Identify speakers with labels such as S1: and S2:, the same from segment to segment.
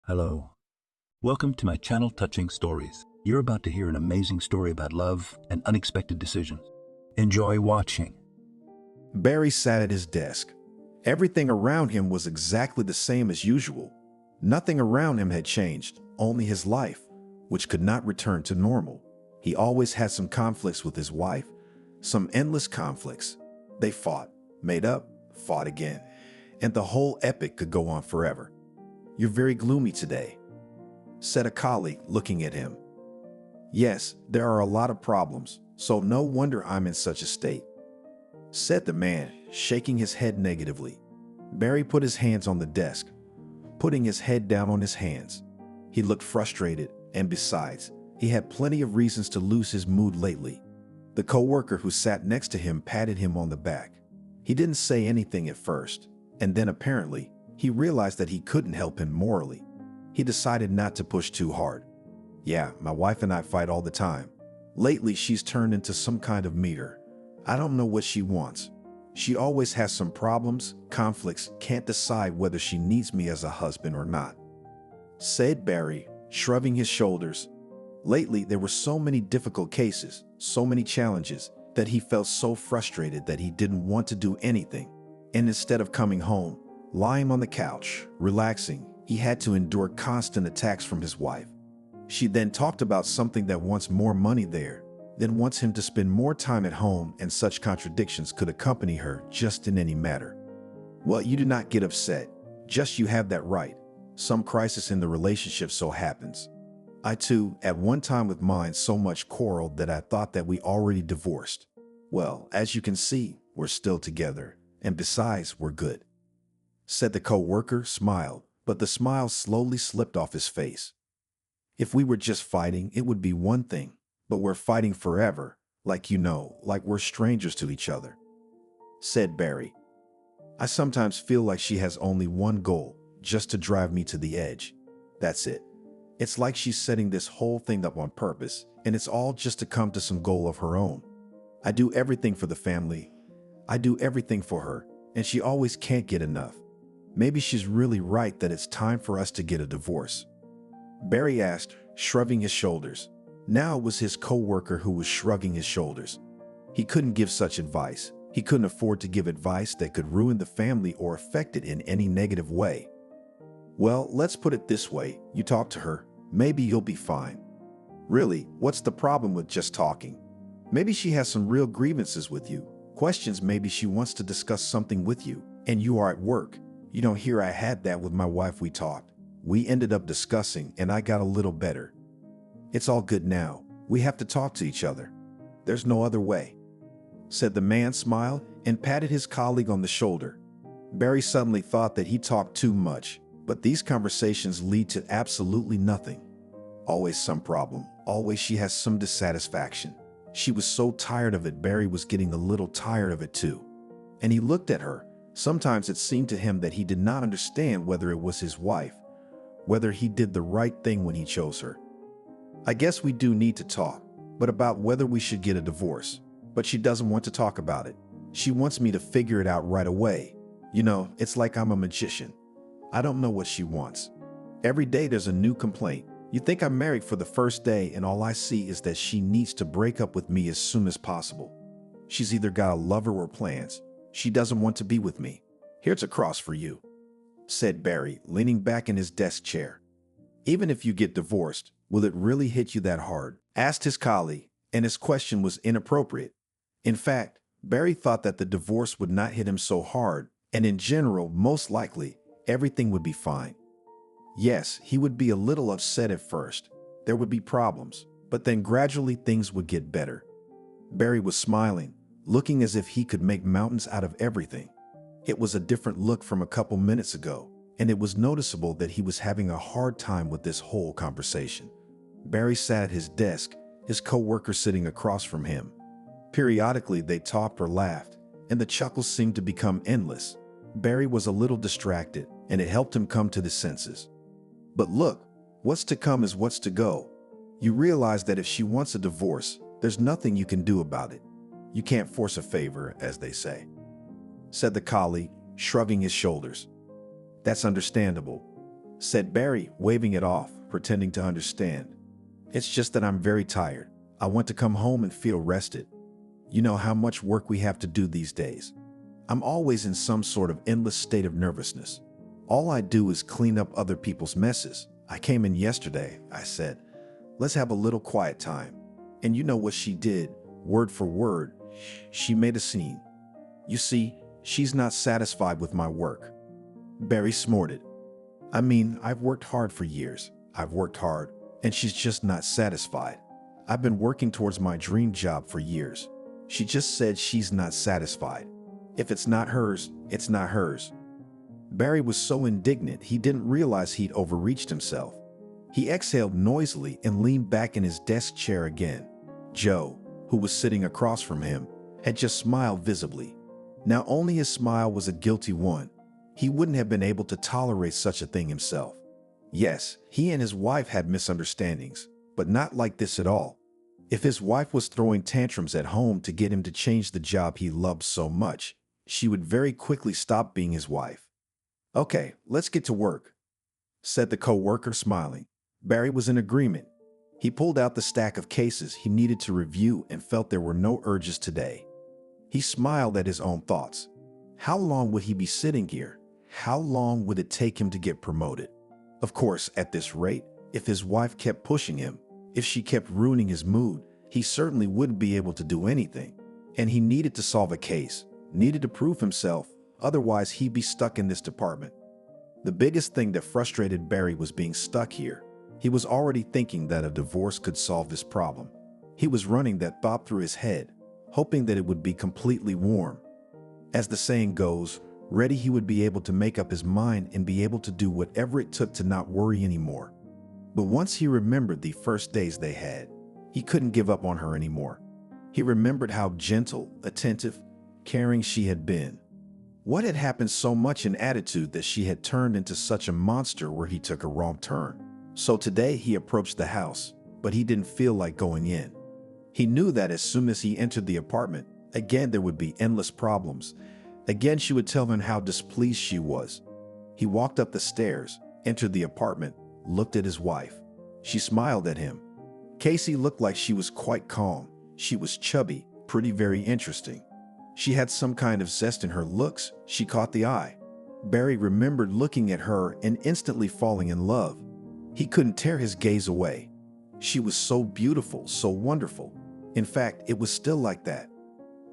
S1: Hello. Welcome to my channel Touching Stories. You're about to hear an amazing story about love and unexpected decisions. Enjoy watching.
S2: Barry sat at his desk. Everything around him was exactly the same as usual. Nothing around him had changed, only his life, which could not return to normal. He always had some conflicts with his wife, some endless conflicts. They fought, made up, fought again, and the whole epic could go on forever. "You're very gloomy today," said a colleague, looking at him. "Yes, there are a lot of problems, so no wonder I'm in such a state," said the man, shaking his head negatively. Barry put his hands on the desk, putting his head down on his hands. He looked frustrated, and besides, he had plenty of reasons to lose his mood lately. The coworker who sat next to him patted him on the back. He didn't say anything at first, and then apparently, he realized that he couldn't help him morally. He decided not to push too hard. "Yeah, my wife and I fight all the time. Lately, she's turned into some kind of meter. I don't know what she wants. She always has some problems, conflicts, can't decide whether she needs me as a husband or not," said Barry, shrugging his shoulders. Lately, there were so many difficult cases, so many challenges, that he felt so frustrated that he didn't want to do anything. And instead of coming home, lying on the couch, relaxing, he had to endure constant attacks from his wife. She then talked about something that wants more money there, then wants him to spend more time at home, and such contradictions could accompany her just in any matter. "Well, you do not get upset. Just you have that right. Some crisis in the relationship so happens. I too, at one time with mine, so much quarreled that I thought that we already divorced. Well, as you can see, we're still together, and besides, we're good," said the co-worker, smiled, but the smile slowly slipped off his face. "If we were just fighting, it would be one thing, but we're fighting forever, like like we're strangers to each other," said Barry. "I sometimes feel like she has only one goal, just to drive me to the edge. That's it. It's like she's setting this whole thing up on purpose, and it's all just to come to some goal of her own. I do everything for the family. I do everything for her, and she always can't get enough. Maybe she's really right that it's time for us to get a divorce," Barry asked, shrugging his shoulders. Now it was his co-worker who was shrugging his shoulders. He couldn't give such advice. He couldn't afford to give advice that could ruin the family or affect it in any negative way. "Well, let's put it this way. You talk to her. Maybe you'll be fine. Really, what's the problem with just talking? Maybe she has some real grievances with you. Questions, maybe she wants to discuss something with you, and you are at work. You don't hear I had that with my wife. We talked. We ended up discussing, and I got a little better. It's all good now. We have to talk to each other. There's no other way," said the man, smiled, and patted his colleague on the shoulder. Barry suddenly thought that he talked too much, but these conversations lead to absolutely nothing. Always some problem. Always she has some dissatisfaction. She was so tired of it. Barry was getting a little tired of it too. And he looked at her. Sometimes it seemed to him that he did not understand whether it was his wife, whether he did the right thing when he chose her. "I guess we do need to talk, but about whether we should get a divorce. But she doesn't want to talk about it. She wants me to figure it out right away. It's like I'm a magician. I don't know what she wants. Every day there's a new complaint. You think I'm married for the first day, and all I see is that she needs to break up with me as soon as possible. She's either got a lover or plans. She doesn't want to be with me. Here's a cross for you," said Barry, leaning back in his desk chair. "Even if you get divorced, will it really hit you that hard?" asked his colleague, and his question was inappropriate. In fact, Barry thought that the divorce would not hit him so hard, and in general, most likely, everything would be fine. Yes, he would be a little upset at first. There would be problems, but then gradually things would get better. Barry was smiling, looking as if he could make mountains out of everything. It was a different look from a couple minutes ago, and it was noticeable that he was having a hard time with this whole conversation. Barry sat at his desk, his co-worker sitting across from him. Periodically, they talked or laughed, and the chuckles seemed to become endless. Barry was a little distracted, and it helped him come to his senses. But look, what's to come is what's to go. You realize that if she wants a divorce, there's nothing you can do about it. You can't force a favor, as they say," said the colleague, shrugging his shoulders. "That's understandable. said Barry, waving it off, pretending to understand. It's just that I'm very tired. I want to come home and feel rested. You know how much work we have to do these days. I'm always in some sort of endless state of nervousness. All I do is clean up other people's messes. I came in yesterday, I said, let's have a little quiet time. And you know what she did, word for word. She made a scene. You see, she's not satisfied with my work. Barry snorted. I mean, I've worked hard for years. I've worked hard, and she's just not satisfied. I've been working towards my dream job for years. She just said she's not satisfied. If it's not hers, it's not hers. Barry was so indignant he didn't realize he'd overreached himself. He exhaled noisily and leaned back in his desk chair again. Joe, who was sitting across from him, had just smiled visibly. Now only his smile was a guilty one. He wouldn't have been able to tolerate such a thing himself. Yes, he and his wife had misunderstandings, but not like this at all. If his wife was throwing tantrums at home to get him to change the job he loved so much, she would very quickly stop being his wife. Okay, let's get to work, said the co-worker, smiling. Barry was in agreement. He pulled out the stack of cases he needed to review and felt there were no urges today. He smiled at his own thoughts. How long would he be sitting here? How long would it take him to get promoted? Of course, at this rate, if his wife kept pushing him, if she kept ruining his mood, he certainly wouldn't be able to do anything. And he needed to solve a case, needed to prove himself, otherwise he'd be stuck in this department. The biggest thing that frustrated Barry was being stuck here. He was already thinking that a divorce could solve this problem. He was running that thought through his head, hoping that it would be completely warm. As the saying goes, ready he would be able to make up his mind and be able to do whatever it took to not worry anymore. But once he remembered the first days they had, he couldn't give up on her anymore. He remembered how gentle, attentive, caring she had been. What had happened so much in attitude that she had turned into such a monster where he took a wrong turn? So today he approached the house, but he didn't feel like going in. He knew that as soon as he entered the apartment, again there would be endless problems. Again she would tell him how displeased she was. He walked up the stairs, entered the apartment, looked at his wife. She smiled at him. Casey looked like she was quite calm. She was chubby, pretty, very interesting. She had some kind of zest in her looks. She caught the eye. Barry remembered looking at her and instantly falling in love. He couldn't tear his gaze away. She was so beautiful, so wonderful. In fact, it was still like that.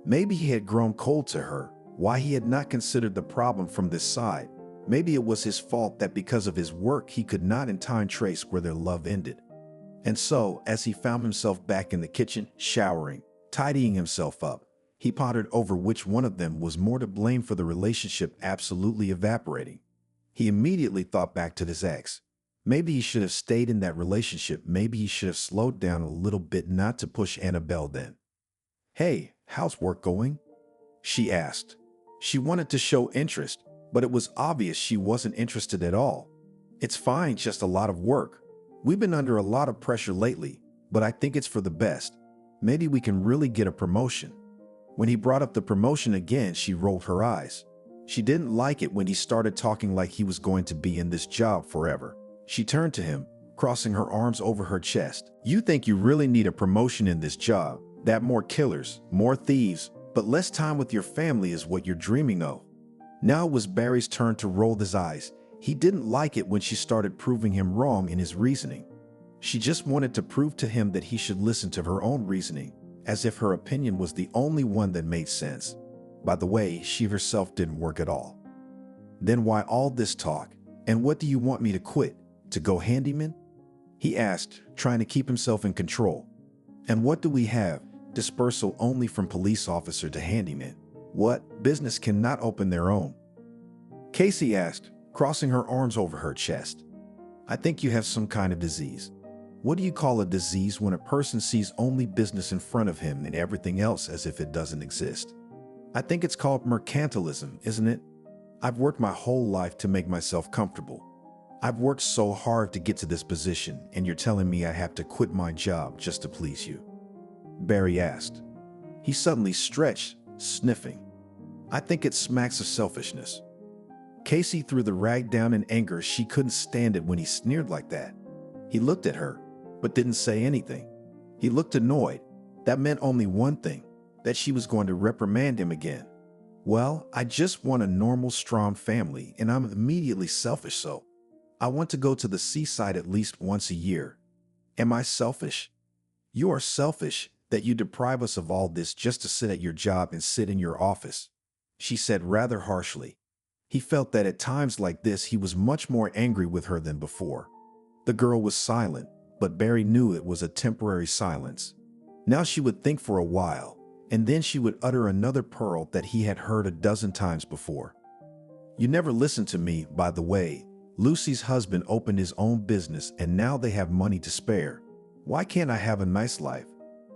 S2: Maybe he had grown cold to her, why he had not considered the problem from this side. Maybe it was his fault that because of his work he could not in time trace where their love ended. And so, as he found himself back in the kitchen, showering, tidying himself up, he pondered over which one of them was more to blame for the relationship absolutely evaporating. He immediately thought back to his ex. Maybe he should have stayed in that relationship. Maybe he should have slowed down a little bit, not to push Annabelle then. Hey, how's work going? She asked. She wanted to show interest, but it was obvious she wasn't interested at all. It's fine, just a lot of work. We've been under a lot of pressure lately, but I think it's for the best. Maybe we can really get a promotion. When he brought up the promotion again, she rolled her eyes. She didn't like it when he started talking like he was going to be in this job forever. She turned to him, crossing her arms over her chest. You think you really need a promotion in this job? That more killers, more thieves, but less time with your family is what you're dreaming of. Now it was Barry's turn to roll his eyes. He didn't like it when she started proving him wrong in his reasoning. She just wanted to prove to him that he should listen to her own reasoning, as if her opinion was the only one that made sense. By the way, she herself didn't work at all. Then why all this talk? And what do you want me to quit? To go handyman? He asked, trying to keep himself in control. And what do we have? Dispersal only from police officer to handyman. What? Business cannot open their own? Casey asked, crossing her arms over her chest. I think you have some kind of disease. What do you call a disease when a person sees only business in front of him and everything else as if it doesn't exist? I think it's called mercantilism, isn't it? I've worked my whole life to make myself comfortable. I've worked so hard to get to this position, and you're telling me I have to quit my job just to please you? Barry asked. He suddenly stretched, sniffing. I think it smacks of selfishness. Casey threw the rag down in anger. She couldn't stand it when he sneered like that. He looked at her, but didn't say anything. He looked annoyed. That meant only one thing, that she was going to reprimand him again. Well, I just want a normal, strong family, and I'm immediately selfish, so I want to go to the seaside at least once a year. Am I selfish? You are selfish that you deprive us of all this just to sit at your job and sit in your office, she said rather harshly. He felt that at times like this he was much more angry with her than before. The girl was silent, but Barry knew it was a temporary silence. Now she would think for a while, and then she would utter another pearl that he had heard a dozen times before. You never listened to me, by the way. Lucy's husband opened his own business and now they have money to spare. Why can't I have a nice life?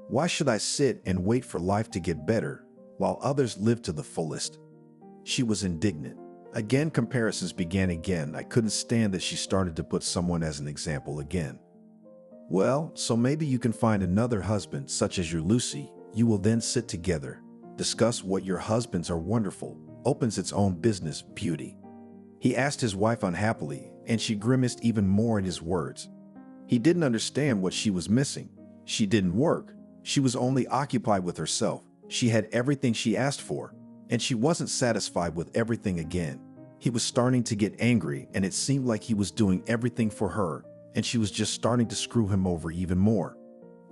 S2: Why should I sit and wait for life to get better while others live to the fullest? She was indignant. Again, comparisons began again. I couldn't stand that she started to put someone as an example again. Well, so maybe you can find another husband such as your Lucy. You will then sit together, discuss what your husbands are wonderful, opens its own business, beauty. He asked his wife unhappily, and she grimaced even more at his words. He didn't understand what she was missing. She didn't work. She was only occupied with herself. She had everything she asked for, and she wasn't satisfied with everything again. He was starting to get angry, and it seemed like he was doing everything for her, and she was just starting to screw him over even more.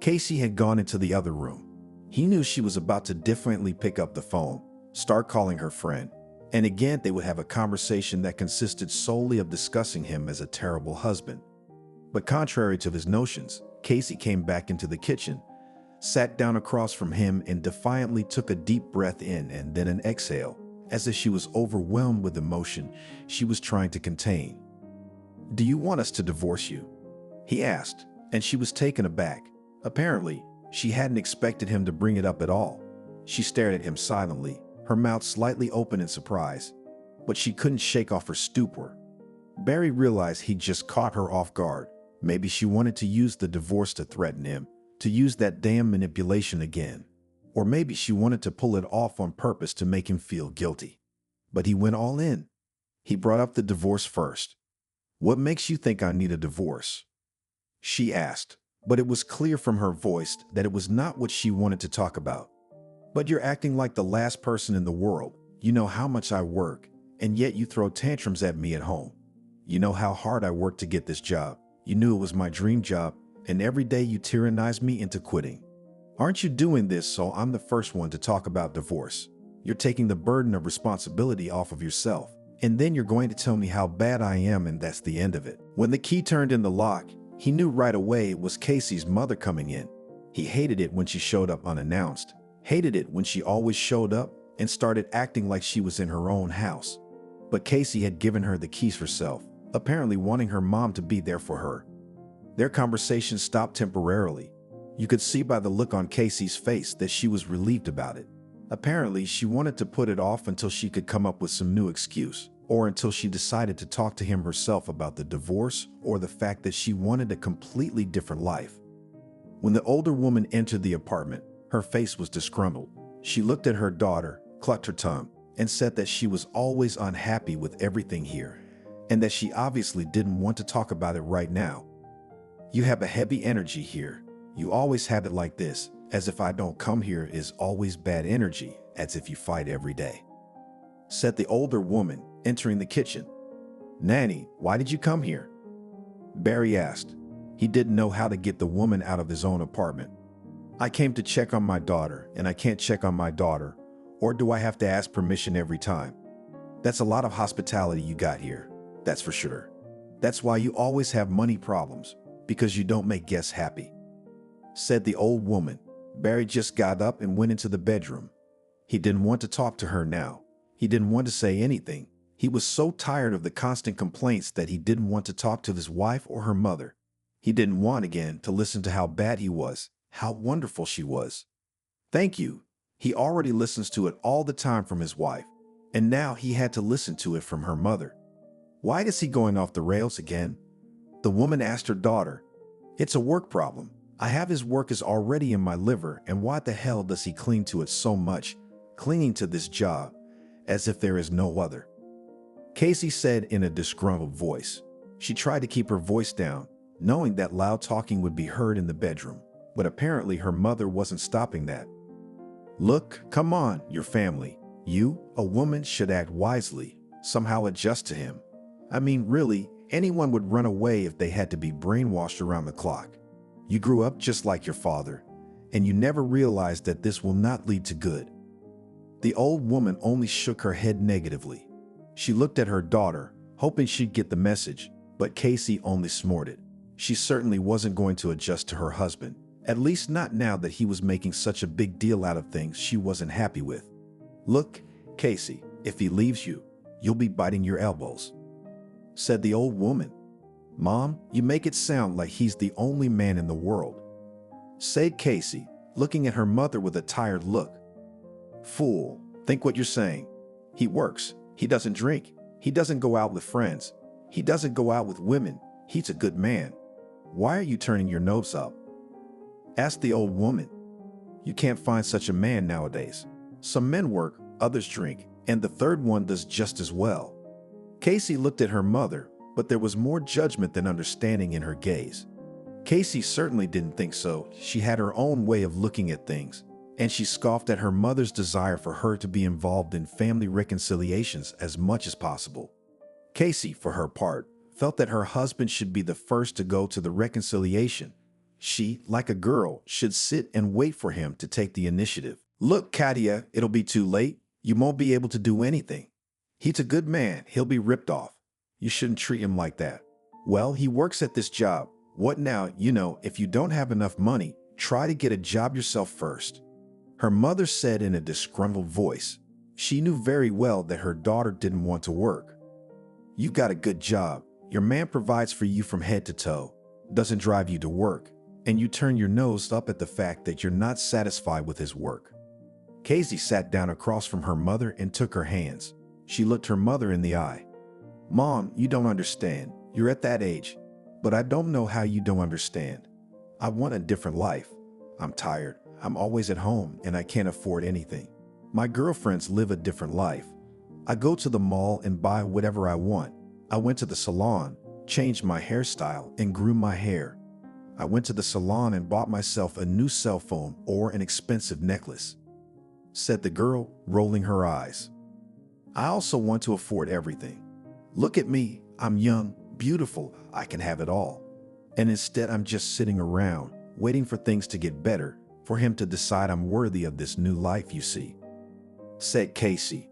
S2: Casey had gone into the other room. He knew she was about to definitely pick up the phone, start calling her friend, and again they would have a conversation that consisted solely of discussing him as a terrible husband. But contrary to his notions, Casey came back into the kitchen, sat down across from him and defiantly took a deep breath in and then an exhale, as if she was overwhelmed with emotion she was trying to contain. "Do you want us to divorce you?" he asked, and she was taken aback. Apparently, she hadn't expected him to bring it up at all. She stared at him silently, her mouth slightly open in surprise, but she couldn't shake off her stupor. Barry realized he'd just caught her off guard. Maybe she wanted to use the divorce to threaten him, to use that damn manipulation again. Or maybe she wanted to pull it off on purpose to make him feel guilty. But he went all in. He brought up the divorce first. "What makes you think I need a divorce?" she asked, but it was clear from her voice that it was not what she wanted to talk about. "But you're acting like the last person in the world. You know how much I work, and yet you throw tantrums at me at home. You know how hard I worked to get this job. You knew it was my dream job, and every day you tyrannize me into quitting. Aren't you doing this so I'm the first one to talk about divorce? You're taking the burden of responsibility off of yourself, and then you're going to tell me how bad I am, and that's the end of it." When the key turned in the lock, he knew right away it was Casey's mother coming in. He hated it when she showed up unannounced, hated it when she always showed up and started acting like she was in her own house. But Casey had given her the keys herself, apparently wanting her mom to be there for her. Their conversation stopped temporarily. You could see by the look on Casey's face that she was relieved about it. Apparently, she wanted to put it off until she could come up with some new excuse, or until she decided to talk to him herself about the divorce or the fact that she wanted a completely different life. When the older woman entered the apartment, her face was disgruntled. She looked at her daughter, clucked her tongue, and said that she was always unhappy with everything here, and that she obviously didn't want to talk about it right now. "You have a heavy energy here. You always have it like this, as if I don't come here is always bad energy, as if you fight every day," said the older woman, entering the kitchen. "Nanny, why did you come here?" Barry asked. He didn't know how to get the woman out of his own apartment. "I came to check on my daughter, and I can't check on my daughter, or do I have to ask permission every time? That's a lot of hospitality you got here, that's for sure. That's why you always have money problems, because you don't make guests happy," said the old woman. Barry just got up and went into the bedroom. He didn't want to talk to her now. He didn't want to say anything. He was so tired of the constant complaints that he didn't want to talk to his wife or her mother. He didn't want again to listen to how bad he was, how wonderful she was. Thank you. He already listens to it all the time from his wife, and now he had to listen to it from her mother. Why is he going off the rails again? The woman asked her daughter. "It's a work problem. I have his work is already in my liver, and why the hell does he cling to it so much, clinging to this job, as if there is no other?" Casey said in a disgruntled voice. She tried to keep her voice down, knowing that loud talking would be heard in the bedroom, but apparently her mother wasn't stopping that. Look, come on, your family. You, a woman, should act wisely, somehow adjust to him. I mean, really, anyone would run away if they had to be brainwashed around the clock. You grew up just like your father, and you never realized that this will not lead to good. The old woman only shook her head negatively. She looked at her daughter, hoping she'd get the message, but Casey only snorted. She certainly wasn't going to adjust to her husband, at least not now that he was making such a big deal out of things she wasn't happy with. Look, Casey, if he leaves you, you'll be biting your elbows, said the old woman. Mom, you make it sound like he's the only man in the world, said Casey, looking at her mother with a tired look. Fool, think what you're saying. He works, he doesn't drink, he doesn't go out with friends, he doesn't go out with women, he's a good man. Why are you turning your nose up? Asked the old woman. You can't find such a man nowadays. Some men work, others drink, and the third one does just as well. Casey looked at her mother, but there was more judgment than understanding in her gaze. Casey certainly didn't think so. She had her own way of looking at things, and she scoffed at her mother's desire for her to be involved in family reconciliations as much as possible. Casey, for her part, felt that her husband should be the first to go to the reconciliation. She, like a girl, should sit and wait for him to take the initiative. Look, Katia, it'll be too late. You won't be able to do anything. He's a good man. He'll be ripped off. You shouldn't treat him like that. Well, he works at this job. What now? If you don't have enough money, try to get a job yourself first, her mother said in a disgruntled voice. She knew very well that her daughter didn't want to work. You've got a good job. Your man provides for you from head to toe, doesn't drive you to work, and you turn your nose up at the fact that you're not satisfied with his work. Casey sat down across from her mother and took her hands. She looked her mother in the eye. Mom, you don't understand. You're at that age. But I don't know how you don't understand. I want a different life. I'm tired. I'm always at home and I can't afford anything. My girlfriends live a different life. I go to the mall and buy whatever I want. I went to the salon, changed my hairstyle, and grew my hair. I went to the salon and bought myself a new cell phone or an expensive necklace, said the girl, rolling her eyes. I also want to afford everything. Look at me. I'm young, beautiful. I can have it all. And instead, I'm just sitting around, waiting for things to get better, for him to decide I'm worthy of this new life, you see, said Casey.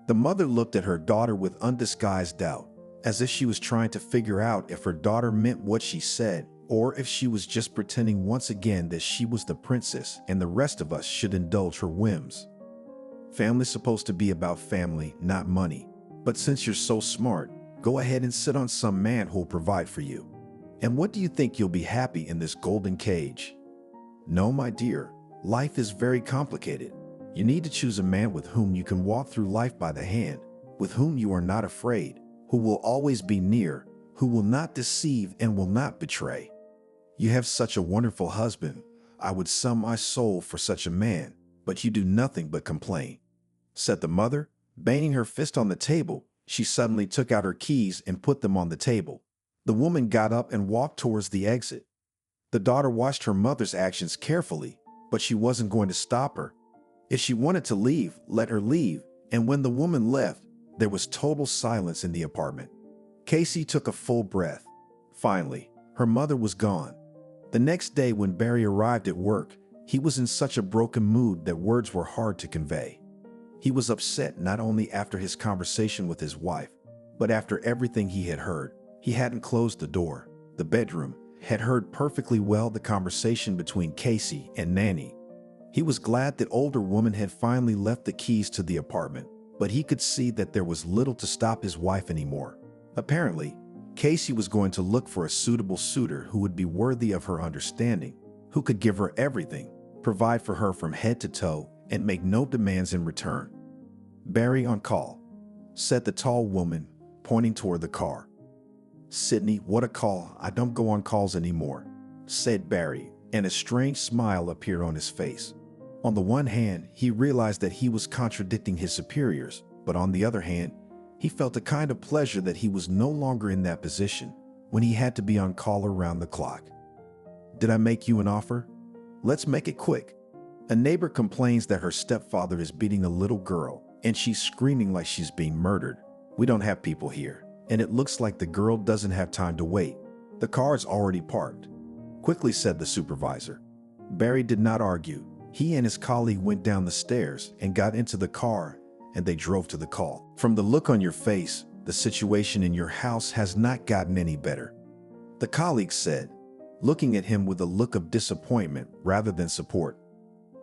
S2: The mother looked at her daughter with undisguised doubt, as if she was trying to figure out if her daughter meant what she said, or if she was just pretending once again that she was the princess and the rest of us should indulge her whims. Family's supposed to be about family, not money. But since you're so smart, go ahead and sit on some man who'll provide for you. And what do you think you'll be happy in this golden cage? No, my dear, life is very complicated. You need to choose a man with whom you can walk through life by the hand, with whom you are not afraid, who will always be near, who will not deceive and will not betray. You have such a wonderful husband. I would sell my soul for such a man, but you do nothing but complain, said the mother. Banging her fist on the table, she suddenly took out her keys and put them on the table. The woman got up and walked towards the exit. The daughter watched her mother's actions carefully, but she wasn't going to stop her. If she wanted to leave, let her leave, and when the woman left, there was total silence in the apartment. Casey took a full breath. Finally, her mother was gone. The next day when Barry arrived at work, he was in such a broken mood that words were hard to convey. He was upset not only after his conversation with his wife, but after everything he had heard. He hadn't closed the door. The bedroom had heard perfectly well the conversation between Casey and Nanny. He was glad that older woman had finally left the keys to the apartment, but he could see that there was little to stop his wife anymore. Apparently, Casey was going to look for a suitable suitor who would be worthy of her understanding, who could give her everything, provide for her from head to toe, and make no demands in return. Barry on call, said the tall woman, pointing toward the car. Sydney, what a call. I don't go on calls anymore, said Barry, and a strange smile appeared on his face. On the one hand, he realized that he was contradicting his superiors, but on the other hand, He felt a kind of pleasure that he was no longer in that position when he had to be on call around the clock. "Did I make you an offer? Let's make it quick." A neighbor complains that her stepfather is beating a little girl and she's screaming like she's being murdered. "We don't have people here, and it looks like the girl doesn't have time to wait. The car is already parked," quickly said the supervisor. Barry did not argue. He and his colleague went down the stairs and got into the car, and they drove to the call. "From the look on your face, the situation in your house has not gotten any better," the colleague said, looking at him with a look of disappointment rather than support.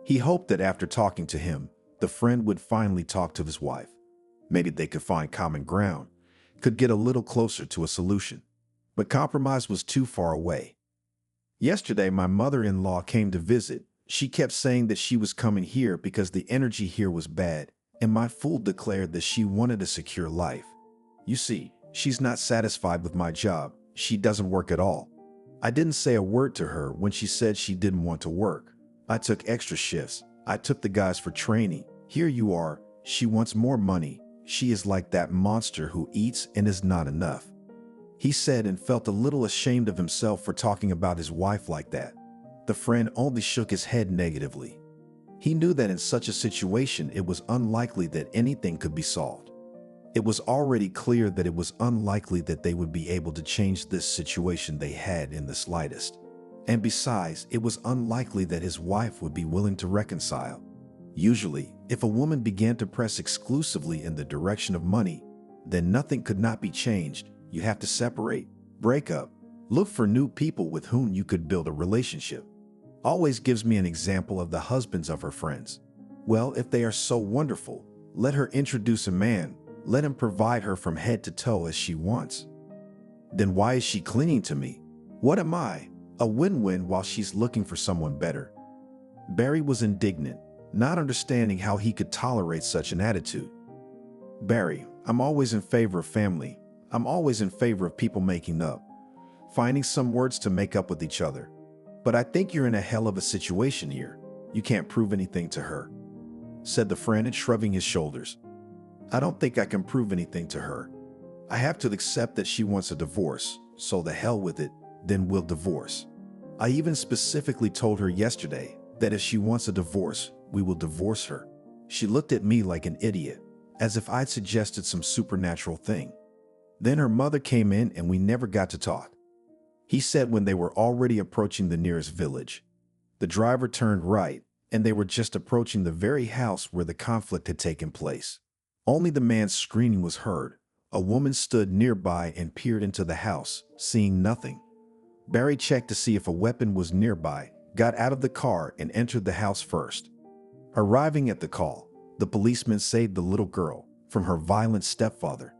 S2: He hoped that after talking to him, the friend would finally talk to his wife. Maybe they could find common ground, could get a little closer to a solution. But compromise was too far away. "Yesterday, my mother-in-law came to visit. She kept saying that she was coming here because the energy here was bad, and my fool declared that she wanted a secure life. You see, she's not satisfied with my job. She doesn't work at all. I didn't say a word to her when she said she didn't want to work. I took extra shifts. I took the guys for training. Here you are. She wants more money. She is like that monster who eats and is not enough," he said, and felt a little ashamed of himself for talking about his wife like that. The friend only shook his head negatively. He knew that in such a situation it was unlikely that anything could be solved. It was already clear that it was unlikely that they would be able to change this situation they had in the slightest. And besides, it was unlikely that his wife would be willing to reconcile. Usually, if a woman began to press exclusively in the direction of money, then nothing could not be changed. You have to separate, break up, look for new people with whom you could build a relationship. Always gives me an example of the husbands of her friends. Well, if they are so wonderful, let her introduce a man, let him provide her from head to toe as she wants. Then why is she clinging to me? What am I? A win-win while she's looking for someone better. Barry was indignant, not understanding how he could tolerate such an attitude. "Barry, I'm always in favor of family. I'm always in favor of people making up, finding some words to make up with each other. But I think you're in a hell of a situation here. You can't prove anything to her," said the friend, and shrugging his shoulders. "I don't think I can prove anything to her. I have to accept that she wants a divorce, so the hell with it, then we'll divorce. I even specifically told her yesterday that if she wants a divorce, we will divorce her. She looked at me like an idiot, as if I'd suggested some supernatural thing. Then her mother came in and we never got to talk," he said when they were already approaching the nearest village. The driver turned right, and they were just approaching the very house where the conflict had taken place. Only the man's screaming was heard. A woman stood nearby and peered into the house, seeing nothing. Barry checked to see if a weapon was nearby, got out of the car, and entered the house first. Arriving at the call, the policeman saved the little girl from her violent stepfather.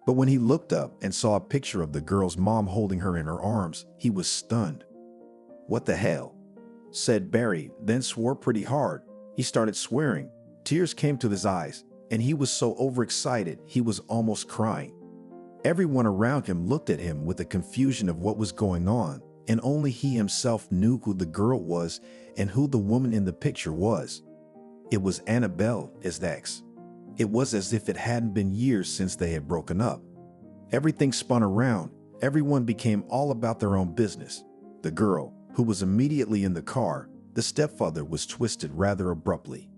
S2: But when he looked up and saw a picture of the girl's mom holding her in her arms, he was stunned. "What the hell?" said Barry, then swore pretty hard. He started swearing. Tears came to his eyes, and he was so overexcited he was almost crying. Everyone around him looked at him with a confusion of what was going on, and only he himself knew who the girl was and who the woman in the picture was. It was Annabelle, his ex. It was as if it hadn't been years since they had broken up. Everything spun around. Everyone became all about their own business. The girl, who was immediately in the car, the stepfather, was twisted rather abruptly.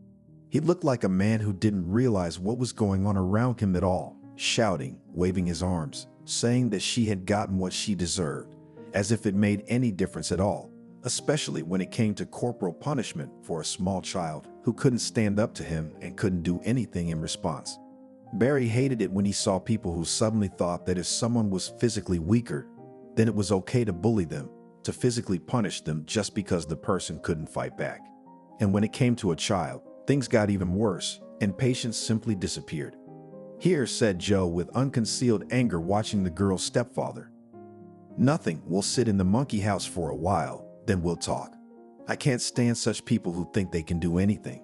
S2: He looked like a man who didn't realize what was going on around him at all, shouting, waving his arms, saying that she had gotten what she deserved, as if it made any difference at all, especially when it came to corporal punishment for a small child who couldn't stand up to him and couldn't do anything in response. Barry hated it when he saw people who suddenly thought that if someone was physically weaker, then it was okay to bully them, to physically punish them just because the person couldn't fight back. And when it came to a child, things got even worse, and patience simply disappeared. "Here," said Joe with unconcealed anger, watching the girl's stepfather. "Nothing. We'll sit in the monkey house for a while, then we'll talk. I can't stand such people who think they can do anything.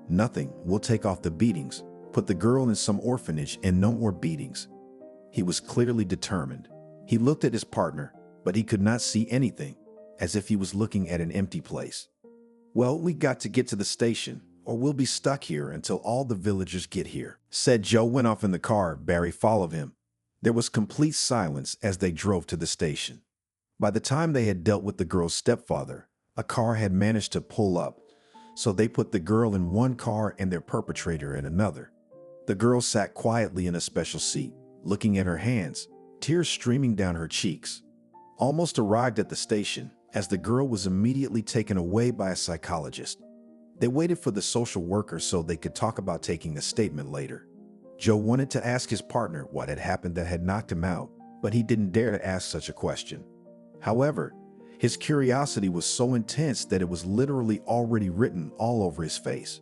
S2: Nothing. We'll take off the beatings, put the girl in some orphanage, and no more beatings." He was clearly determined. He looked at his partner, but he could not see anything, as if he was looking at an empty place. "Well, we got to get to the station. or we'll be stuck here until all the villagers get here," said. Joe went off in the car. Barry followed him. There was complete silence as they drove to the station. By the time they had dealt with the girl's stepfather, a car had managed to pull up, so they put the girl in one car and their perpetrator in another. The girl sat quietly in a special seat, looking at her hands, tears streaming down her cheeks. Almost arrived at the station, as the girl was immediately taken away by a psychologist. They waited for the social worker so they could talk about taking a statement later. Joe wanted to ask his partner what had happened that had knocked him out, but he didn't dare to ask such a question. However, his curiosity was so intense that it was literally already written all over his face.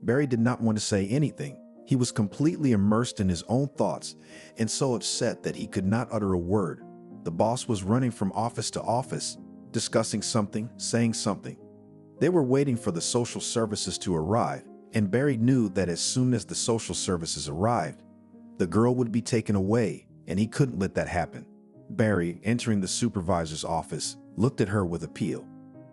S2: Barry did not want to say anything. He was completely immersed in his own thoughts and so upset that he could not utter a word. The boss was running from office to office, discussing something, saying something. They were waiting for the social services to arrive, and Barry knew that as soon as the social services arrived, the girl would be taken away, and he couldn't let that happen. Barry, entering the supervisor's office, looked at her with appeal.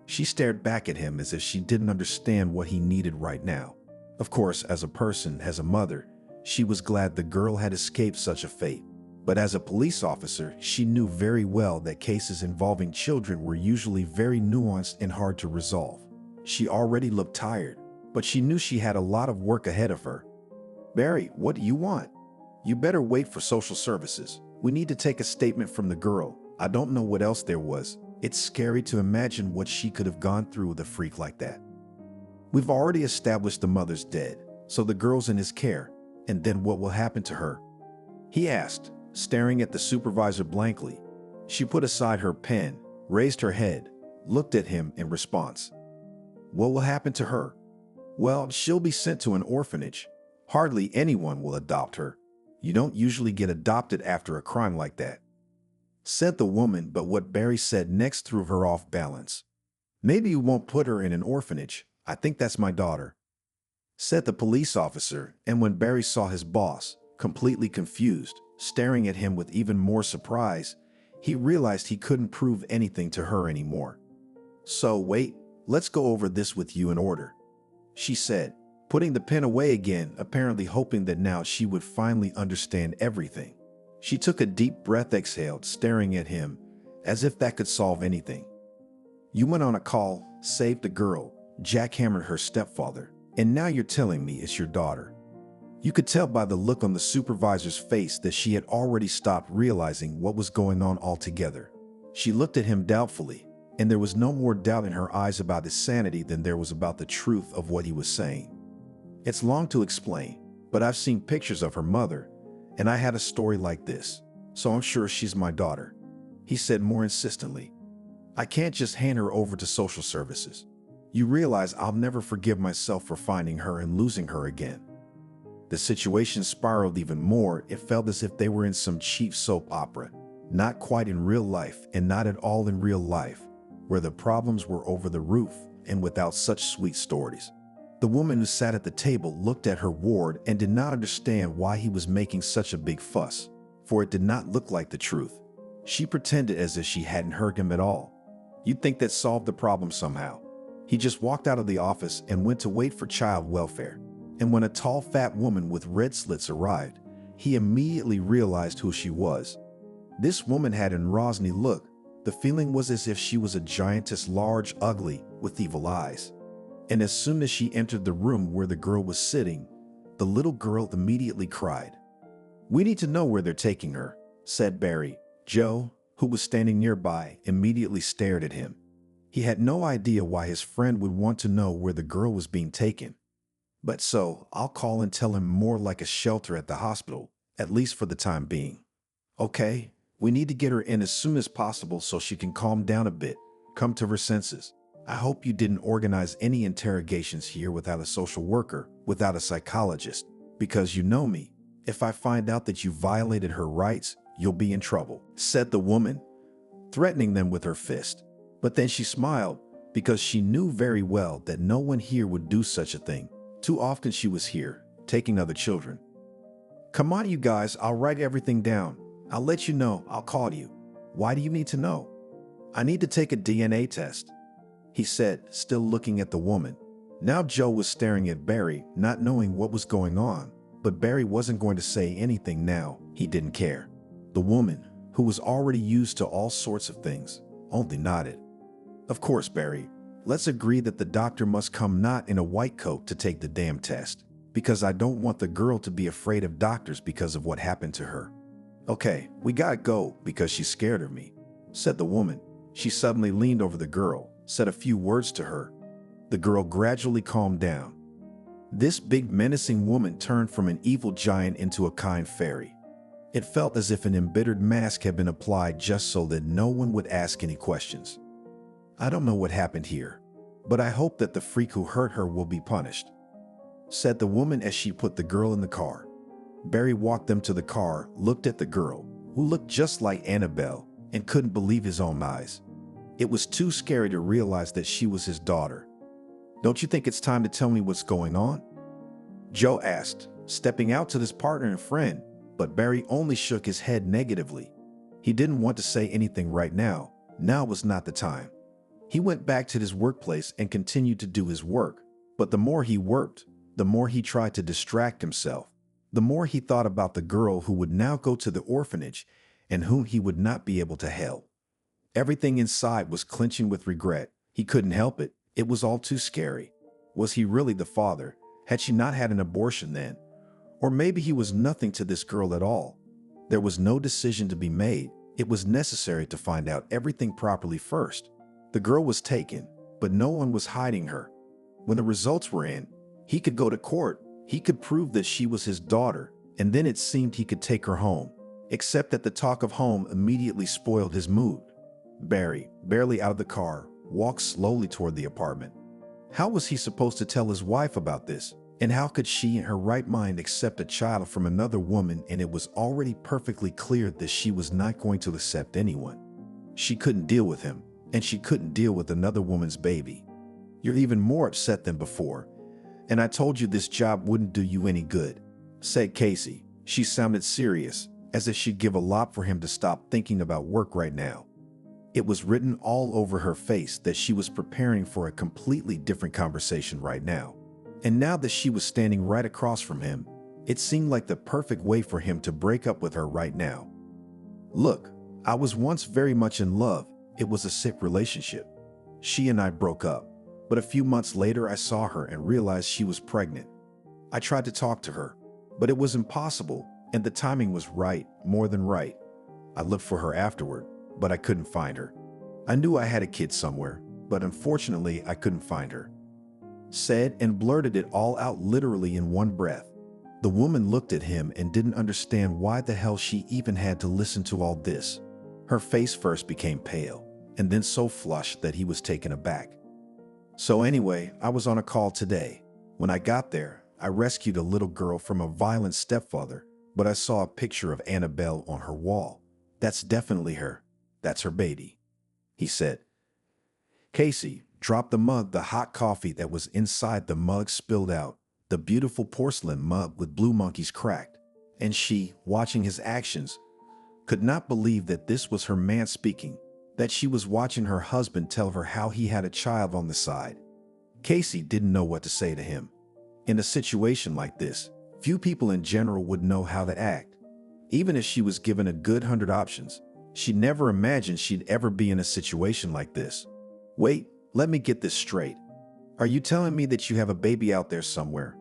S2: She stared back at him as if she didn't understand what he needed right now. Of course, as a person, as a mother, she was glad the girl had escaped such a fate. But as a police officer, she knew very well that cases involving children were usually very nuanced and hard to resolve. She already looked tired, but she knew she had a lot of work ahead of her. "Barry, what do you want?" "You better wait for social services. We need to take a statement from the girl. I don't know what else there was. It's scary to imagine what she could have gone through with a freak like that. We've already established the mother's dead, so the girl's in his care. And then what will happen to her?" he asked, staring at the supervisor blankly. She put aside her pen, raised her head, looked at him in response. "What will happen to her?" "Well, she'll be sent to an orphanage. Hardly anyone will adopt her. You don't usually get adopted after a crime like that," said the woman, but what Barry said next threw her off balance. "Maybe you won't put her in an orphanage. I think that's my daughter," said the police officer, and when Barry saw his boss, completely confused, staring at him with even more surprise, he realized he couldn't prove anything to her anymore. "So wait, let's go over this with you in order," she said, putting the pen away again, apparently hoping that now she would finally understand everything. She took a deep breath, exhaled, staring at him, as if that could solve anything. "You went on a call, saved a girl, jackhammered her stepfather, and now you're telling me it's your daughter." You could tell by the look on the supervisor's face that she had already stopped realizing what was going on altogether. She looked at him doubtfully, and there was no more doubt in her eyes about his sanity than there was about the truth of what he was saying. "It's long to explain, but I've seen pictures of her mother, and I had a story like this, so I'm sure she's my daughter," he said more insistently. "I can't just hand her over to social services. You realize I'll never forgive myself for finding her and losing her again." The situation spiraled even more. It felt as if they were in some cheap soap opera, not quite in real life and not at all in real life, where the problems were over the roof and without such sweet stories. The woman who sat at the table looked at her ward and did not understand why he was making such a big fuss, for it did not look like the truth. She pretended as if she hadn't heard him at all. You'd think that solved the problem somehow. He just walked out of the office and went to wait for child welfare. And when a tall, fat woman with red slits arrived, he immediately realized who she was. This woman had an Rosny look. The feeling was as if she was a giantess, large, ugly, with evil eyes. And as soon as she entered the room where the girl was sitting, the little girl immediately cried. "We need to know where they're taking her," said Barry. Joe, who was standing nearby, immediately stared at him. He had no idea why his friend would want to know where the girl was being taken. "But so, I'll call and tell him more like a shelter at the hospital, at least for the time being." "Okay, we need to get her in as soon as possible so she can calm down a bit, come to her senses. I hope you didn't organize any interrogations here without a social worker, without a psychologist, because you know me. If I find out that you violated her rights, you'll be in trouble," said the woman, threatening them with her fist. But then she smiled, because she knew very well that no one here would do such a thing. Too often she was here, taking other children. "Come on, you guys, I'll write everything down. I'll let you know, I'll call you." "Why do you need to know?" "I need to take a DNA test," he said, still looking at the woman. Now Joe was staring at Barry, not knowing what was going on, but Barry wasn't going to say anything now. He didn't care. The woman, who was already used to all sorts of things, only nodded. Of course, Barry. Let's agree that the doctor must come not in a white coat to take the damn test, because I don't want the girl to be afraid of doctors because of what happened to her. Okay, we gotta go because she's scared of me, said the woman. She suddenly leaned over the girl, said a few words to her. The girl gradually calmed down. This big menacing woman turned from an evil giant into a kind fairy. It felt as if an embittered mask had been applied just so that no one would ask any questions. I don't know what happened here, but I hope that the freak who hurt her will be punished, said the woman as she put the girl in the car. Barry walked them to the car, looked at the girl, who looked just like Annabelle, and couldn't believe his own eyes. It was too scary to realize that she was his daughter. Don't you think it's time to tell me what's going on? Joe asked, stepping out to his partner and friend, but Barry only shook his head negatively. He didn't want to say anything right now. Now was not the time. He went back to his workplace and continued to do his work, but the more he worked, the more he tried to distract himself. The more he thought about the girl who would now go to the orphanage and whom he would not be able to help. Everything inside was clenching with regret. He couldn't help it. It was all too scary. Was he really the father? Had she not had an abortion then? Or maybe he was nothing to this girl at all. There was no decision to be made. It was necessary to find out everything properly first. The girl was taken, but no one was hiding her. When the results were in, he could go to court. He could prove that she was his daughter, and then it seemed he could take her home. Except that the talk of home immediately spoiled his mood. Barry, barely out of the car, walked slowly toward the apartment. How was he supposed to tell his wife about this? And how could she in her right mind accept a child from another woman, and it was already perfectly clear that she was not going to accept anyone? She couldn't deal with him, and she couldn't deal with another woman's baby. You're even more upset than before, and I told you this job wouldn't do you any good, said Casey. She sounded serious, as if she'd give a lot for him to stop thinking about work right now. It was written all over her face that she was preparing for a completely different conversation right now. And now that she was standing right across from him, it seemed like the perfect way for him to break up with her right now. Look, I was once very much in love. It was a sick relationship. She and I broke up, but a few months later I saw her and realized she was pregnant. I tried to talk to her, but it was impossible, and the timing was right, more than right. I looked for her afterward, but I couldn't find her. I knew I had a kid somewhere, but unfortunately I couldn't find her. Said and blurted it all out literally in one breath. The woman looked at him and didn't understand why the hell she even had to listen to all this. Her face first became pale, and then so flushed that he was taken aback. So anyway, I was on a call today. When I got there, I rescued a little girl from a violent stepfather, but I saw a picture of Annabelle on her wall. That's definitely her. That's her baby, he said. Casey dropped the mug. The hot coffee that was inside the mug spilled out, the beautiful porcelain mug with blue monkeys cracked, and she, watching his actions, could not believe that this was her man speaking, that she was watching her husband tell her how he had a child on the side. Casey didn't know what to say to him. In a situation like this, few people in general would know how to act. Even if she was given a good 100 options, she never imagined she'd ever be in a situation like this. Wait, let me get this straight. Are you telling me that you have a baby out there somewhere?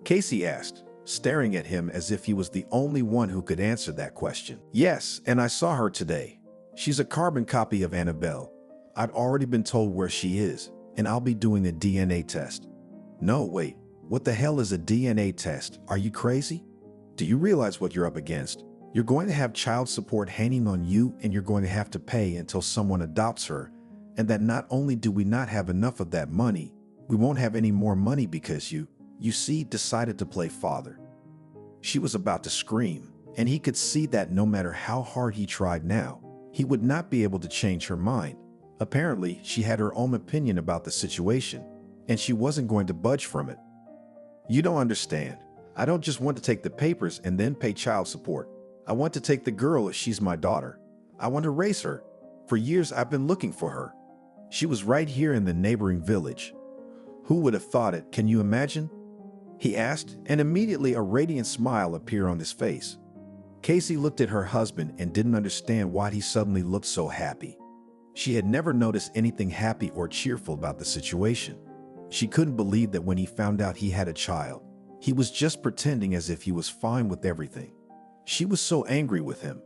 S2: Casey asked, staring at him as if he was the only one who could answer that question. Yes, and I saw her today. She's a carbon copy of Annabelle. I'd already been told where she is, and I'll be doing a DNA test. No, wait, what the hell is a DNA test? Are you crazy? Do you realize what you're up against? You're going to have child support hanging on you, and you're going to have to pay until someone adopts her. And that not only do we not have enough of that money, we won't have any more money because you see, decided to play father. She was about to scream, and he could see that no matter how hard he tried now, he would not be able to change her mind. Apparently, she had her own opinion about the situation, and she wasn't going to budge from it. You don't understand. I don't just want to take the papers and then pay child support. I want to take the girl if she's my daughter. I want to raise her. For years, I've been looking for her. She was right here in the neighboring village. Who would have thought it? Can you imagine? He asked, and immediately a radiant smile appeared on his face. Casey looked at her husband and didn't understand why he suddenly looked so happy. She had never noticed anything happy or cheerful about the situation. She couldn't believe that when he found out he had a child, he was just pretending as if he was fine with everything. She was so angry with him,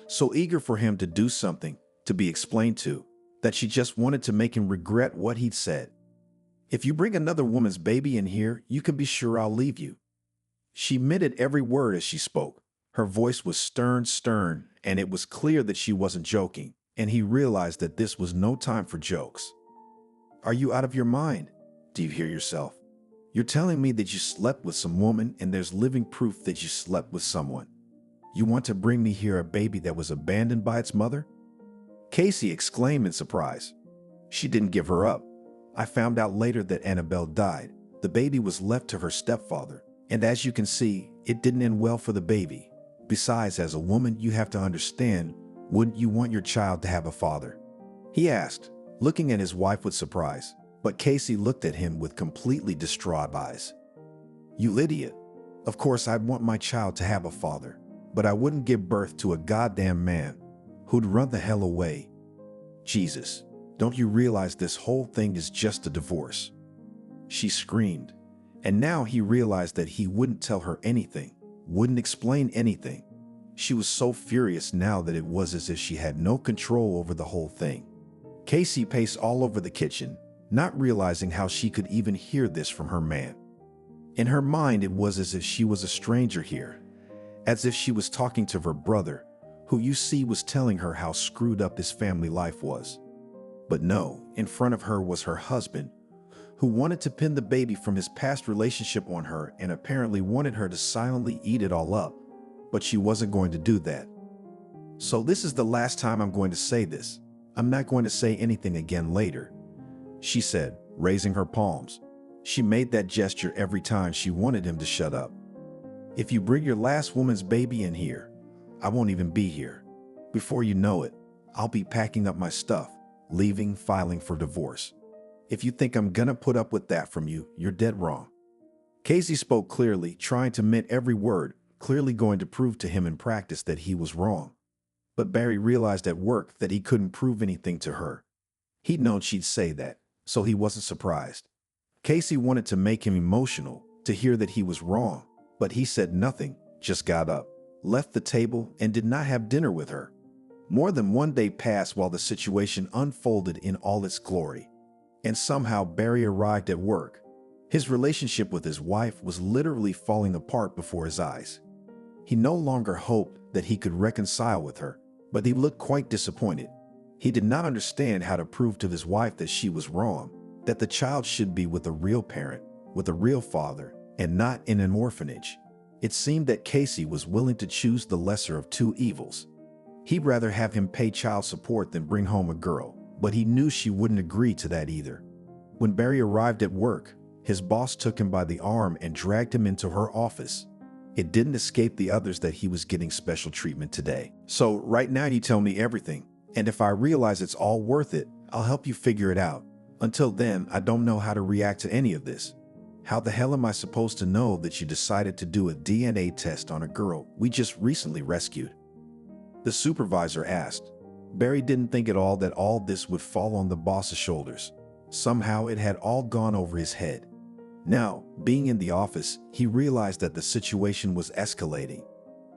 S2: so eager for him to do something, to be explained to, that she just wanted to make him regret what he'd said. If you bring another woman's baby in here, you can be sure I'll leave you. She meant every word as she spoke. Her voice was stern, and it was clear that she wasn't joking, and he realized that this was no time for jokes. Are you out of your mind? Do you hear yourself? You're telling me that you slept with some woman and there's living proof that you slept with someone. You want to bring me here a baby that was abandoned by its mother? Casey exclaimed in surprise. She didn't give her up. I found out later that Annabelle died. The baby was left to her stepfather, and as you can see, it didn't end well for the baby. Besides, as a woman, you have to understand, wouldn't you want your child to have a father? He asked, looking at his wife with surprise, but Casey looked at him with completely distraught eyes. You idiot. Of course I'd want my child to have a father, but I wouldn't give birth to a goddamn man who'd run the hell away. Jesus, don't you realize this whole thing is just a divorce? She screamed, and now he realized that he wouldn't tell her anything, wouldn't explain anything. She was so furious now that it was as if she had no control over the whole thing. Casey paced all over the kitchen, not realizing how she could even hear this from her man. In her mind, it was as if she was a stranger here, as if she was talking to her brother, who you see was telling her how screwed up his family life was. But no, in front of her was her husband, who wanted to pin the baby from his past relationship on her and apparently wanted her to silently eat it all up, but she wasn't going to do that. So this is the last time I'm going to say this. I'm not going to say anything again later, she said, raising her palms. She made that gesture every time she wanted him to shut up. If you bring your last woman's baby in here, I won't even be here. Before you know it, I'll be packing up my stuff, leaving, filing for divorce. If you think I'm gonna put up with that from you, you're dead wrong. Casey spoke clearly, trying to mint every word, clearly going to prove to him in practice that he was wrong. But Barry realized at work that he couldn't prove anything to her. He'd known she'd say that, so he wasn't surprised. Casey wanted to make him emotional, to hear that he was wrong, but he said nothing, just got up, left the table, and did not have dinner with her. More than one day passed while the situation unfolded in all its glory. And somehow Barry arrived at work. His relationship with his wife was literally falling apart before his eyes. He no longer hoped that he could reconcile with her, but he looked quite disappointed. He did not understand how to prove to his wife that she was wrong, that the child should be with a real parent, with a real father, and not in an orphanage. It seemed that Casey was willing to choose the lesser of two evils. He'd rather have him pay child support than bring home a girl, but he knew she wouldn't agree to that either. When Barry arrived at work, his boss took him by the arm and dragged him into her office. It didn't escape the others that he was getting special treatment today. So right now you tell me everything, and if I realize it's all worth it, I'll help you figure it out. Until then, I don't know how to react to any of this. How the hell am I supposed to know that you decided to do a DNA test on a girl we just recently rescued? The supervisor asked. Barry didn't think at all that all this would fall on the boss's shoulders. Somehow it had all gone over his head. Now, being in the office, he realized that the situation was escalating.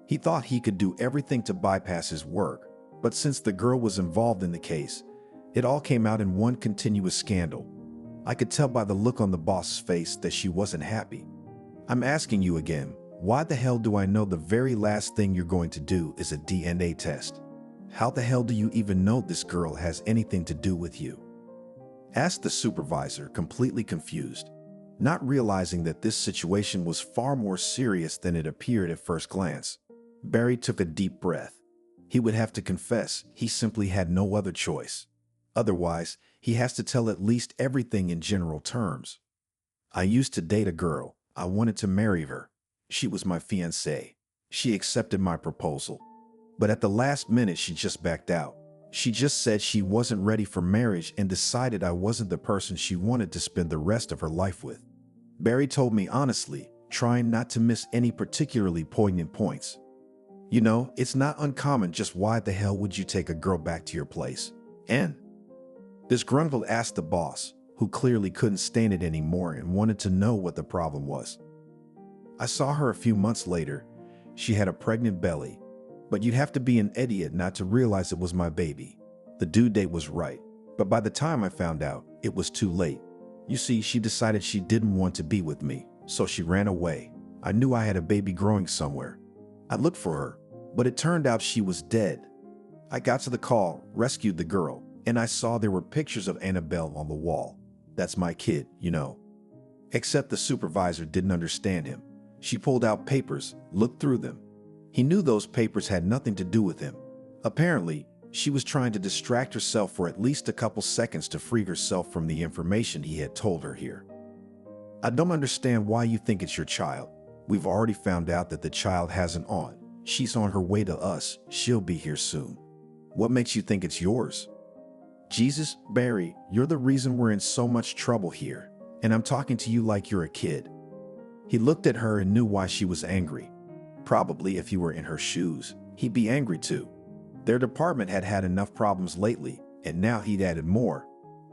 S2: He thought he could do everything to bypass his work, but since the girl was involved in the case, it all came out in one continuous scandal. I could tell by the look on the boss's face that she wasn't happy. I'm asking you again, why the hell do I know the very last thing you're going to do is a DNA test? How the hell do you even know this girl has anything to do with you? Asked the supervisor, completely confused, not realizing that this situation was far more serious than it appeared at first glance. Barry took a deep breath. He would have to confess he simply had no other choice. Otherwise, he has to tell at least everything in general terms. I used to date a girl. I wanted to marry her. She was my fiancée. She accepted my proposal. But at the last minute, she just backed out. She just said she wasn't ready for marriage and decided I wasn't the person she wanted to spend the rest of her life with. Barry told me honestly, trying not to miss any particularly poignant points. You know, it's not uncommon. Just why the hell would you take a girl back to your place? And disgruntled asked the boss, who clearly couldn't stand it anymore and wanted to know what the problem was. I saw her a few months later. She had a pregnant belly, but you'd have to be an idiot not to realize it was my baby. The due date was right, but by the time I found out, it was too late. You see, she decided she didn't want to be with me, so she ran away. I knew I had a baby growing somewhere. I looked for her, but it turned out she was dead. I got to the call, rescued the girl, and I saw there were pictures of Annabelle on the wall. That's my kid, you know. Except the supervisor didn't understand him. She pulled out papers, looked through them. He knew those papers had nothing to do with him. Apparently, she was trying to distract herself for at least a couple seconds to free herself from the information he had told her here. I don't understand why you think it's your child. We've already found out that the child has an aunt. She's on her way to us. She'll be here soon. What makes you think it's yours? Jesus, Barry, you're the reason we're in so much trouble here, and I'm talking to you like you're a kid. He looked at her and knew why she was angry. Probably if he were in her shoes, he'd be angry too. Their department had had enough problems lately, and now he'd added more.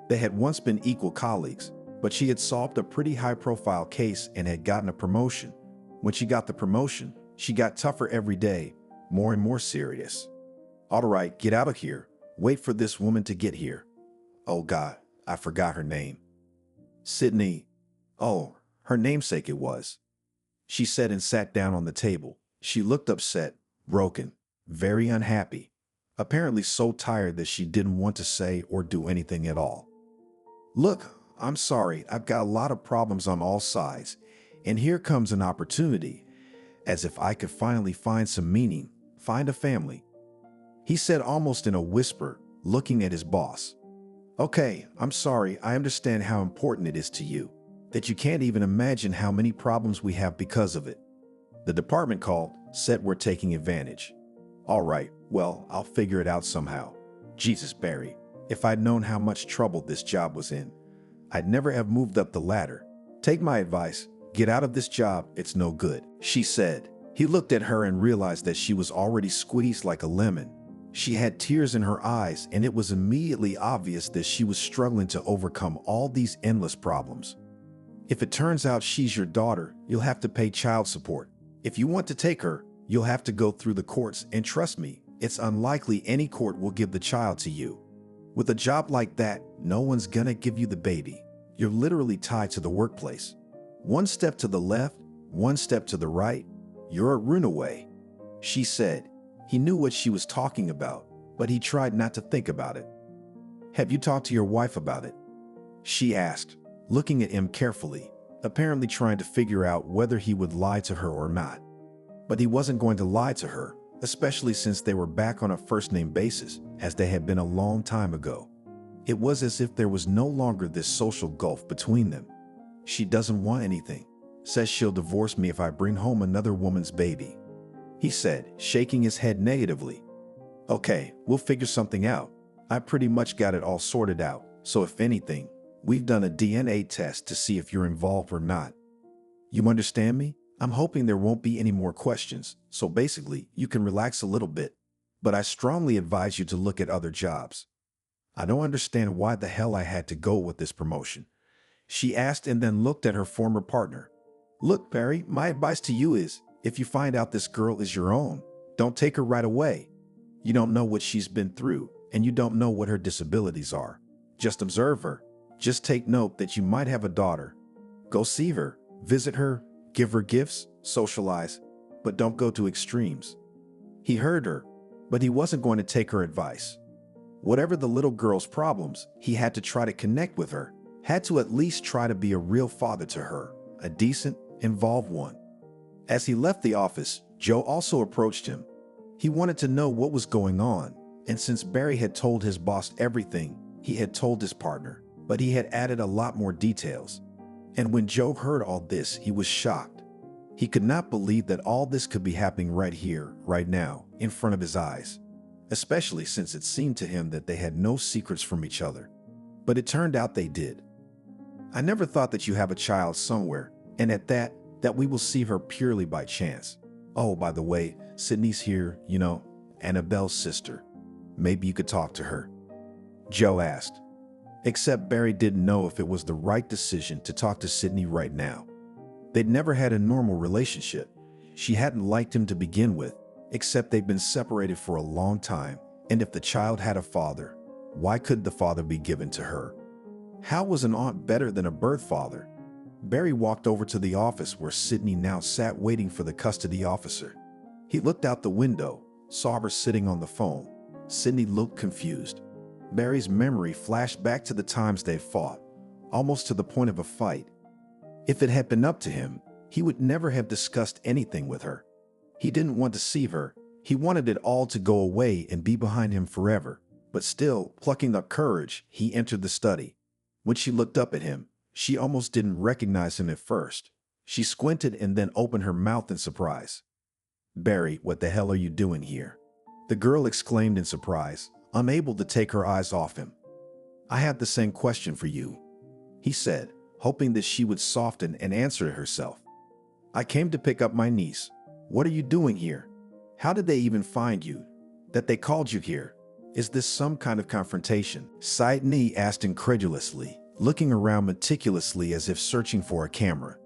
S2: They had once been equal colleagues, but she had solved a pretty high-profile case and had gotten a promotion. When she got the promotion, she got tougher every day, more and more serious. All right, get out of here. Wait for this woman to get here. Oh God, I forgot her name. Sydney. Oh, her namesake it was. She said and sat down on the table. She looked upset, broken, very unhappy, apparently so tired that she didn't want to say or do anything at all. Look, I'm sorry, I've got a lot of problems on all sides, and here comes an opportunity, as if I could finally find some meaning, find a family. He said almost in a whisper, looking at his boss. Okay, I'm sorry, I understand how important it is to you, that you can't even imagine how many problems we have because of it. The department called, said we're taking advantage. All right, well, I'll figure it out somehow. Jesus, Barry, if I'd known how much trouble this job was in, I'd never have moved up the ladder. Take my advice, get out of this job, it's no good, she said. He looked at her and realized that she was already squeezed like a lemon. She had tears in her eyes, and it was immediately obvious that she was struggling to overcome all these endless problems. If it turns out she's your daughter, you'll have to pay child support. If you want to take her, you'll have to go through the courts, and trust me, it's unlikely any court will give the child to you. With a job like that, no one's gonna give you the baby. You're literally tied to the workplace. One step to the left, one step to the right, you're a runaway. She said. He knew what she was talking about, but he tried not to think about it. Have you talked to your wife about it? She asked, looking at him carefully, apparently trying to figure out whether he would lie to her or not. But he wasn't going to lie to her, especially since they were back on a first-name basis, as they had been a long time ago. It was as if there was no longer this social gulf between them. She doesn't want anything, says she'll divorce me if I bring home another woman's baby. He said, shaking his head negatively. Okay, we'll figure something out. I pretty much got it all sorted out, so if anything, we've done a DNA test to see if you're involved or not. You understand me? I'm hoping there won't be any more questions, so basically, you can relax a little bit. But I strongly advise you to look at other jobs. I don't understand why the hell I had to go with this promotion. She asked and then looked at her former partner. Look, Barry, my advice to you is, if you find out this girl is your own, don't take her right away. You don't know what she's been through, and you don't know what her disabilities are. Just observe her. Just take note that you might have a daughter. Go see her, visit her, give her gifts, socialize, but don't go to extremes. He heard her, but he wasn't going to take her advice. Whatever the little girl's problems, he had to try to connect with her, had to at least try to be a real father to her, a decent, involved one. As he left the office, Joe also approached him. He wanted to know what was going on, and since Barry had told his boss everything, he had told his partner, but he had added a lot more details. And when Joe heard all this, he was shocked. He could not believe that all this could be happening right here, right now, in front of his eyes. especially since it seemed to him that they had no secrets from each other. But it turned out they did. I never thought that you have a child somewhere, and at that we will see her purely by chance. Oh, by the way, Sydney's here, Annabelle's sister. Maybe you could talk to her. Joe asked. Except Barry didn't know if it was the right decision to talk to Sydney right now. They'd never had a normal relationship. She hadn't liked him to begin with, except they'd been separated for a long time, and if the child had a father, why couldn't the father be given to her? How was an aunt better than a birth father? Barry walked over to the office where Sydney now sat waiting for the custody officer. He looked out the window, saw her sitting on the phone. Sydney looked confused. Barry's memory flashed back to the times they fought, almost to the point of a fight. If it had been up to him, he would never have discussed anything with her. He didn't want to see her. He wanted it all to go away and be behind him forever. But still, plucking up courage, he entered the study. When she looked up at him, she almost didn't recognize him at first. She squinted and then opened her mouth in surprise. "Barry, what the hell are you doing here?" The girl exclaimed in surprise, unable to take her eyes off him. "I had the same question for you," he said, hoping that she would soften and answer it herself. "I came to pick up my niece. What are you doing here? How did they even find you? That they called you here? Is this some kind of confrontation?" Sydney asked incredulously, looking around meticulously as if searching for a camera.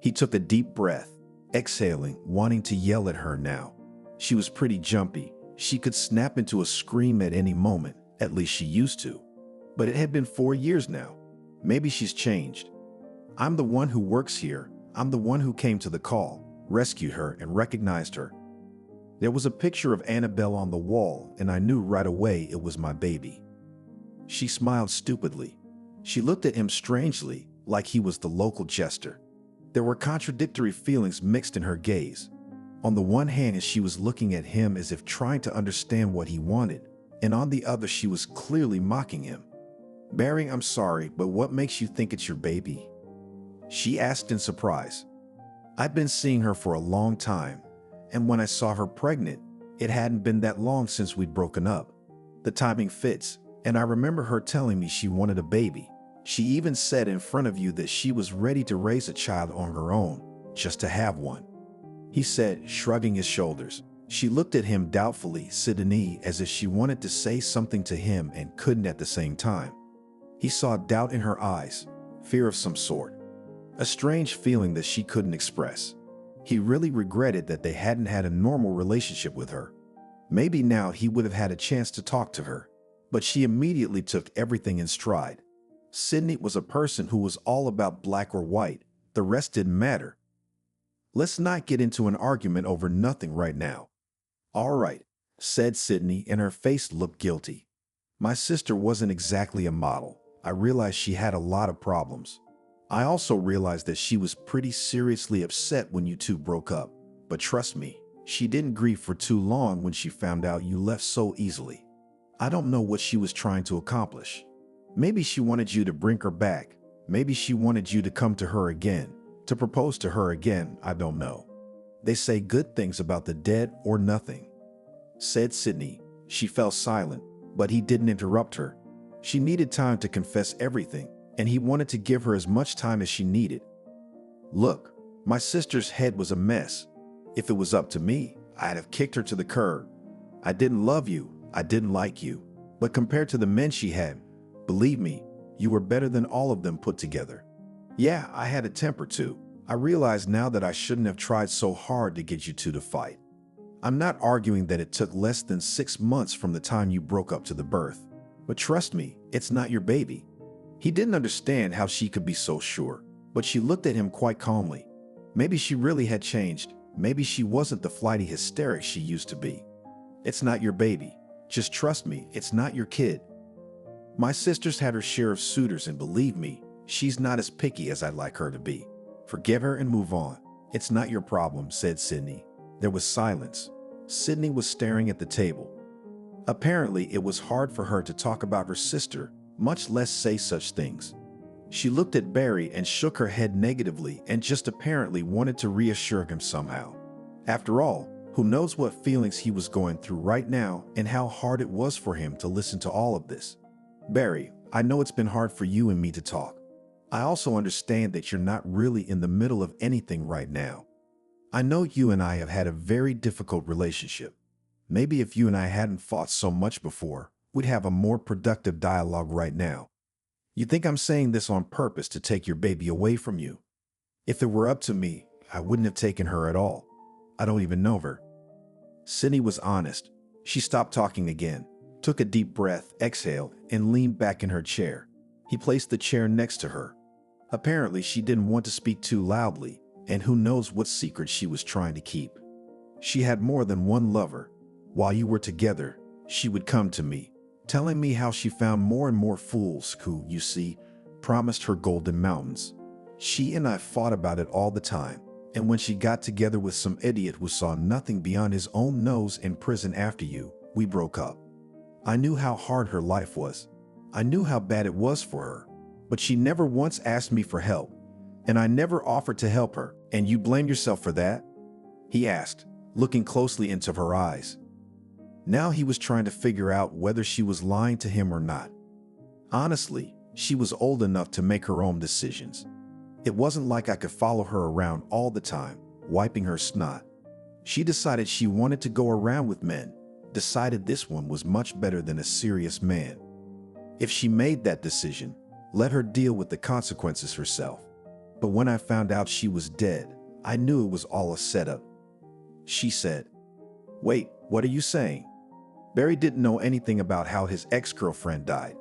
S2: He took a deep breath, exhaling, wanting to yell at her now. She was pretty jumpy. She could snap into a scream at any moment, at least she used to. But it had been 4 years now. Maybe she's changed. "I'm the one who works here. I'm the one who came to the call, rescued her, and recognized her. There was a picture of Annabelle on the wall, and I knew right away it was my baby." She smiled stupidly. She looked at him strangely, like he was the local jester. There were contradictory feelings mixed in her gaze. On the one hand, she was looking at him as if trying to understand what he wanted, and on the other, she was clearly mocking him. "Barry, I'm sorry, but what makes you think it's your baby?" she asked in surprise. "I've been seeing her for a long time, and when I saw her pregnant, it hadn't been that long since we'd broken up. The timing fits, and I remember her telling me she wanted a baby. She even said in front of you that she was ready to raise a child on her own, just to have one," he said, shrugging his shoulders. She looked at him doubtfully, Sydney, as if she wanted to say something to him and couldn't at the same time. He saw doubt in her eyes, fear of some sort, a strange feeling that she couldn't express. He really regretted that they hadn't had a normal relationship with her. Maybe now he would have had a chance to talk to her, but she immediately took everything in stride. Sydney was a person who was all about black or white. The rest didn't matter. "Let's not get into an argument over nothing right now." "All right," said Sydney, and her face looked guilty. "My sister wasn't exactly a model. I realized she had a lot of problems. I also realized that she was pretty seriously upset when you two broke up. But trust me, she didn't grieve for too long when she found out you left so easily. I don't know what she was trying to accomplish. Maybe she wanted you to bring her back. Maybe she wanted you to come to her again, to propose to her again. I don't know. They say good things about the dead or nothing," said Sydney. She fell silent, but he didn't interrupt her. She needed time to confess everything, and he wanted to give her as much time as she needed. "Look, my sister's head was a mess. If it was up to me, I'd have kicked her to the curb. I didn't love you. I didn't like you. But compared to the men she had, believe me, you were better than all of them put together. Yeah, I had a temper too. I realize now that I shouldn't have tried so hard to get you two to fight. I'm not arguing that it took less than 6 months from the time you broke up to the birth. But trust me, it's not your baby." He didn't understand how she could be so sure, but she looked at him quite calmly. Maybe she really had changed. Maybe she wasn't the flighty hysteric she used to be. "It's not your baby. Just trust me, it's not your kid. My sister's had her share of suitors, and believe me, she's not as picky as I'd like her to be. Forgive her and move on. It's not your problem," said Sydney. There was silence. Sydney was staring at the table. Apparently, it was hard for her to talk about her sister, much less say such things. She looked at Barry and shook her head negatively and just apparently wanted to reassure him somehow. After all, Who knows what feelings he was going through right now and how hard it was for him to listen to all of this. Barry, I know it's been hard for you and me to talk. I also understand that you're not really in the middle of anything right now. I know you and I have had a very difficult relationship. Maybe if you and I hadn't fought so much before, we'd have a more productive dialogue right now. You think I'm saying this on purpose to take your baby away from you? If it were up to me, I wouldn't have taken her at all. I don't even know her. Sydney was honest. She stopped talking again, took a deep breath, exhaled, and leaned back in her chair. He placed the chair next to her. Apparently, she didn't want to speak too loudly, and who knows what secret she was trying to keep. She had more than one lover. While you were together, she would come to me, telling me how she found more and more fools who, you see, promised her golden mountains. She and I fought about it all the time, and when she got together with some idiot who saw nothing beyond his own nose in prison after you, we broke up. I knew how hard her life was. I knew how bad it was for her, but she never once asked me for help, and I never offered to help her. And you blame yourself for that? He asked, looking closely into her eyes. Now he was trying to figure out whether she was lying to him or not. Honestly, she was old enough to make her own decisions. It wasn't like I could follow her around all the time, wiping her snot. She decided she wanted to go around with men, decided this one was much better than a serious man. If she made that decision, let her deal with the consequences herself. But when I found out she was dead, I knew it was all a setup. She said, "Wait, what are you saying?" Barry didn't know anything about how his ex-girlfriend died.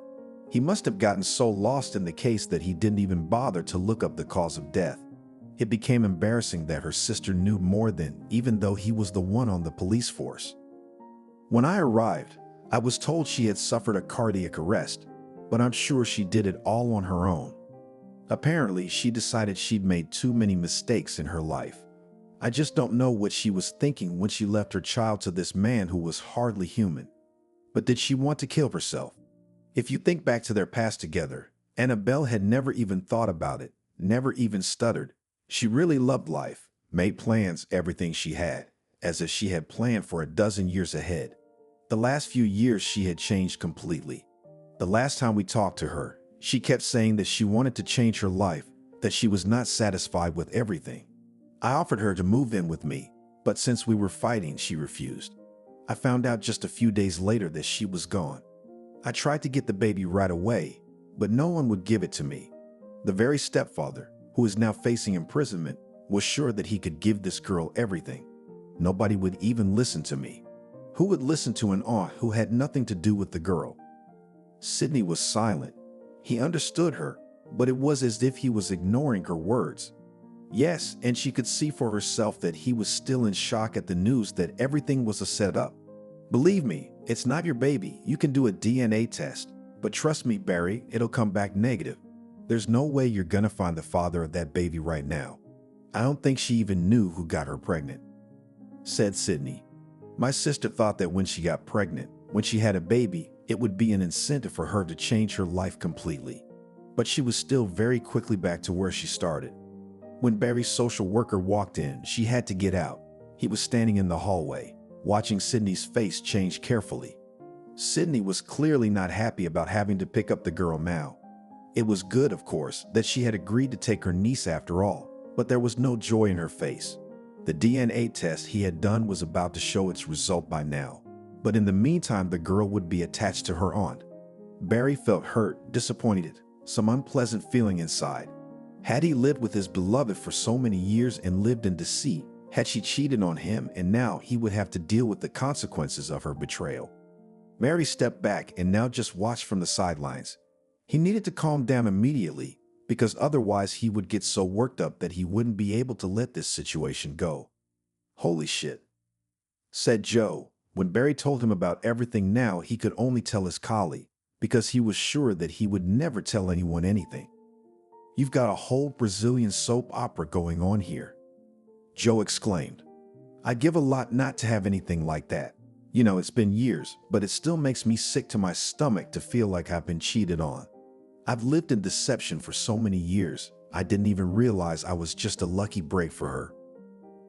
S2: He must have gotten so lost in the case that he didn't even bother to look up the cause of death. It became embarrassing that her sister knew more than, even though he was the one on the police force. When I arrived, I was told she had suffered a cardiac arrest, but I'm sure she did it all on her own. Apparently, she decided she'd made too many mistakes in her life. I just don't know what she was thinking when she left her child to this man who was hardly human. But did she want to kill herself? If you think back to their past together, Annabelle had never even thought about it, never even stuttered. She really loved life, made plans, everything she had, as if she had planned for a dozen years ahead. The last few years she had changed completely. The last time we talked to her, she kept saying that she wanted to change her life, that she was not satisfied with everything. I offered her to move in with me, but since we were fighting, she refused. I found out just a few days later that she was gone. I tried to get the baby right away, but no one would give it to me. The very stepfather, who is now facing imprisonment, was sure that he could give this girl everything. Nobody would even listen to me. Who would listen to an aunt who had nothing to do with the girl? Sydney was silent. He understood her, but it was as if he was ignoring her words. Yes, and she could see for herself that he was still in shock at the news that everything was a setup. Believe me, it's not your baby. You can do a DNA test. But trust me, Barry, it'll come back negative. There's no way you're gonna find the father of that baby right now. I don't think she even knew who got her pregnant," said Sydney. "My sister thought that when she got pregnant, when she had a baby, it would be an incentive for her to change her life completely. But she was still very quickly back to where she started. When Barry's social worker walked in, she had to get out. He was standing in the hallway, watching Sydney's face change carefully. Sydney was clearly not happy about having to pick up the girl now. It was good, of course, that she had agreed to take her niece after all, but there was no joy in her face. The DNA test he had done was about to show its result by now, but in the meantime the girl would be attached to her aunt. Barry felt hurt, disappointed, some unpleasant feeling inside. Had he lived with his beloved for so many years and lived in deceit? Had she cheated on him, and now he would have to deal with the consequences of her betrayal? Barry stepped back and now just watched from the sidelines. He needed to calm down immediately, because otherwise he would get so worked up that he wouldn't be able to let this situation go. "Holy shit," said Joe. When Barry told him about everything now, he could only tell his colleague, because he was sure that he would never tell anyone anything. "You've got a whole Brazilian soap opera going on here," Joe exclaimed. "I'd give a lot not to have anything like that. You know, it's been years, but it still makes me sick to my stomach to feel like I've been cheated on. I've lived in deception for so many years, I didn't even realize I was just a lucky break for her."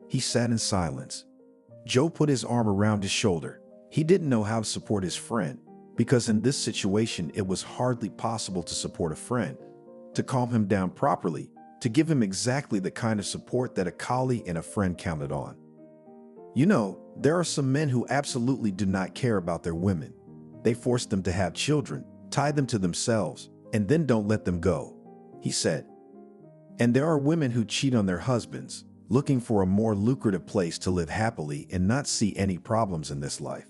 S2: He sat in silence. Joe put his arm around his shoulder. He didn't know how to support his friend, because in this situation it was hardly possible to support a friend, to calm him down properly, to give him exactly the kind of support that a colleague and a friend counted on. You know, there are some men who absolutely do not care about their women. They force them to have children, tie them to themselves, and then don't let them go, he said. And there are women who cheat on their husbands, looking for a more lucrative place to live happily and not see any problems in this life.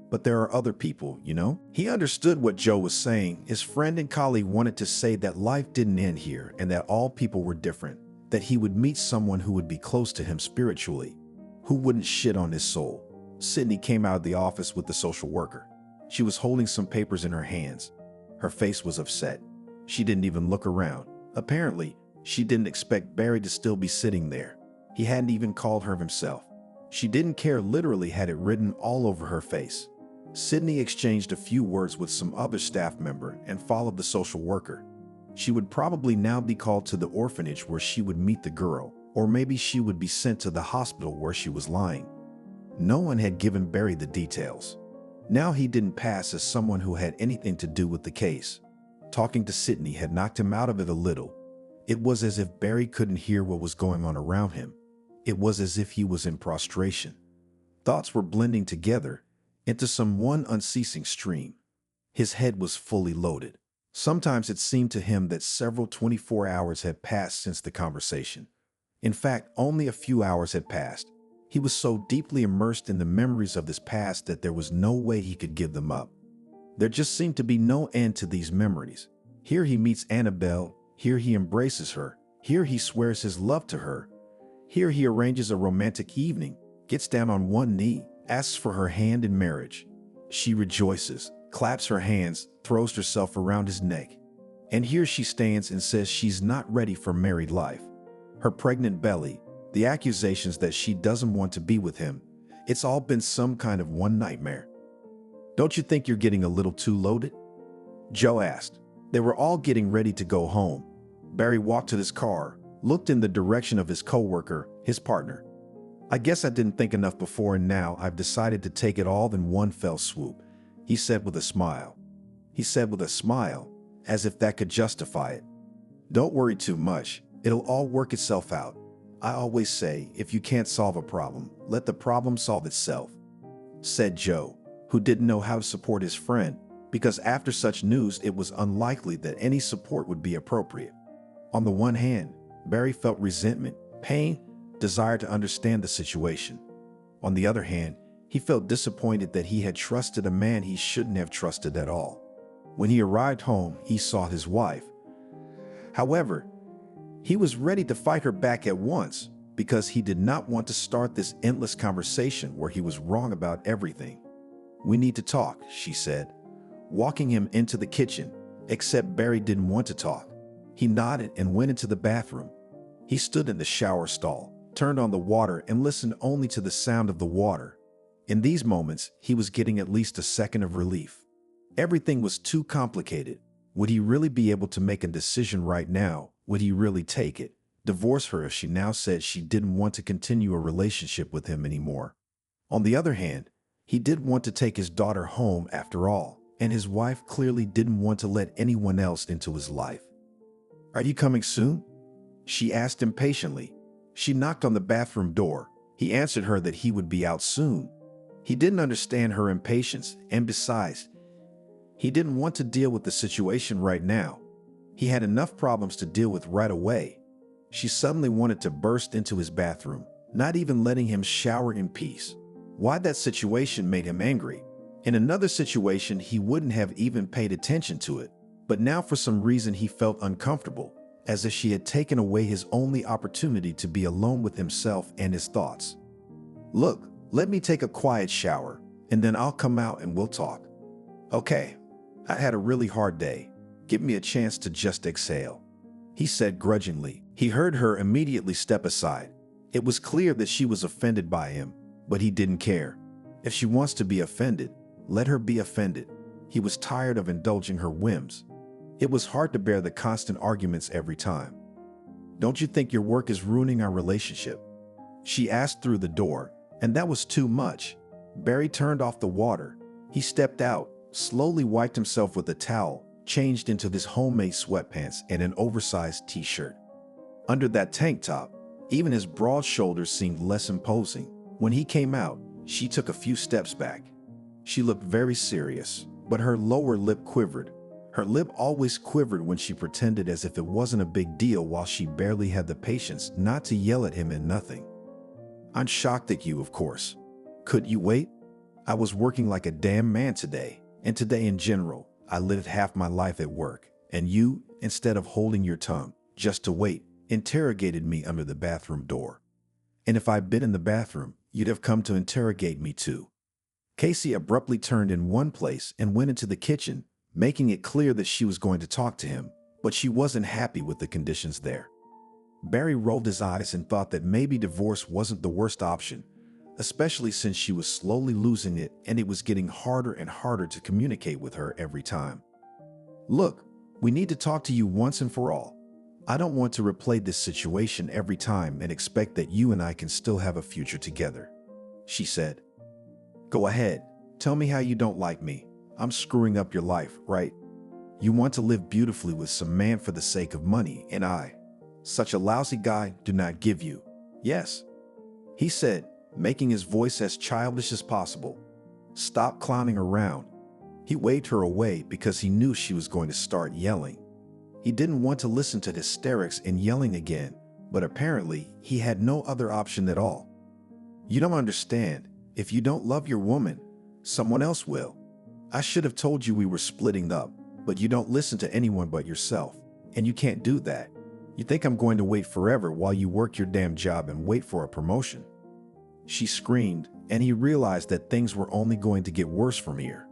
S2: But there are other people, you know? He understood what Joe was saying. His friend and colleague wanted to say that life didn't end here and that all people were different, that he would meet someone who would be close to him spiritually, who wouldn't shit on his soul. Sydney came out of the office with the social worker. She was holding some papers in her hands. Her face was upset. She didn't even look around. Apparently, she didn't expect Barry to still be sitting there. He hadn't even called her himself. She didn't care, literally had it written all over her face. Sydney exchanged a few words with some other staff member and followed the social worker. She would probably now be called to the orphanage where she would meet the girl, or maybe she would be sent to the hospital where she was lying. No one had given Barry the details. Now he didn't pass as someone who had anything to do with the case. Talking to Sydney had knocked him out of it a little. It was as if Barry couldn't hear what was going on around him. It was as if he was in prostration. Thoughts were blending together into some one unceasing stream. His head was fully loaded. Sometimes it seemed to him that several 24 hours had passed since the conversation. In fact, only a few hours had passed. He was so deeply immersed in the memories of this past that there was no way he could give them up. There just seemed to be no end to these memories. Here he meets Annabelle. Here he embraces her. Here he swears his love to her. Here he arranges a romantic evening, gets down on one knee, asks for her hand in marriage. She rejoices, claps her hands, throws herself around his neck. And here she stands and says she's not ready for married life. Her pregnant belly, the accusations that she doesn't want to be with him, it's all been some kind of one nightmare. Don't you think you're getting a little too loaded? Joe asked. They were all getting ready to go home. Barry walked to his car, looked in the direction of his coworker, his partner. I guess I didn't think enough before, and now I've decided to take it all in one fell swoop, he said with a smile. He said with a smile, as if that could justify it. Don't worry too much. It'll all work itself out. I always say, if you can't solve a problem, let the problem solve itself, said Joe, who didn't know how to support his friend, because after such news it was unlikely that any support would be appropriate. On the one hand, Barry felt resentment, pain, desire to understand the situation. On the other hand, he felt disappointed that he had trusted a man he shouldn't have trusted at all. When he arrived home, he saw his wife. However, he was ready to fight her back at once because he did not want to start this endless conversation where he was wrong about everything. We need to talk, she said, walking him into the kitchen, except Barry didn't want to talk. He nodded and went into the bathroom. He stood in the shower stall, turned on the water, and listened only to the sound of the water. In these moments, he was getting at least a second of relief. Everything was too complicated. Would he really be able to make a decision right now? Would he really take it? Divorce her if she now said she didn't want to continue a relationship with him anymore? On the other hand, he did want to take his daughter home after all, and his wife clearly didn't want to let anyone else into his life. Are you coming soon? She asked impatiently. She knocked on the bathroom door. He answered her that he would be out soon. He didn't understand her impatience, and besides, he didn't want to deal with the situation right now. He had enough problems to deal with right away. She suddenly wanted to burst into his bathroom, not even letting him shower in peace. Why that situation made him angry. In another situation, he wouldn't have even paid attention to it. But now for some reason he felt uncomfortable, as if she had taken away his only opportunity to be alone with himself and his thoughts. Look, let me take a quiet shower, and then I'll come out and we'll talk. Okay, I had a really hard day. Give me a chance to just exhale, he said grudgingly. He heard her immediately step aside. It was clear that she was offended by him, but he didn't care. If she wants to be offended, let her be offended. He was tired of indulging her whims. It was hard to bear the constant arguments every time. Don't you think your work is ruining our relationship? She asked through the door, And that was too much. Barry turned off the water. He stepped out, slowly wiped himself with a towel, changed into his homemade sweatpants and an oversized t-shirt. Under that tank top, even his broad shoulders seemed less imposing. When he came out, she took a few steps back. She looked very serious, but her lower lip quivered. Her lip always quivered when she pretended as if it wasn't a big deal while she barely had the patience not to yell at him in nothing. "I'm shocked at you, of course. Could you wait? I was working like a damn man today, and today in general, I lived half my life at work, and you, instead of holding your tongue, just to wait, interrogated me under the bathroom door. And if I'd been in the bathroom, you'd have come to interrogate me too." Casey abruptly turned in one place and went into the kitchen, making it clear that she was going to talk to him, but she wasn't happy with the conditions there. Barry rolled his eyes and thought that maybe divorce wasn't the worst option, especially since she was slowly losing it and it was getting harder and harder to communicate with her every time. "Look, we need to talk to you once and for all. I don't want to replay this situation every time and expect that you and I can still have a future together," she said. "Go ahead, tell me how you don't like me. I'm screwing up your life, right? You want to live beautifully with some man for the sake of money, and I, such a lousy guy, do not give you. Yes," he said, making his voice as childish as possible. "Stop clowning around." He waved her away because he knew she was going to start yelling. He didn't want to listen to hysterics and yelling again, but apparently he had no other option at all. "You don't understand. If you don't love your woman, someone else will. I should have told you we were splitting up, but you don't listen to anyone but yourself, and you can't do that. You think I'm going to wait forever while you work your damn job and wait for a promotion?" She screamed, and he realized that things were only going to get worse from here.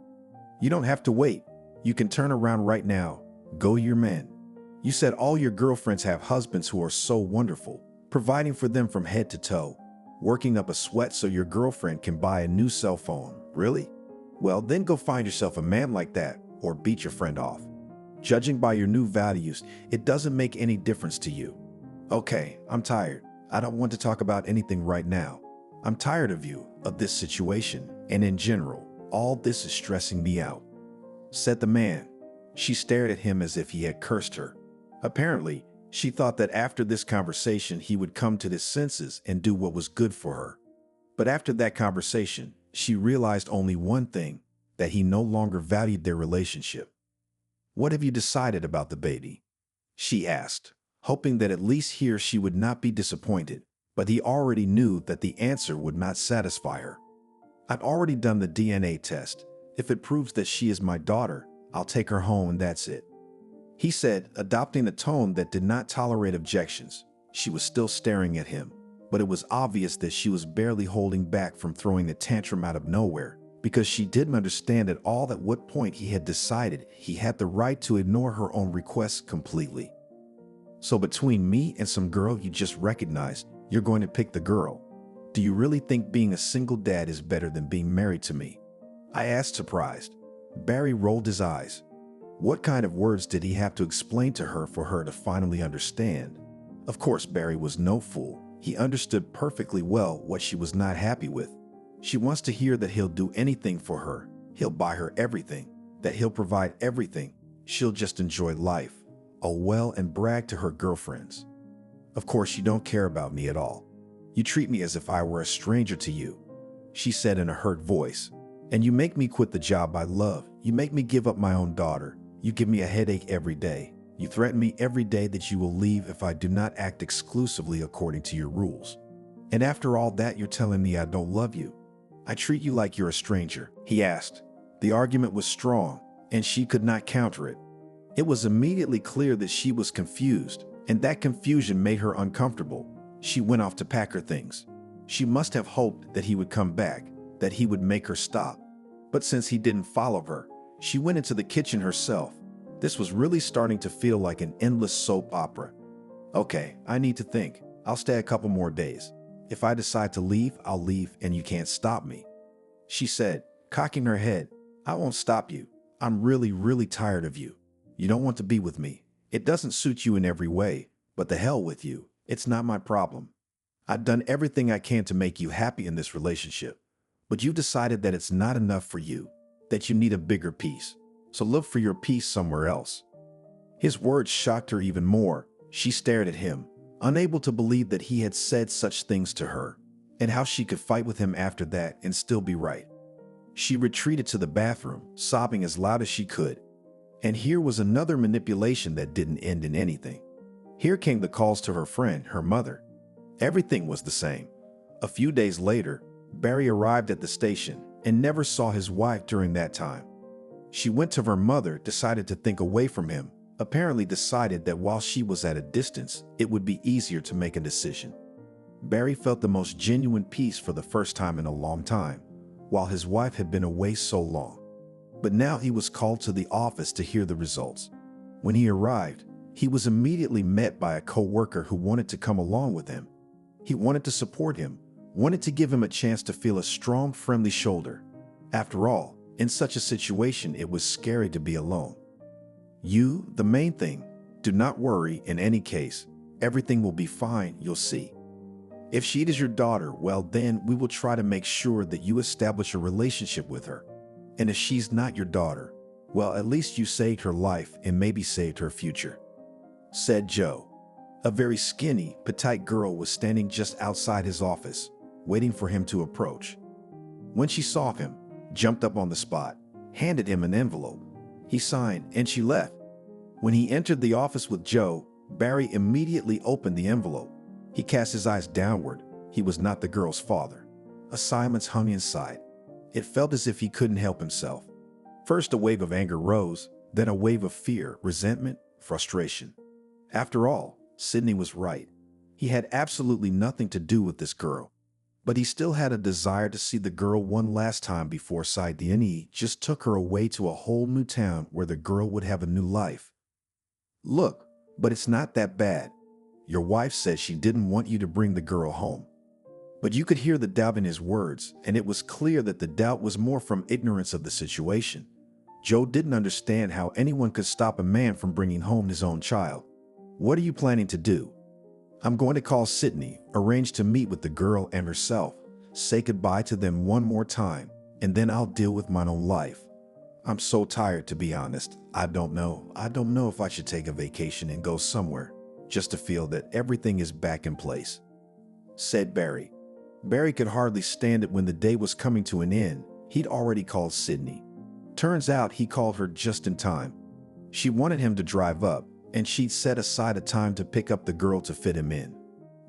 S2: "You don't have to wait. You can turn around right now. Go your man. You said all your girlfriends have husbands who are so wonderful, providing for them from head to toe, working up a sweat so your girlfriend can buy a new cell phone. Really? Well, then go find yourself a man like that or beat your friend off. Judging by your new values, it doesn't make any difference to you. Okay, I'm tired. I don't want to talk about anything right now. I'm tired of you, of this situation, and in general, all this is stressing me out," said the man. She stared at him as if he had cursed her. Apparently, she thought that after this conversation he would come to his senses and do what was good for her. But after that conversation, she realized only one thing, that he no longer valued their relationship. "What have you decided about the baby?" she asked, hoping that at least here she would not be disappointed, but he already knew that the answer would not satisfy her. "I've already done the DNA test. If it proves that she is my daughter, I'll take her home and that's it," he said, adopting a tone that did not tolerate objections. She was still staring at him, but it was obvious that she was barely holding back from throwing a tantrum out of nowhere, because she didn't understand at all at what point he had decided he had the right to ignore her own requests completely. "So between me and some girl you just recognized, you're going to pick the girl? Do you really think being a single dad is better than being married to me?" I asked, surprised. Barry rolled his eyes. What kind of words did he have to explain to her for her to finally understand? Of course, Barry was no fool. He understood perfectly well what she was not happy with. She wants to hear that he'll do anything for her. He'll buy her everything, that he'll provide everything. She'll just enjoy life. Oh well, and brag to her girlfriends. "Of course, you don't care about me at all. You treat me as if I were a stranger to you," she said in a hurt voice. "And you make me quit the job I love. You make me give up my own daughter. You give me a headache every day. You threaten me every day that you will leave if I do not act exclusively according to your rules. And after all that, you're telling me I don't love you. I treat you like you're a stranger," he asked. The argument was strong, and she could not counter it. It was immediately clear that she was confused, and that confusion made her uncomfortable. She went off to pack her things. She must have hoped that he would come back, that he would make her stop. But since he didn't follow her, she went into the kitchen herself. This was really starting to feel like an endless soap opera. "Okay, I need to think. I'll stay a couple more days. If I decide to leave, I'll leave and you can't stop me," she said, cocking her head. "I won't stop you. I'm really, really tired of you. You don't want to be with me. It doesn't suit you in every way, but the hell with you. It's not my problem. I've done everything I can to make you happy in this relationship, but you've decided that it's not enough for you, that you need a bigger peace. So look for your peace somewhere else." His words shocked her even more. She stared at him, unable to believe that he had said such things to her, and how she could fight with him after that and still be right. She retreated to the bathroom, sobbing as loud as she could. And here was another manipulation that didn't end in anything. Here came the calls to her friend, her mother. Everything was the same. A few days later, Barry arrived at the station and never saw his wife during that time. She went to her mother, decided to think away from him, apparently decided that while she was at a distance, it would be easier to make a decision. Barry felt the most genuine peace for the first time in a long time, while his wife had been away so long. But now he was called to the office to hear the results. When he arrived, he was immediately met by a co-worker who wanted to come along with him. He wanted to support him, wanted to give him a chance to feel a strong, friendly shoulder. After all, in such a situation, it was scary to be alone. "You, the main thing. Do not worry in any case. Everything will be fine, you'll see. If she is your daughter, well then we will try to make sure that you establish a relationship with her. And if she's not your daughter, well at least you saved her life and maybe saved her future," said Joe. A very skinny, petite girl was standing just outside his office, waiting for him to approach. When she saw him, jumped up on the spot, handed him an envelope. He signed and she left. When he entered the office with Joe, Barry immediately opened the envelope. He cast his eyes downward. He was not the girl's father. A silence hung inside. It felt as if he couldn't help himself. First a wave of anger rose, then a wave of fear, resentment, frustration. After all, Sydney was right. He had absolutely nothing to do with this girl. But he still had a desire to see the girl one last time before Sydney just took her away to a whole new town where the girl would have a new life. "Look, but it's not that bad. Your wife said she didn't want you to bring the girl home." But you could hear the doubt in his words, and it was clear that the doubt was more from ignorance of the situation. Joe didn't understand how anyone could stop a man from bringing home his own child. "What are you planning to do?" "I'm going to call Sydney, arrange to meet with the girl and herself, say goodbye to them one more time, and then I'll deal with my own life. I'm so tired, to be honest. I don't know if I should take a vacation and go somewhere, just to feel that everything is back in place," said Barry. Barry could hardly stand it when the day was coming to an end. He'd already called Sydney. Turns out he called her just in time. She wanted him to drive up, and she'd set aside a time to pick up the girl to fit him in.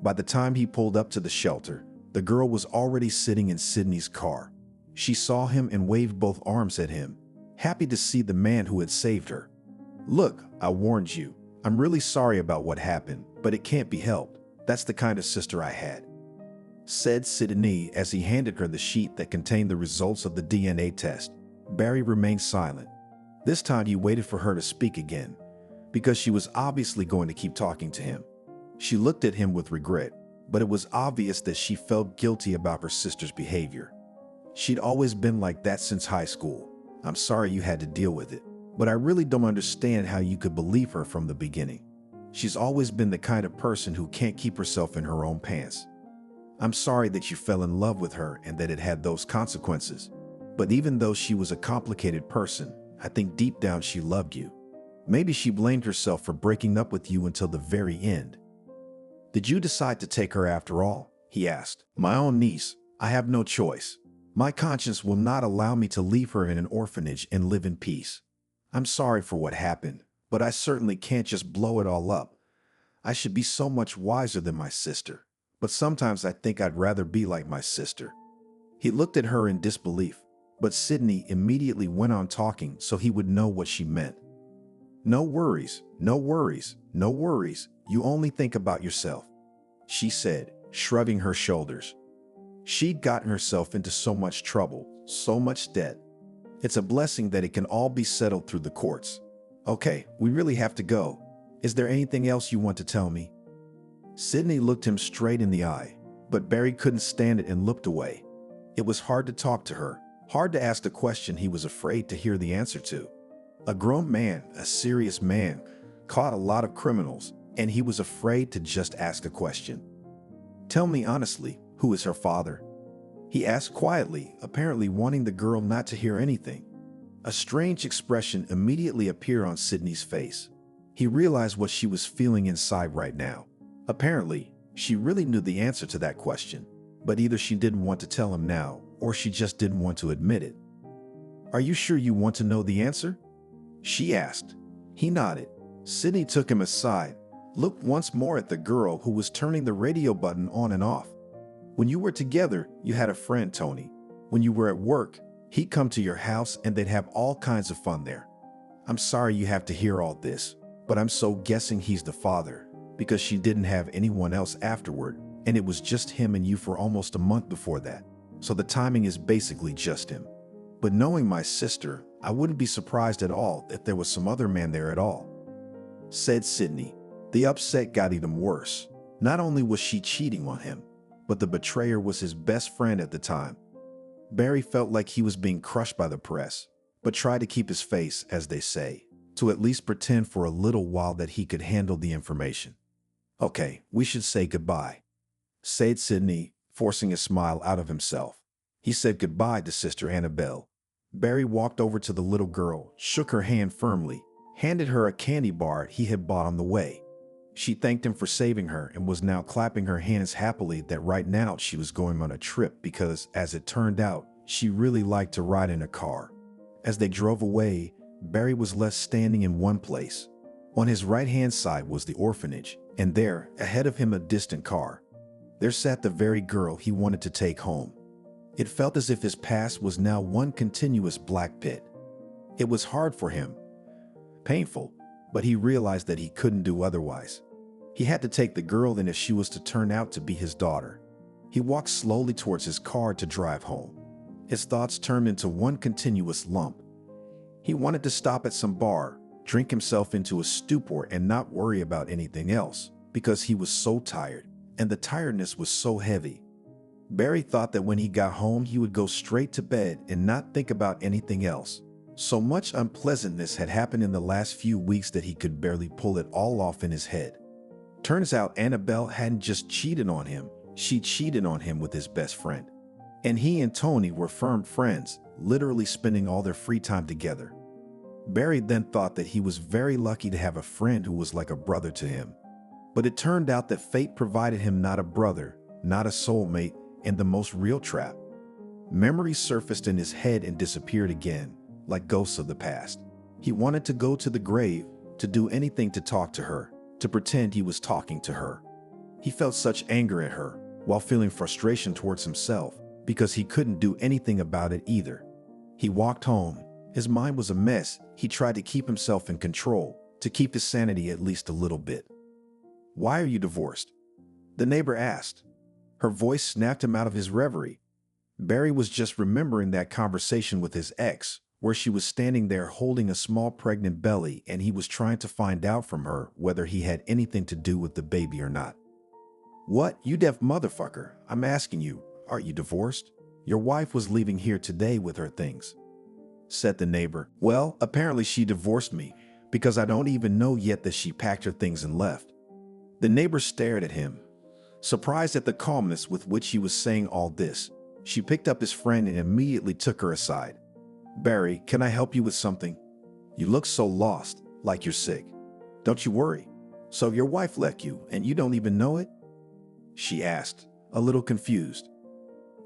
S2: By the time he pulled up to the shelter, the girl was already sitting in Sydney's car. She saw him and waved both arms at him, happy to see the man who had saved her. "Look, I warned you. I'm really sorry about what happened, but it can't be helped. That's the kind of sister I had," said Sydney as he handed her the sheet that contained the results of the DNA test. Barry remained silent. This time he waited for her to speak again, because she was obviously going to keep talking to him. She looked at him with regret, but it was obvious that she felt guilty about her sister's behavior. "She'd always been like that since high school. I'm sorry you had to deal with it, but I really don't understand how you could believe her from the beginning. She's always been the kind of person who can't keep herself in her own pants. I'm sorry that you fell in love with her and that it had those consequences. But even though she was a complicated person, I think deep down she loved you. Maybe she blamed herself for breaking up with you until the very end." "Did you decide to take her after all?" he asked. "My own niece. I have no choice. My conscience will not allow me to leave her in an orphanage and live in peace. I'm sorry for what happened, but I certainly can't just blow it all up. I should be so much wiser than my sister, but sometimes I think I'd rather be like my sister." He looked at her in disbelief, but Sydney immediately went on talking so he would know what she meant. "No worries, no worries, no worries. You only think about yourself," she said, shrugging her shoulders. She'd gotten herself into so much trouble, so much debt. It's a blessing that it can all be settled through the courts. "Okay, we really have to go. Is there anything else you want to tell me?" Sydney looked him straight in the eye, but Barry couldn't stand it and looked away. It was hard to talk to her, hard to ask the question he was afraid to hear the answer to. A grown man, a serious man, caught a lot of criminals, and he was afraid to just ask a question. Tell me honestly, who is her father? He asked quietly, apparently wanting the girl not to hear anything. A strange expression immediately appeared on Sydney's face. He realized what she was feeling inside right now. Apparently, she really knew the answer to that question, but either she didn't want to tell him now, or she just didn't want to admit it. Are you sure you want to know the answer? She asked. He nodded. Sydney took him aside, looked once more at the girl who was turning the radio button on and off. When you were together, you had a friend, Tony. When you were at work, he'd come to your house and they'd have all kinds of fun there. I'm sorry you have to hear all this, but I'm so guessing he's the father, because she didn't have anyone else afterward, and it was just him and you for almost a month before that. So the timing is basically just him. But knowing my sister, I wouldn't be surprised at all if there was some other man there at all, said Sydney. The upset got even worse. Not only was she cheating on him, but the betrayer was his best friend at the time. Barry felt like he was being crushed by the press, but tried to keep his face, as they say, to at least pretend for a little while that he could handle the information. Okay, we should say goodbye, said Sydney, forcing a smile out of himself. He said goodbye to Sister Annabelle. Barry walked over to the little girl, shook her hand firmly, handed her a candy bar he had bought on the way. She thanked him for saving her and was now clapping her hands happily that right now she was going on a trip because, as it turned out, she really liked to ride in a car. As they drove away, Barry was left standing in one place. On his right-hand side was the orphanage, and there, ahead of him, a distant car. There sat the very girl he wanted to take home. It felt as if his past was now one continuous black pit. It was hard for him, painful, but he realized that he couldn't do otherwise. He had to take the girl in if she was to turn out to be his daughter. He walked slowly towards his car to drive home. His thoughts turned into one continuous lump. He wanted to stop at some bar, drink himself into a stupor and not worry about anything else, because he was so tired, and the tiredness was so heavy. Barry thought that when he got home he would go straight to bed and not think about anything else. So much unpleasantness had happened in the last few weeks that he could barely pull it all off in his head. Turns out Annabelle hadn't just cheated on him, she cheated on him with his best friend. And he and Tony were firm friends, literally spending all their free time together. Barry then thought that he was very lucky to have a friend who was like a brother to him. But it turned out that fate provided him not a brother, not a soulmate, and the most real trap. Memories surfaced in his head and disappeared again, like ghosts of the past. He wanted to go to the grave, to do anything to talk to her, to pretend he was talking to her. He felt such anger at her, while feeling frustration towards himself, because he couldn't do anything about it either. He walked home. His mind was a mess. He tried to keep himself in control, to keep his sanity at least a little bit. "Why are you divorced?" the neighbor asked. Her voice snapped him out of his reverie. Barry was just remembering that conversation with his ex, where she was standing there holding a small pregnant belly and he was trying to find out from her whether he had anything to do with the baby or not. "What, you deaf motherfucker, I'm asking you, are you divorced? Your wife was leaving here today with her things," said the neighbor. "Well, apparently she divorced me, because I don't even know yet that she packed her things and left." The neighbor stared at him, surprised at the calmness with which he was saying all this. She picked up his friend and immediately took her aside. "Barry, can I help you with something? You look so lost, like you're sick. Don't you worry. So your wife left you and you don't even know it?" she asked, a little confused.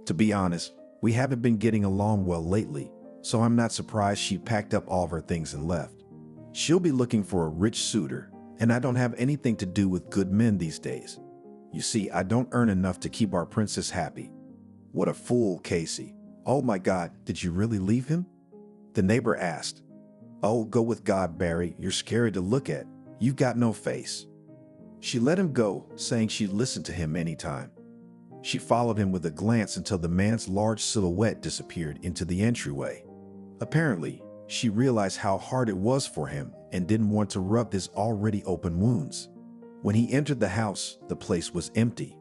S2: "To be honest, we haven't been getting along well lately, so I'm not surprised she packed up all of her things and left. She'll be looking for a rich suitor, and I don't have anything to do with good men these days. You see, I don't earn enough to keep our princess happy." "What a fool, Casey. Oh my God, did you really leave him?" the neighbor asked. "Oh, go with God, Barry. You're scary to look at. You've got no face." She let him go, saying she'd listen to him anytime. She followed him with a glance until the man's large silhouette disappeared into the entryway. Apparently, she realized how hard it was for him and didn't want to rub his already open wounds. When he entered the house, the place was empty.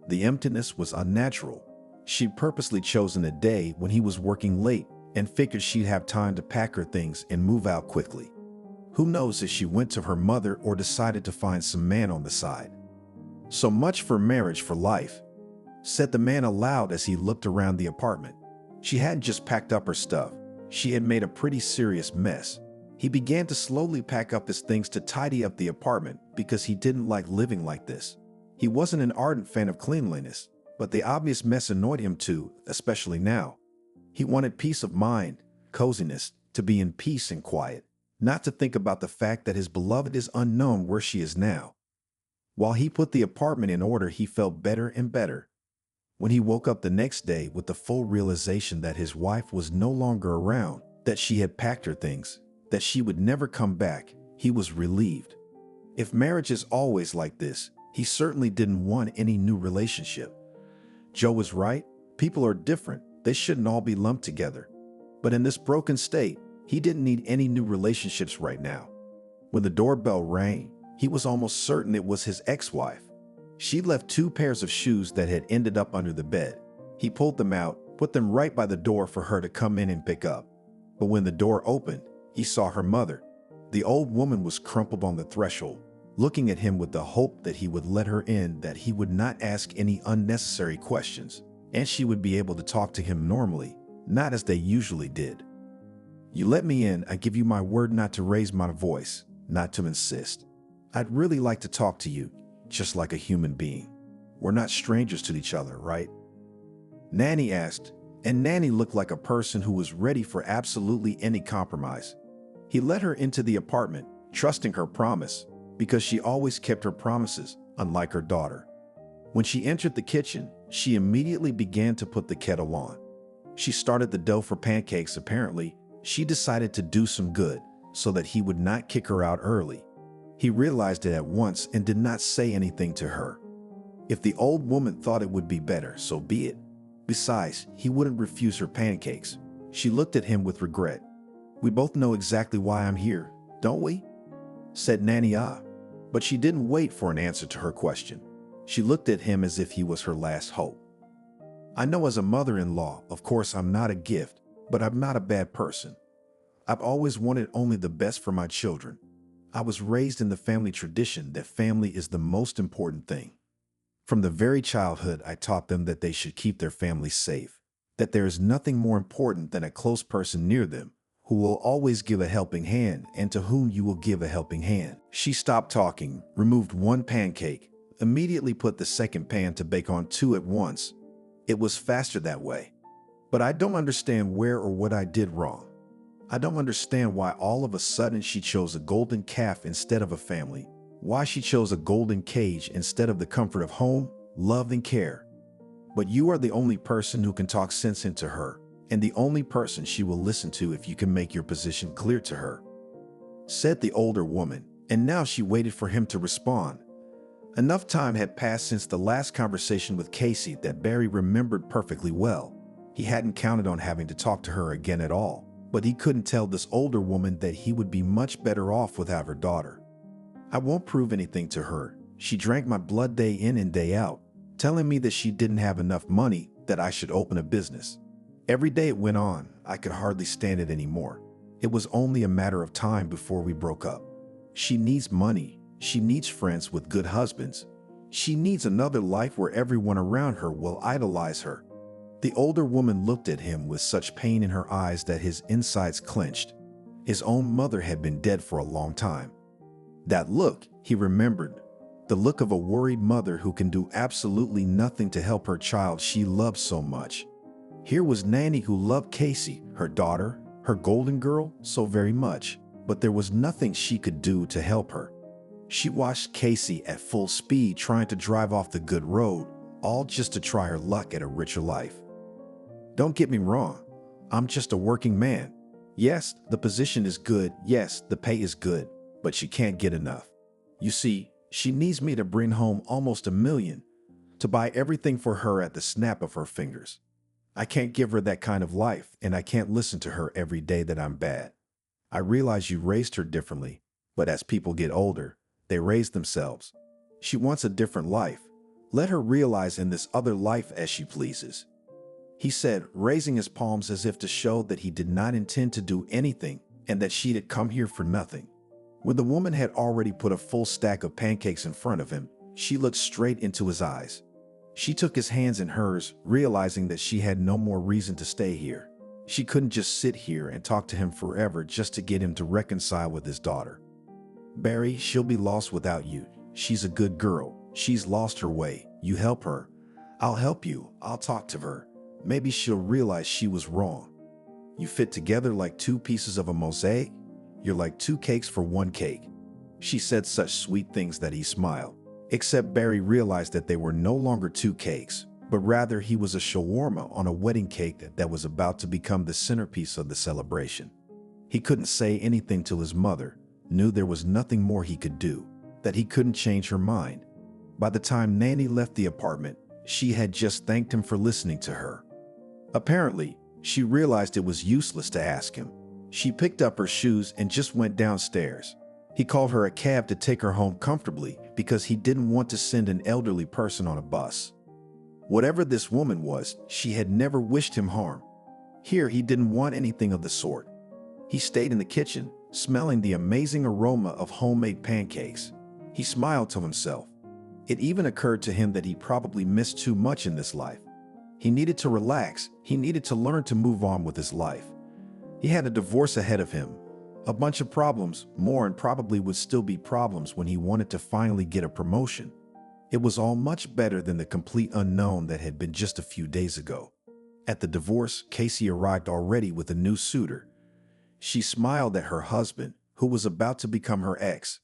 S2: The emptiness was unnatural. She'd purposely chosen a day when he was working late and figured she'd have time to pack her things and move out quickly. Who knows if she went to her mother or decided to find some man on the side. So much for marriage for life. said the man aloud as he looked around the apartment. She hadn't just packed up her stuff. She had made a pretty serious mess. He began to slowly pack up his things to tidy up the apartment because he didn't like living like this. He wasn't an ardent fan of cleanliness, but the obvious mess annoyed him too, especially now. He wanted peace of mind, coziness, to be in peace and quiet, not to think about the fact that his beloved is unknown where she is now. While he put the apartment in order, he felt better and better. When he woke up the next day with the full realization that his wife was no longer around, that she had packed her things, that she would never come back, he was relieved. If marriage is always like this, he certainly didn't want any new relationship. Joe was right. People are different. They shouldn't all be lumped together. But in this broken state, he didn't need any new relationships right now. When the doorbell rang, he was almost certain it was his ex-wife. She left 2 pairs of shoes that had ended up under the bed. He pulled them out, put them right by the door for her to come in and pick up. But when the door opened, he saw her mother. The old woman was crumpled on the threshold, looking at him with the hope that he would let her in, that he would not ask any unnecessary questions, and she would be able to talk to him normally, not as they usually did. "You let me in, I give you my word not to raise my voice, not to insist. I'd really like to talk to you, just like a human being. We're not strangers to each other, right?" Nanny asked, and Nanny looked like a person who was ready for absolutely any compromise. He let her into the apartment, trusting her promise, because she always kept her promises, unlike her daughter. When she entered the kitchen, she immediately began to put the kettle on. She started the dough for pancakes. Apparently, she decided to do some good so that he would not kick her out early. He realized it at once and did not say anything to her. If the old woman thought it would be better, so be it. Besides, he wouldn't refuse her pancakes. She looked at him with regret. "We both know exactly why I'm here, don't we?" said Nanny. But she didn't wait for an answer to her question. She looked at him as if he was her last hope. "I know as a mother-in-law, of course I'm not a gift, but I'm not a bad person. I've always wanted only the best for my children. I was raised in the family tradition that family is the most important thing. From the very childhood, I taught them that they should keep their family safe, that there is nothing more important than a close person near them, who will always give a helping hand and to whom you will give a helping hand." She stopped talking, removed 1 pancake, immediately put the second pan to bake on 2 at once. "It was faster that way. But I don't understand where or what I did wrong. I don't understand why all of a sudden she chose a golden calf instead of a family, why she chose a golden cage instead of the comfort of home, love, and care. But you are the only person who can talk sense into her, and the only person she will listen to if you can make your position clear to her," said the older woman, and now she waited for him to respond. Enough time had passed since the last conversation with Casey that Barry remembered perfectly well. He hadn't counted on having to talk to her again at all, but he couldn't tell this older woman that he would be much better off without her daughter. "I won't prove anything to her. She drank my blood day in and day out, telling me that she didn't have enough money, that I should open a business. Every day it went on, I could hardly stand it anymore. It was only a matter of time before we broke up. She needs money. She needs friends with good husbands. She needs another life where everyone around her will idolize her." The older woman looked at him with such pain in her eyes that his insides clenched. His own mother had been dead for a long time. That look, he remembered, the look of a worried mother who can do absolutely nothing to help her child she loves so much. Here was Nanny who loved Casey, her daughter, her golden girl, so very much, but there was nothing she could do to help her. She watched Casey at full speed trying to drive off the good road, all just to try her luck at a richer life. "Don't get me wrong, I'm just a working man. Yes, the position is good, yes, the pay is good, but she can't get enough. You see, she needs me to bring home almost $1 million, to buy everything for her at the snap of her fingers. I can't give her that kind of life, and I can't listen to her every day that I'm bad. I realize you raised her differently, but as people get older, they raise themselves. She wants a different life. Let her realize in this other life as she pleases," he said, raising his palms as if to show that he did not intend to do anything and that she had come here for nothing. When the woman had already put a full stack of pancakes in front of him, she looked straight into his eyes. She took his hands in hers, realizing that she had no more reason to stay here. She couldn't just sit here and talk to him forever just to get him to reconcile with his daughter. Barry, she'll be lost without you. She's a good girl. She's lost her way. You help her. I'll help you. I'll talk to her. Maybe she'll realize she was wrong. You fit together like two pieces of a mosaic. You're like two cakes for one cake. She said such sweet things that he smiled. Except Barry realized that they were no longer two cakes, but rather he was a shawarma on a wedding cake that was about to become the centerpiece of the celebration. He couldn't say anything till his mother knew there was nothing more he could do, that he couldn't change her mind. By the time Nanny left the apartment, she had just thanked him for listening to her. Apparently, she realized it was useless to ask him. She picked up her shoes and just went downstairs. He called her a cab to take her home comfortably because he didn't want to send an elderly person on a bus. Whatever this woman was, she had never wished him harm. Here, he didn't want anything of the sort. He stayed in the kitchen, smelling the amazing aroma of homemade pancakes. He smiled to himself. It even occurred to him that he probably missed too much in this life. He needed to relax. He needed to learn to move on with his life. He had a divorce ahead of him, a bunch of problems, more and probably would still be problems when he wanted to finally get a promotion. It was all much better than the complete unknown that had been just a few days ago. At the divorce, Casey arrived already with a new suitor. She smiled at her husband, who was about to become her ex.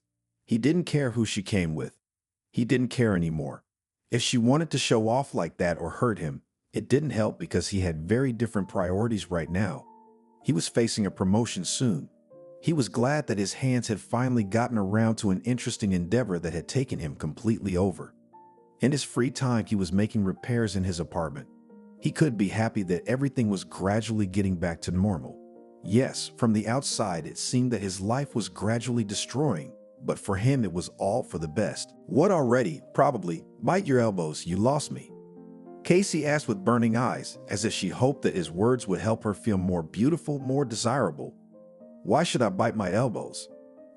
S2: He didn't care who she came with. He didn't care anymore. If she wanted to show off like that or hurt him, it didn't help because he had very different priorities right now. He was facing a promotion soon. He was glad that his hands had finally gotten around to an interesting endeavor that had taken him completely over. In his free time, he was making repairs in his apartment. He could be happy that everything was gradually getting back to normal. Yes, from the outside, it seemed that his life was gradually destroying, but for him, it was all for the best. What already? Probably. Bite your elbows, you lost me. Casey asked with burning eyes, as if she hoped that his words would help her feel more beautiful, more desirable. Why should I bite my elbows?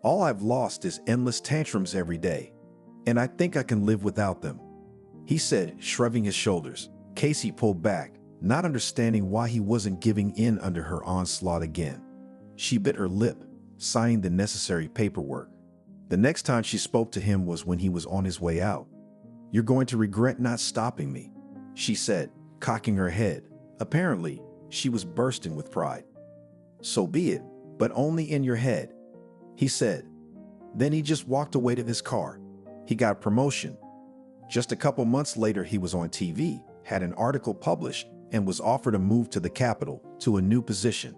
S2: All I've lost is endless tantrums every day, and I think I can live without them, he said, shrugging his shoulders. Casey pulled back, not understanding why he wasn't giving in under her onslaught again. She bit her lip, signing the necessary paperwork. The next time she spoke to him was when he was on his way out. You're going to regret not stopping me, she said, cocking her head. Apparently, she was bursting with pride. So be it, but only in your head, he said. Then he just walked away to his car. He got a promotion. Just a couple months later, he was on TV, had an article published, and was offered a move to the capital, to a new position.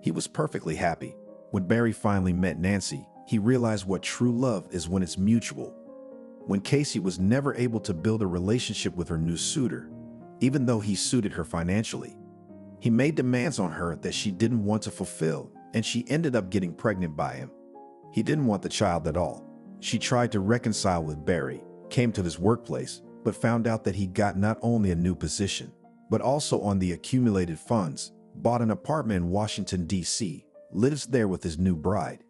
S2: He was perfectly happy. When Barry finally met Nancy, he realized what true love is when it's mutual. When Casey was never able to build a relationship with her new suitor, even though he suited her financially, he made demands on her that she didn't want to fulfill, and she ended up getting pregnant by him. He didn't want the child at all. She tried to reconcile with Barry, came to his workplace, but found out that he got not only a new position, but also on the accumulated funds, bought an apartment in Washington, D.C., lives there with his new bride.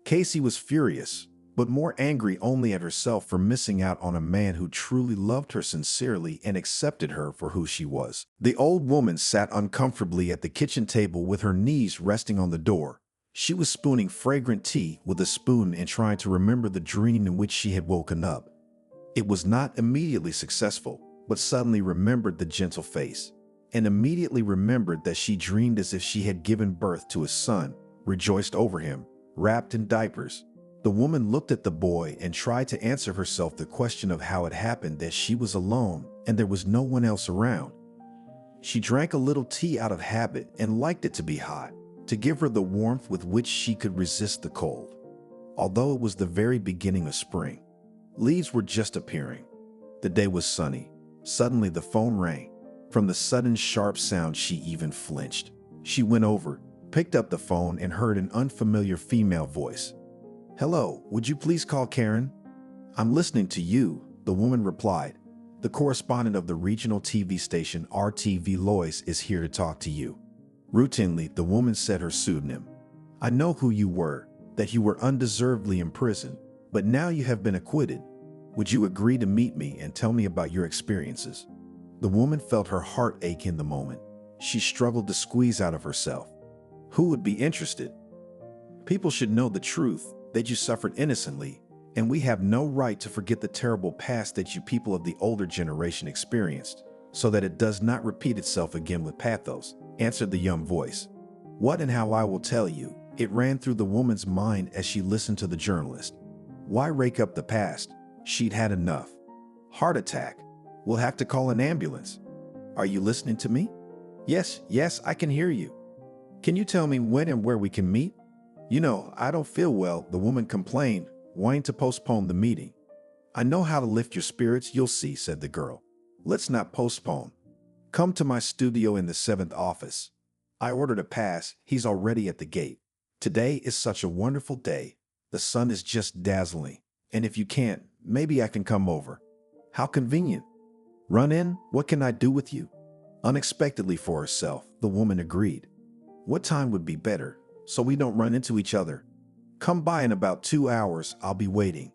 S2: Casey was furious, but more angry only at herself for missing out on a man who truly loved her sincerely and accepted her for who she was. The old woman sat uncomfortably at the kitchen table with her knees resting on the door. She was spooning fragrant tea with a spoon and trying to remember the dream in which she had woken up. It was not immediately successful, but suddenly remembered the gentle face, and immediately remembered that she dreamed as if she had given birth to a son, rejoiced over him, wrapped in diapers. The woman looked at the boy and tried to answer herself the question of how it happened that she was alone and there was no one else around. She drank a little tea out of habit and liked it to be hot, to give her the warmth with which she could resist the cold. Although it was the very beginning of spring, leaves were just appearing. The day was sunny. Suddenly the phone rang. From the sudden sharp sound, she even flinched. She went over, picked up the phone, and heard an unfamiliar female voice. "Hello, would you please call Karen?" "I'm listening to you," the woman replied. "The correspondent of the regional TV station RTV Lois is here to talk to you." Routinely, the woman said her pseudonym. "I know who you were, that you were undeservedly imprisoned, but now you have been acquitted. Would you agree to meet me and tell me about your experiences?" The woman felt her heart ache in the moment. She struggled to squeeze out of herself. Who would be interested? People should know the truth, that you suffered innocently, and we have no right to forget the terrible past that you people of the older generation experienced, so that it does not repeat itself again with pathos, answered the young voice. What and how I will tell you, it ran through the woman's mind as she listened to the journalist. Why rake up the past? She'd had enough. Heart attack. We'll have to call an ambulance. Are you listening to me? Yes, I can hear you. Can you tell me when and where we can meet? You know, I don't feel well, the woman complained, wanting to postpone the meeting. I know how to lift your spirits, you'll see, said the girl. Let's not postpone. Come to my studio in the 7th office. I ordered a pass, he's already at the gate. Today is such a wonderful day. The sun is just dazzling. And if you can't, maybe I can come over. How convenient. Run in, what can I do with you? Unexpectedly for herself, the woman agreed. What time would be better, so we don't run into each other? Come by in about 2 hours, I'll be waiting.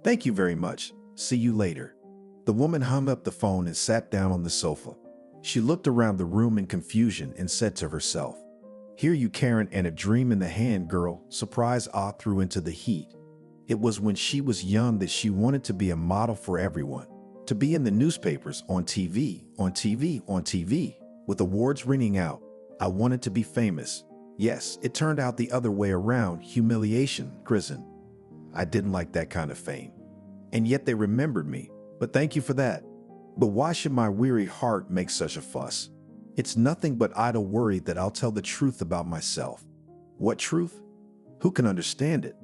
S2: Thank you very much. See you later. The woman hung up the phone and sat down on the sofa. She looked around the room in confusion and said to herself, Here you Karen and a dream in the hand, girl. Surprise Ah threw into the heat. It was when she was young that she wanted to be a model for everyone. To be in the newspapers, on TV, with awards ringing out. I wanted to be famous. Yes, it turned out the other way around, humiliation, prison. I didn't like that kind of fame. And yet they remembered me, but thank you for that. But why should my weary heart make such a fuss? It's nothing but idle worry that I'll tell the truth about myself. What truth? Who can understand it?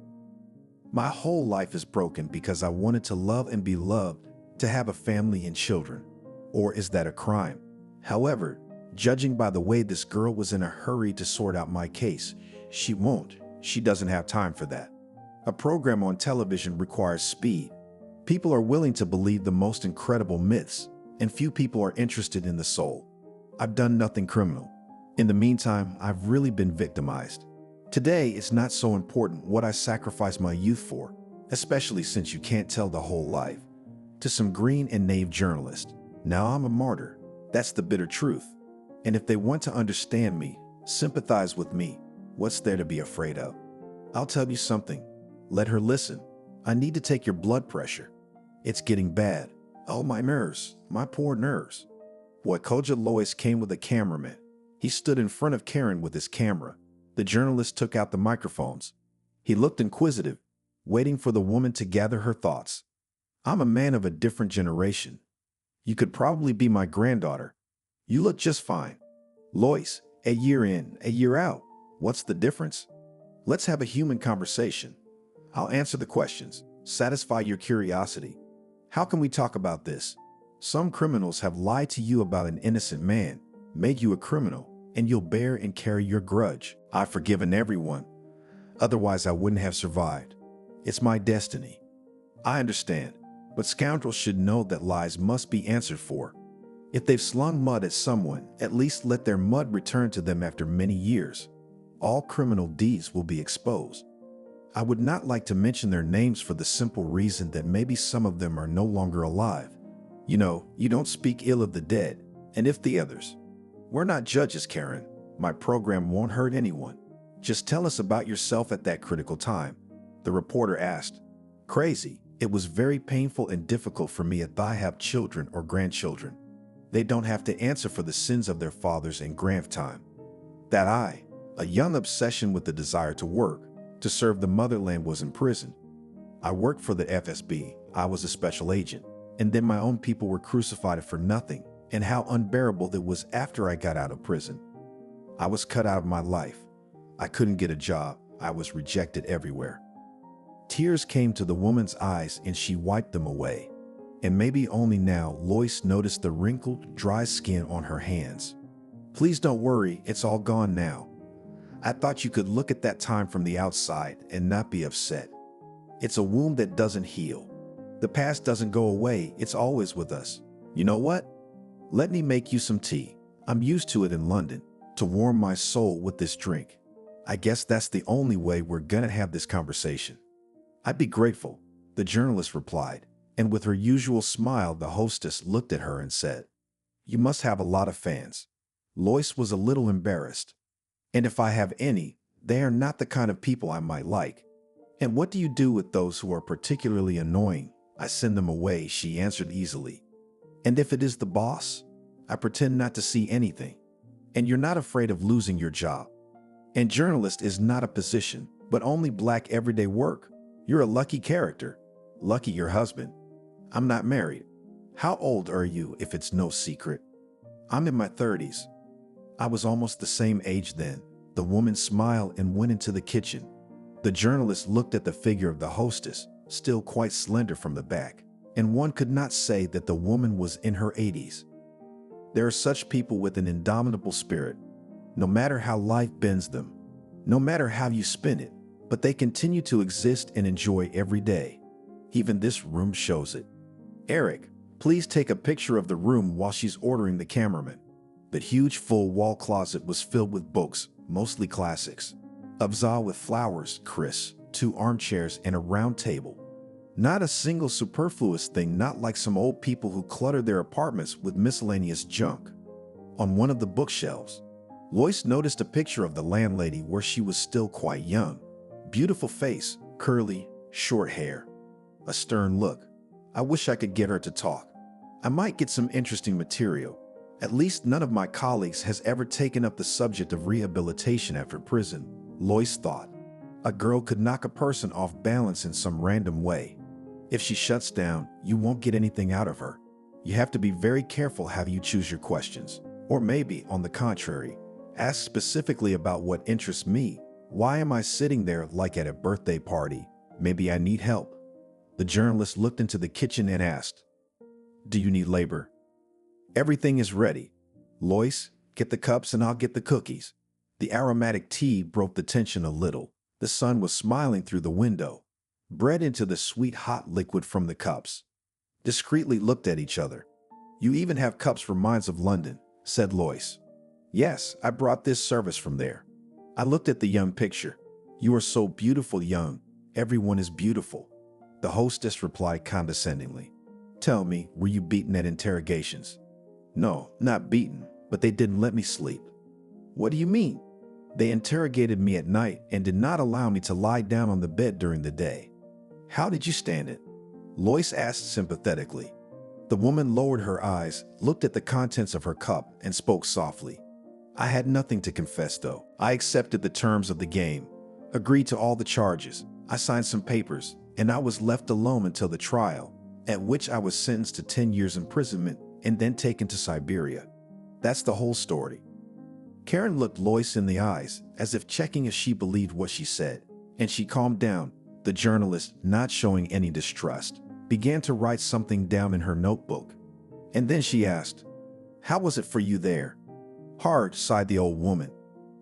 S2: My whole life is broken because I wanted to love and be loved, to have a family and children. Or is that a crime? However, judging by the way this girl was in a hurry to sort out my case, she won't. She doesn't have time for that. A program on television requires speed. People are willing to believe the most incredible myths, and few people are interested in the soul. I've done nothing criminal. In the meantime, I've really been victimized. Today, it's not so important what I sacrificed my youth for, especially since you can't tell the whole life. To some green and naive journalist, now I'm a martyr. That's the bitter truth. And if they want to understand me, sympathize with me, what's there to be afraid of? I'll tell you something. Let her listen. I need to take your blood pressure. It's getting bad. Oh, my nerves, my poor nerves. Koja Lois came with a cameraman. He stood in front of Karen with his camera. The journalist took out the microphones. He looked inquisitive, waiting for the woman to gather her thoughts. I'm a man of a different generation. You could probably be my granddaughter. You look just fine. Lois, a year in, a year out. What's the difference? Let's have a human conversation. I'll answer the questions, satisfy your curiosity. How can we talk about this? Some criminals have lied to you about an innocent man, made you a criminal, and you'll bear and carry your grudge. I've forgiven everyone. Otherwise, I wouldn't have survived. It's my destiny. I understand, but scoundrels should know that lies must be answered for. If they've slung mud at someone, at least let their mud return to them after many years. All criminal deeds will be exposed. I would not like to mention their names for the simple reason that maybe some of them are no longer alive. You know, you don't speak ill of the dead, and if the others. We're not judges, Karen. My program won't hurt anyone. Just tell us about yourself at that critical time. The reporter asked. Crazy. It was very painful and difficult for me if I have children or grandchildren. They don't have to answer for the sins of their fathers in grandtime. That I, a young obsession with the desire to work, to serve the motherland, was in prison. I worked for the FSB. I was a special agent. And then my own people were crucified for nothing, and how unbearable it was after I got out of prison. I was cut out of my life. I couldn't get a job. I was rejected everywhere. Tears came to the woman's eyes and she wiped them away. And maybe only now Lois noticed the wrinkled, dry skin on her hands. Please don't worry, it's all gone now. I thought you could look at that time from the outside and not be upset. It's a wound that doesn't heal. The past doesn't go away, it's always with us. You know what? Let me make you some tea. I'm used to it in London, to warm my soul with this drink. I guess that's the only way we're gonna have this conversation. I'd be grateful, the journalist replied, and with her usual smile, the hostess looked at her and said, You must have a lot of fans." Lois was a little embarrassed. "And if I have any, they are not the kind of people I might like." "And what do you do with those who are particularly annoying?" "I send them away," she answered easily. "And if it is the boss?" "I pretend not to see anything." "And you're not afraid of losing your job?" "And journalist is not a position, but only black everyday work. You're a lucky character." "Lucky your husband." "I'm not married." "How old are you, if it's no secret?" "I'm in my 30s. "I was almost the same age then." The woman smiled and went into the kitchen. The journalist looked at the figure of the hostess, still quite slender from the back, and one could not say that the woman was in her 80s. There are such people with an indomitable spirit. No matter how life bends them, no matter how you spin it, but they continue to exist and enjoy every day. Even this room shows it. "Eric, please take a picture of the room," while she's ordering the cameraman. The huge full wall closet was filled with books, mostly classics. A vase with flowers, Chris, 2 armchairs, and a round table. Not a single superfluous thing, not like some old people who clutter their apartments with miscellaneous junk. On one of the bookshelves, Lois noticed a picture of the landlady where she was still quite young. Beautiful face, curly, short hair. A stern look. "I wish I could get her to talk. I might get some interesting material. At least none of my colleagues has ever taken up the subject of rehabilitation after prison," Lois thought. A girl could knock a person off balance in some random way. If she shuts down, you won't get anything out of her. You have to be very careful how you choose your questions. Or maybe, on the contrary, ask specifically about what interests me. Why am I sitting there like at a birthday party? Maybe I need help. The journalist looked into the kitchen and asked, "Do you need labor?" "Everything is ready. Lois, get the cups and I'll get the cookies." The aromatic tea broke the tension a little. The sun was smiling through the window. Bred into the sweet hot liquid from the cups. Discreetly looked at each other. "You even have cups for Mines of London," said Lois. "Yes, I brought this service from there." I looked at the young picture. "You are so beautiful, young. Everyone is beautiful." The hostess replied condescendingly. "Tell me, were you beaten at interrogations?" "No, not beaten, but they didn't let me sleep." "What do you mean?" "They interrogated me at night and did not allow me to lie down on the bed during the day." "How did you stand it?" Lois asked sympathetically. The woman lowered her eyes, looked at the contents of her cup, and spoke softly. "I had nothing to confess, though. I accepted the terms of the game, agreed to all the charges. I signed some papers, and I was left alone until the trial, at which I was sentenced to 10 years imprisonment and then taken to Siberia. That's the whole story." Karen looked Lois in the eyes, as if checking if she believed what she said, and she calmed down. The journalist, not showing any distrust, began to write something down in her notebook. And then she asked, "How was it for you there?" "Hard," sighed the old woman.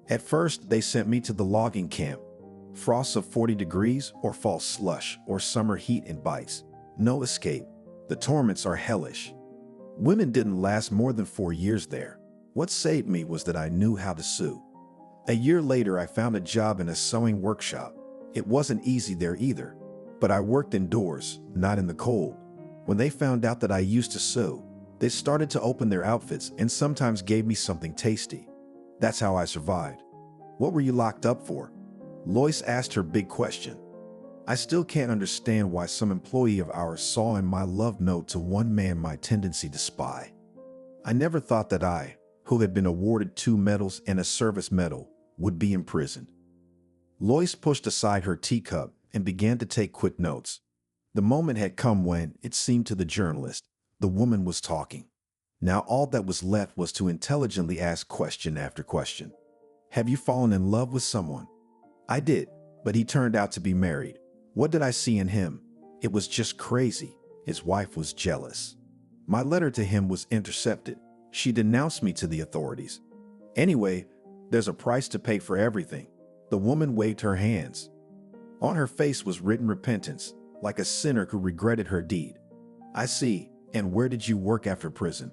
S2: "At first, they sent me to the logging camp. Frosts of 40 degrees, or false slush, or summer heat and bites. No escape. The torments are hellish. Women didn't last more than 4 years there. What saved me was that I knew how to sew. A year later, I found a job in a sewing workshop. It wasn't easy there either, but I worked indoors, not in the cold. When they found out that I used to sew, they started to open their outfits and sometimes gave me something tasty. That's how I survived." "What were you locked up for?" Lois asked her big question. "I still can't understand why some employee of ours saw in my love note to one man my tendency to spy. I never thought that I, who had been awarded 2 medals and a service medal, would be imprisoned." Lois pushed aside her teacup and began to take quick notes. The moment had come when, it seemed to the journalist, the woman was talking. Now all that was left was to intelligently ask question after question. "Have you fallen in love with someone?" "I did, but he turned out to be married. What did I see in him? It was just crazy. His wife was jealous. My letter to him was intercepted. She denounced me to the authorities. Anyway, there's a price to pay for everything." The woman waved her hands. On her face was written repentance, like a sinner who regretted her deed. "I see. And where did you work after prison?"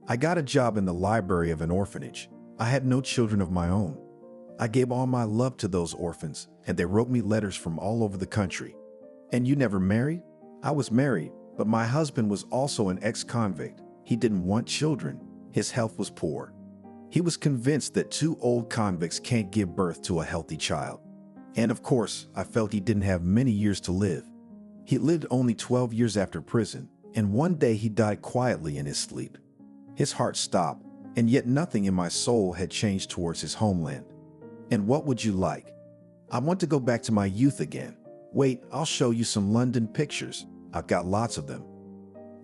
S2: "I got a job in the library of an orphanage. I had no children of my own. I gave all my love to those orphans, and they wrote me letters from all over the country." "And you never married?" "I was married, but my husband was also an ex-convict. He didn't want children. His health was poor. He was convinced that two old convicts can't give birth to a healthy child. And of course, I felt he didn't have many years to live. He lived only 12 years after prison, and one day he died quietly in his sleep. His heart stopped, and yet nothing in my soul had changed towards his homeland. And what would you like? I want to go back to my youth again. Wait, I'll show you some London pictures. I've got lots of them.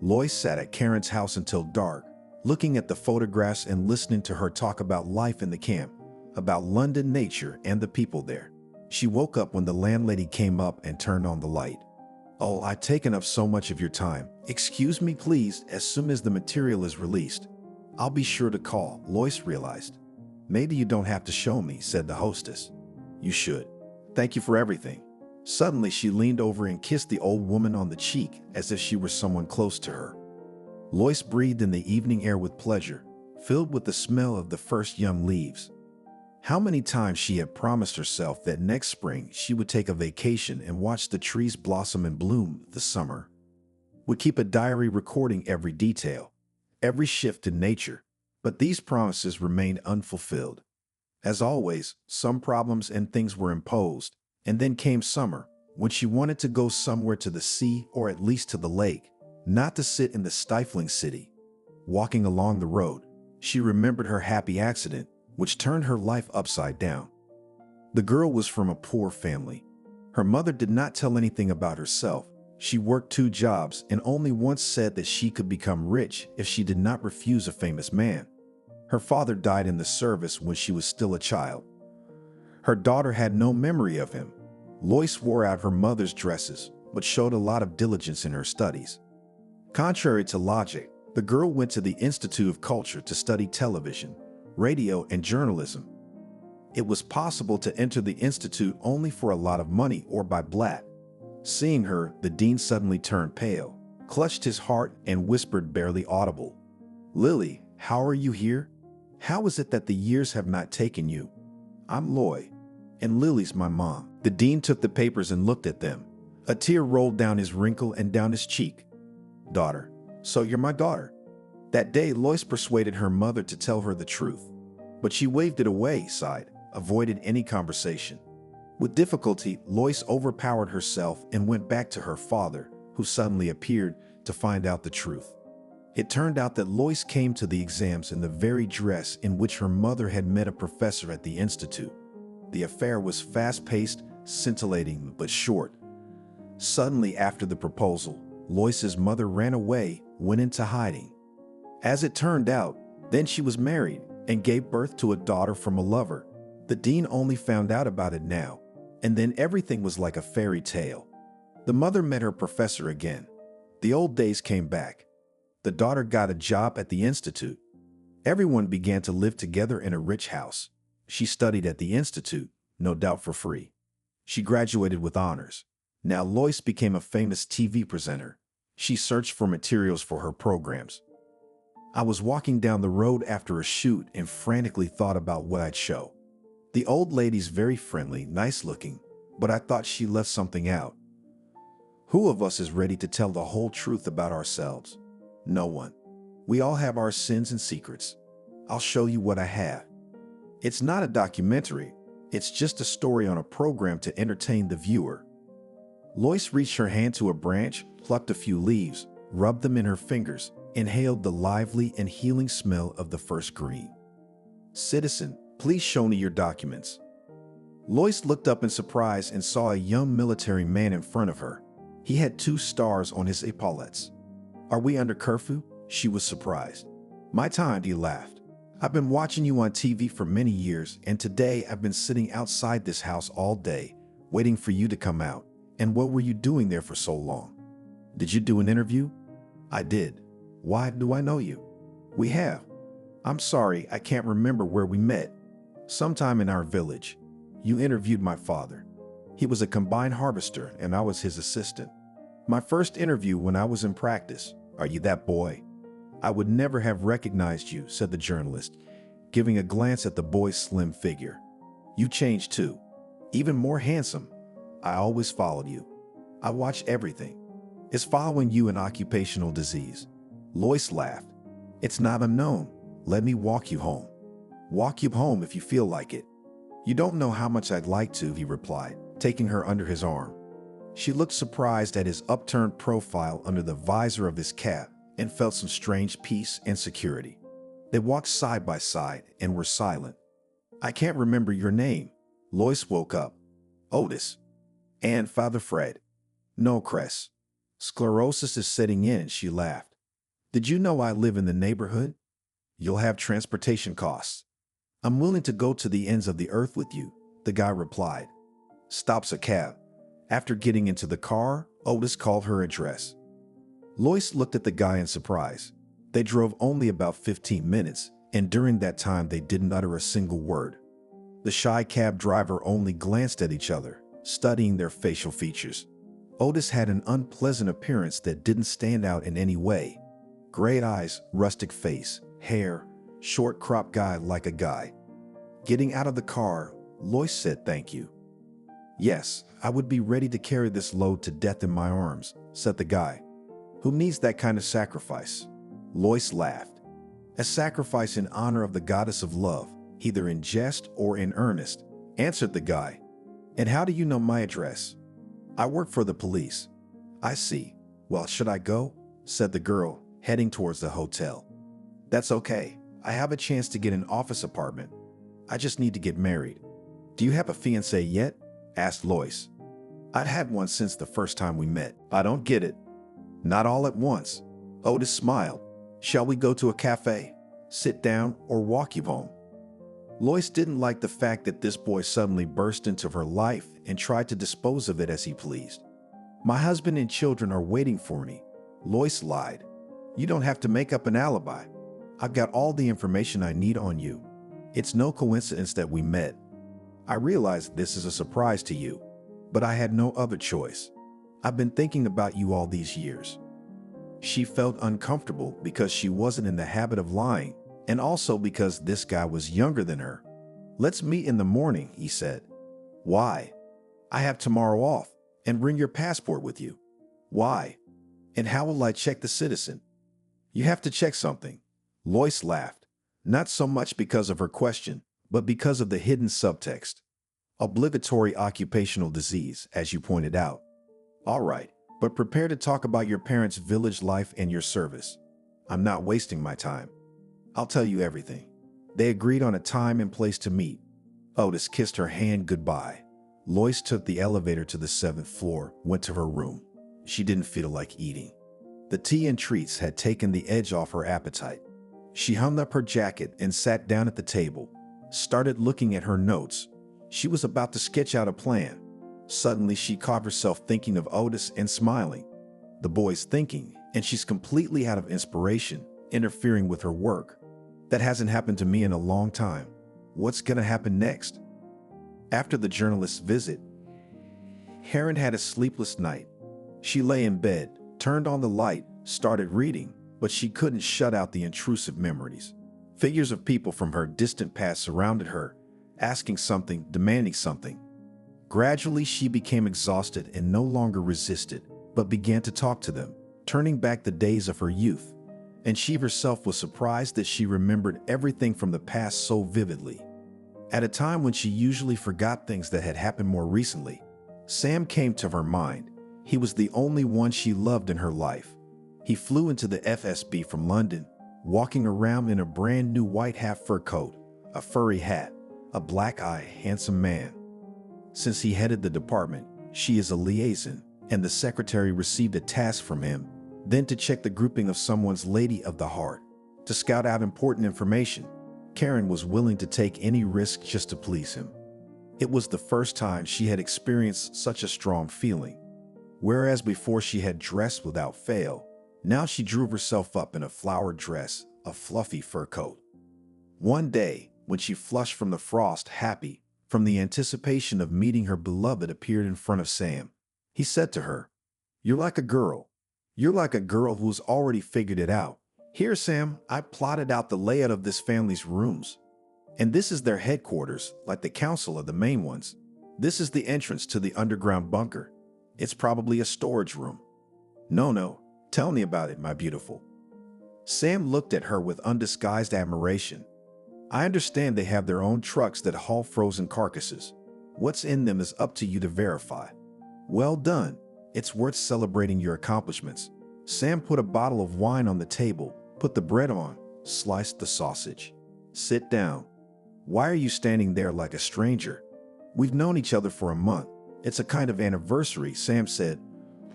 S2: Lois sat at Karen's house until dark, looking at the photographs and listening to her talk about life in the camp, about London nature and the people there. She woke up when the landlady came up and turned on the light. "Oh, I've taken up so much of your time. Excuse me, please, as soon as the material is released. I'll be sure to call," Lois realized. "Maybe you don't have to show me," said the hostess. "You should. Thank you for everything." Suddenly, she leaned over and kissed the old woman on the cheek as if she were someone close to her. Lois breathed in the evening air with pleasure, filled with the smell of the first young leaves. How many times she had promised herself that next spring she would take a vacation and watch the trees blossom and bloom this summer. Would keep a diary recording every detail, every shift in nature, but these promises remained unfulfilled. As always, some problems and things were imposed, and then came summer, when she wanted to go somewhere to the sea or at least to the lake, not to sit in the stifling city. Walking along the road, she remembered her happy accident, which turned her life upside down. The girl was from a poor family. Her mother did not tell anything about herself. She worked 2 jobs and only once said that she could become rich if she did not refuse a famous man. Her father died in the service when she was still a child. Her daughter had no memory of him. Lois wore out her mother's dresses, but showed a lot of diligence in her studies. Contrary to logic, the girl went to the Institute of Culture to study television, radio, and journalism. It was possible to enter the institute only for a lot of money or by blat. Seeing her, the dean suddenly turned pale, clutched his heart, and whispered barely audible, "Lily, how are you here? How is it that the years have not taken you? I'm Loy, and Lily's my mom." The dean took the papers and looked at them. A tear rolled down his wrinkle and down his cheek. "Daughter, so you're my daughter." That day, Lois persuaded her mother to tell her the truth, but she waved it away, sighed, avoided any conversation. With difficulty, Lois overpowered herself and went back to her father, who suddenly appeared, to find out the truth. It turned out that Lois came to the exams in the very dress in which her mother had met a professor at the institute. The affair was fast-paced, scintillating, but short. Suddenly after the proposal, Lois's mother ran away, went into hiding. As it turned out, then she was married and gave birth to a daughter from a lover. The dean only found out about it now, and then everything was like a fairy tale. The mother met her professor again. The old days came back. The daughter got a job at the institute. Everyone began to live together in a rich house. She studied at the institute, no doubt for free. She graduated with honors. Now Lois became a famous TV presenter. She searched for materials for her programs. I was walking down the road after a shoot and frantically thought about what I'd show. The old lady's very friendly, nice looking, but I thought she left something out. Who of us is ready to tell the whole truth about ourselves? No one. We all have our sins and secrets. I'll show you what I have. It's not a documentary. It's just a story on a program to entertain the viewer. Lois reached her hand to a branch, plucked a few leaves, rubbed them in her fingers, inhaled the lively and healing smell of the first green. "Citizen, please show me your documents." Lois looked up in surprise and saw a young military man in front of her. He had 2 stars on his epaulettes. "Are we under curfew?" She was surprised. "My time," he laughed. "I've been watching you on TV for many years, and today I've been sitting outside this house all day, waiting for you to come out. And what were you doing there for so long?" "Did you do an interview?" "I did." "Why do I know you?" "We have." "I'm sorry, I can't remember where we met." "Sometime in our village. You interviewed my father. He was a combine harvester and I was his assistant. My first interview when I was in practice. Are you that boy?" "I would never have recognized you," said the journalist, giving a glance at the boy's slim figure. "You changed too. Even more handsome. I always followed you. I watch everything. Is following you an occupational disease?" Lois laughed. "It's not unknown. Let me walk you home. Walk you home if you feel like it. You don't know how much I'd like to, he replied, taking her under his arm. She looked surprised at his upturned profile under the visor of his cap and felt some strange peace and security. They walked side by side and were silent. I can't remember your name. Lois woke up. Otis. And Father Fred. No, Cress. Sclerosis is setting in, she laughed. Did you know I live in the neighborhood? You'll have transportation costs. I'm willing to go to the ends of the earth with you, the guy replied. Stops a cab. After getting into the car, Otis called her address. Lois looked at the guy in surprise. They drove only about 15 minutes, and during that time they didn't utter a single word. The shy cab driver only glanced at each other, studying their facial features. Otis had an unpleasant appearance that didn't stand out in any way. Gray eyes, rustic face, hair, short cropped guy like a guy. Getting out of the car, Lois said thank you. Yes, I would be ready to carry this load to death in my arms, said the guy. Who needs that kind of sacrifice? Lois laughed. A sacrifice in honor of the goddess of love, either in jest or in earnest, answered the guy. And how do you know my address? I work for the police. I see. Well, should I go? Said the girl, heading towards the hotel. That's okay. I have a chance to get an office apartment. I just need to get married. Do you have a fiancé yet? Asked Lois. I'd had one since the first time we met. I don't get it. Not all at once. Otis smiled. Shall we go to a cafe, sit down, or walk you home? Lois didn't like the fact that this boy suddenly burst into her life and tried to dispose of it as he pleased. My husband and children are waiting for me. Lois lied. You don't have to make up an alibi. I've got all the information I need on you. It's no coincidence that we met. I realize this is a surprise to you, but I had no other choice. I've been thinking about you all these years. She felt uncomfortable because she wasn't in the habit of lying, and also because this guy was younger than her. Let's meet in the morning, he said. Why? I have tomorrow off, and bring your passport with you. Why? And how will I check the citizen? You have to check something. Lois laughed, not so much because of her question, but because of the hidden subtext. Obligatory occupational disease, as you pointed out. All right, but prepare to talk about your parents' village life and your service. I'm not wasting my time. I'll tell you everything. They agreed on a time and place to meet. Otis kissed her hand goodbye. Lois took the elevator to the 7th floor, went to her room. She didn't feel like eating. The tea and treats had taken the edge off her appetite. She hung up her jacket and sat down at the table, started looking at her notes. She was about to sketch out a plan. Suddenly, she caught herself thinking of Otis and smiling. The boy's thinking, and she's completely out of inspiration, interfering with her work. That hasn't happened to me in a long time. What's gonna happen next? After the journalist's visit, Karen had a sleepless night. She lay in bed, turned on the light, started reading, but she couldn't shut out the intrusive memories. Figures of people from her distant past surrounded her, asking something, demanding something. Gradually, she became exhausted and no longer resisted, but began to talk to them, turning back the days of her youth. And she herself was surprised that she remembered everything from the past so vividly. At a time when she usually forgot things that had happened more recently, Sam came to her mind. He was the only one she loved in her life. He flew into the FSB from London, walking around in a brand new white half-fur coat, a furry hat, a black-eyed, handsome man. Since he headed the department, she is a liaison, and the secretary received a task from him, then to check the grouping of someone's lady of the heart, to scout out important information. Karen was willing to take any risk just to please him. It was the first time she had experienced such a strong feeling. Whereas before she had dressed without fail, now she drew herself up in a flowered dress, a fluffy fur coat. One day, when she flushed from the frost, happy from the anticipation of meeting her beloved, appeared in front of Sam. He said to her, "You're like a girl. You're like a girl who's already figured it out. Here, Sam, I plotted out the layout of this family's rooms. And this is their headquarters, like the council of the main ones. This is the entrance to the underground bunker. It's probably a storage room. No, tell me about it, my beautiful." Sam looked at her with undisguised admiration. I understand they have their own trucks that haul frozen carcasses. What's in them is up to you to verify. Well done. It's worth celebrating your accomplishments. Sam put a bottle of wine on the table, put the bread on, sliced the sausage. Sit down. Why are you standing there like a stranger? We've known each other for a month. It's a kind of anniversary, Sam said,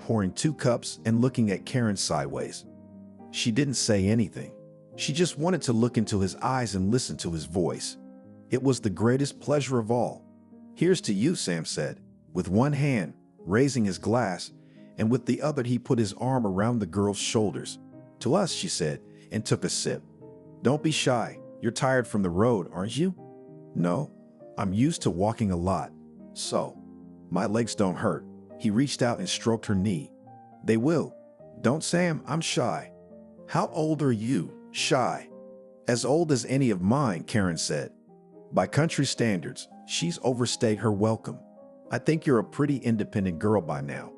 S2: pouring 2 cups and looking at Karen sideways. She didn't say anything. She just wanted to look into his eyes and listen to his voice. It was the greatest pleasure of all. Here's to you, Sam said, with one hand raising his glass, and with the other he put his arm around the girl's shoulders. To us, she said, and took a sip. Don't be shy. You're tired from the road, aren't you? No, I'm used to walking a lot. So, my legs don't hurt. He reached out and stroked her knee. They will. Don't, Sam, I'm shy. How old are you? Shy. As old as any of mine, Karen said. By country standards, she's overstayed her welcome. I think you're a pretty independent girl by now.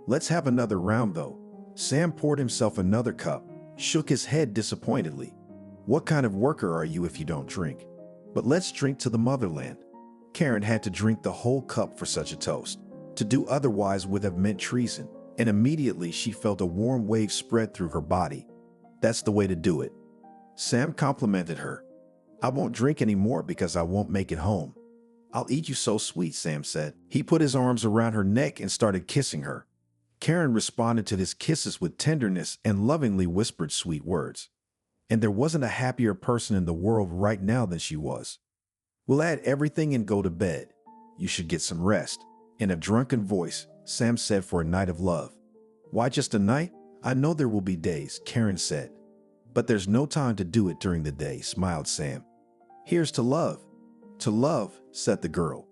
S2: Let's have another round, though. Sam poured himself another cup, shook his head disappointedly. What kind of worker are you if you don't drink? But let's drink to the motherland. Karen had to drink the whole cup for such a toast. To do otherwise would have meant treason, and immediately she felt a warm wave spread through her body. That's the way to do it. Sam complimented her. I won't drink anymore because I won't make it home. I'll eat you so sweet, Sam said. He put his arms around her neck and started kissing her. Karen responded to his kisses with tenderness and lovingly whispered sweet words. And there wasn't a happier person in the world right now than she was. We'll add everything and go to bed. You should get some rest. In a drunken voice, Sam said, for a night of love. Why just a night? I know there will be days, Karen said. But there's no time to do it during the day, smiled Sam. Here's to love. To love, said the girl.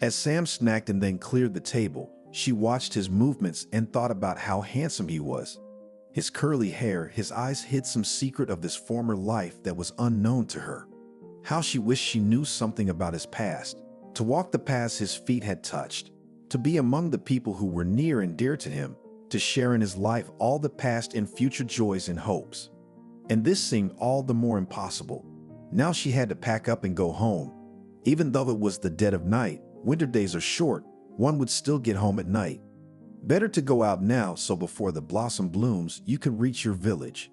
S2: As Sam snacked and then cleared the table, she watched his movements and thought about how handsome he was. His curly hair, his eyes hid some secret of this former life that was unknown to her. How she wished she knew something about his past, to walk the paths his feet had touched, to be among the people who were near and dear to him, to share in his life all the past and future joys and hopes. And this seemed all the more impossible. Now she had to pack up and go home. Even though it was the dead of night, winter days are short, one would still get home at night. Better to go out now so before the blossom blooms you can reach your village.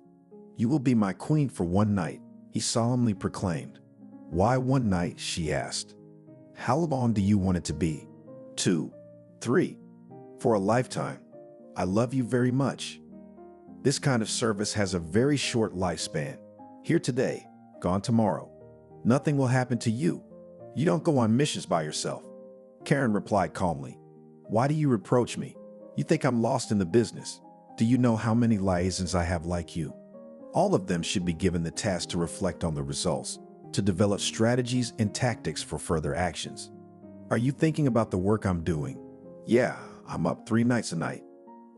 S2: You will be my queen for one night, he solemnly proclaimed. Why one night, she asked. How long do you want it to be? 2, 3, for a lifetime. I love you very much. This kind of service has a very short lifespan. Here today, gone tomorrow. Nothing will happen to you. You don't go on missions by yourself. Karen replied calmly. Why do you reproach me? You think I'm lost in the business. Do you know how many liaisons I have like you? All of them should be given the task to reflect on the results, to develop strategies and tactics for further actions. Are you thinking about the work I'm doing? Yeah, I'm up 3 nights a night.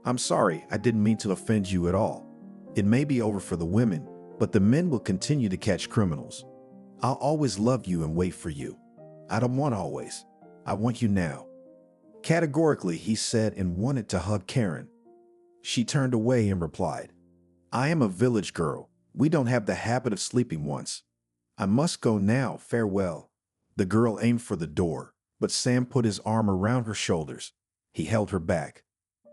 S2: I'm sorry, I didn't mean to offend you at all. It may be over for the women, but the men will continue to catch criminals. I'll always love you and wait for you. I don't want always. I want you now. Categorically, he said, and wanted to hug Karen. She turned away and replied, I am a village girl. We don't have the habit of sleeping once. I must go now, farewell. The girl aimed for the door, but Sam put his arm around her shoulders. He held her back.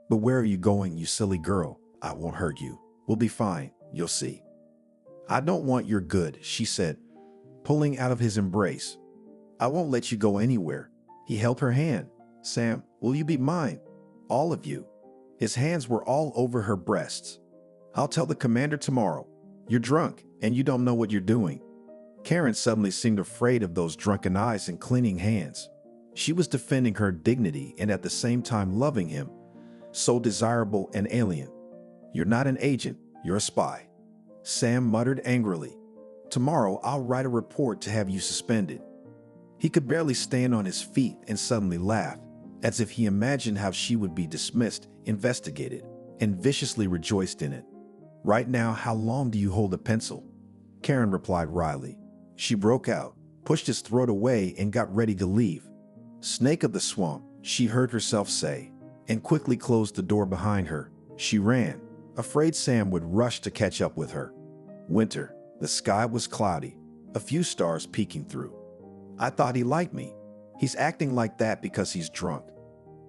S2: But where are you going, you silly girl? I won't hurt you. We'll be fine, you'll see. I don't want your good, she said, pulling out of his embrace. I won't let you go anywhere. He held her hand. Sam, will you be mine? All of you. His hands were all over her breasts. I'll tell the commander tomorrow. You're drunk, and you don't know what you're doing. Karen suddenly seemed afraid of those drunken eyes and clinging hands. She was defending her dignity and at the same time loving him, so desirable and alien. You're not an agent, you're a spy. Sam muttered angrily. Tomorrow I'll write a report to have you suspended. He could barely stand on his feet and suddenly laughed, as if he imagined how she would be dismissed, investigated, and viciously rejoiced in it. Right now, how long do you hold a pencil? Karen replied wryly. She broke out, pushed his throat away, and got ready to leave. Snake of the swamp, she heard herself say, and quickly closed the door behind her. She ran, afraid Sam would rush to catch up with her. Winter. The sky was cloudy, a few stars peeking through. I thought he liked me. He's acting like that because he's drunk.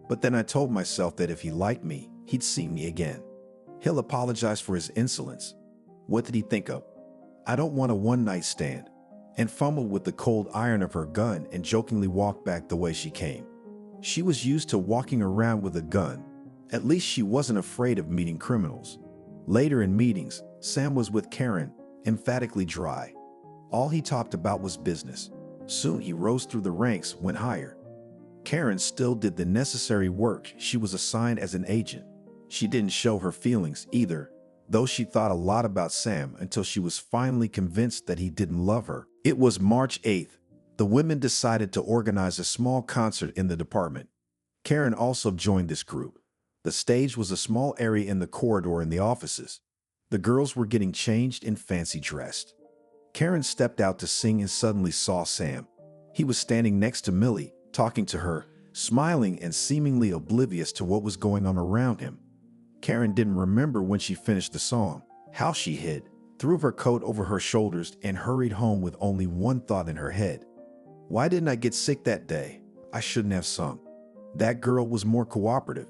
S2: But then I told myself that if he liked me, he'd see me again. He'll apologize for his insolence. What did he think of? I don't want a one-night stand. And fumbled with the cold iron of her gun and jokingly walked back the way she came. She was used to walking around with a gun. At least she wasn't afraid of meeting criminals. Later in meetings, Sam was with Karen, emphatically dry. All he talked about was business. Soon he rose through the ranks, went higher. Karen still did the necessary work. She was assigned as an agent. She didn't show her feelings either, though she thought a lot about Sam until she was finally convinced that he didn't love her. It was March 8th. The women decided to organize a small concert in the department. Karen also joined this group. The stage was a small area in the corridor in the offices. The girls were getting changed and fancy dressed. Karen stepped out to sing and suddenly saw Sam. He was standing next to Millie, talking to her, smiling and seemingly oblivious to what was going on around him. Karen didn't remember when she finished the song, how she hid, threw her coat over her shoulders and hurried home with only one thought in her head. Why didn't I get sick that day? I shouldn't have sung. That girl was more cooperative.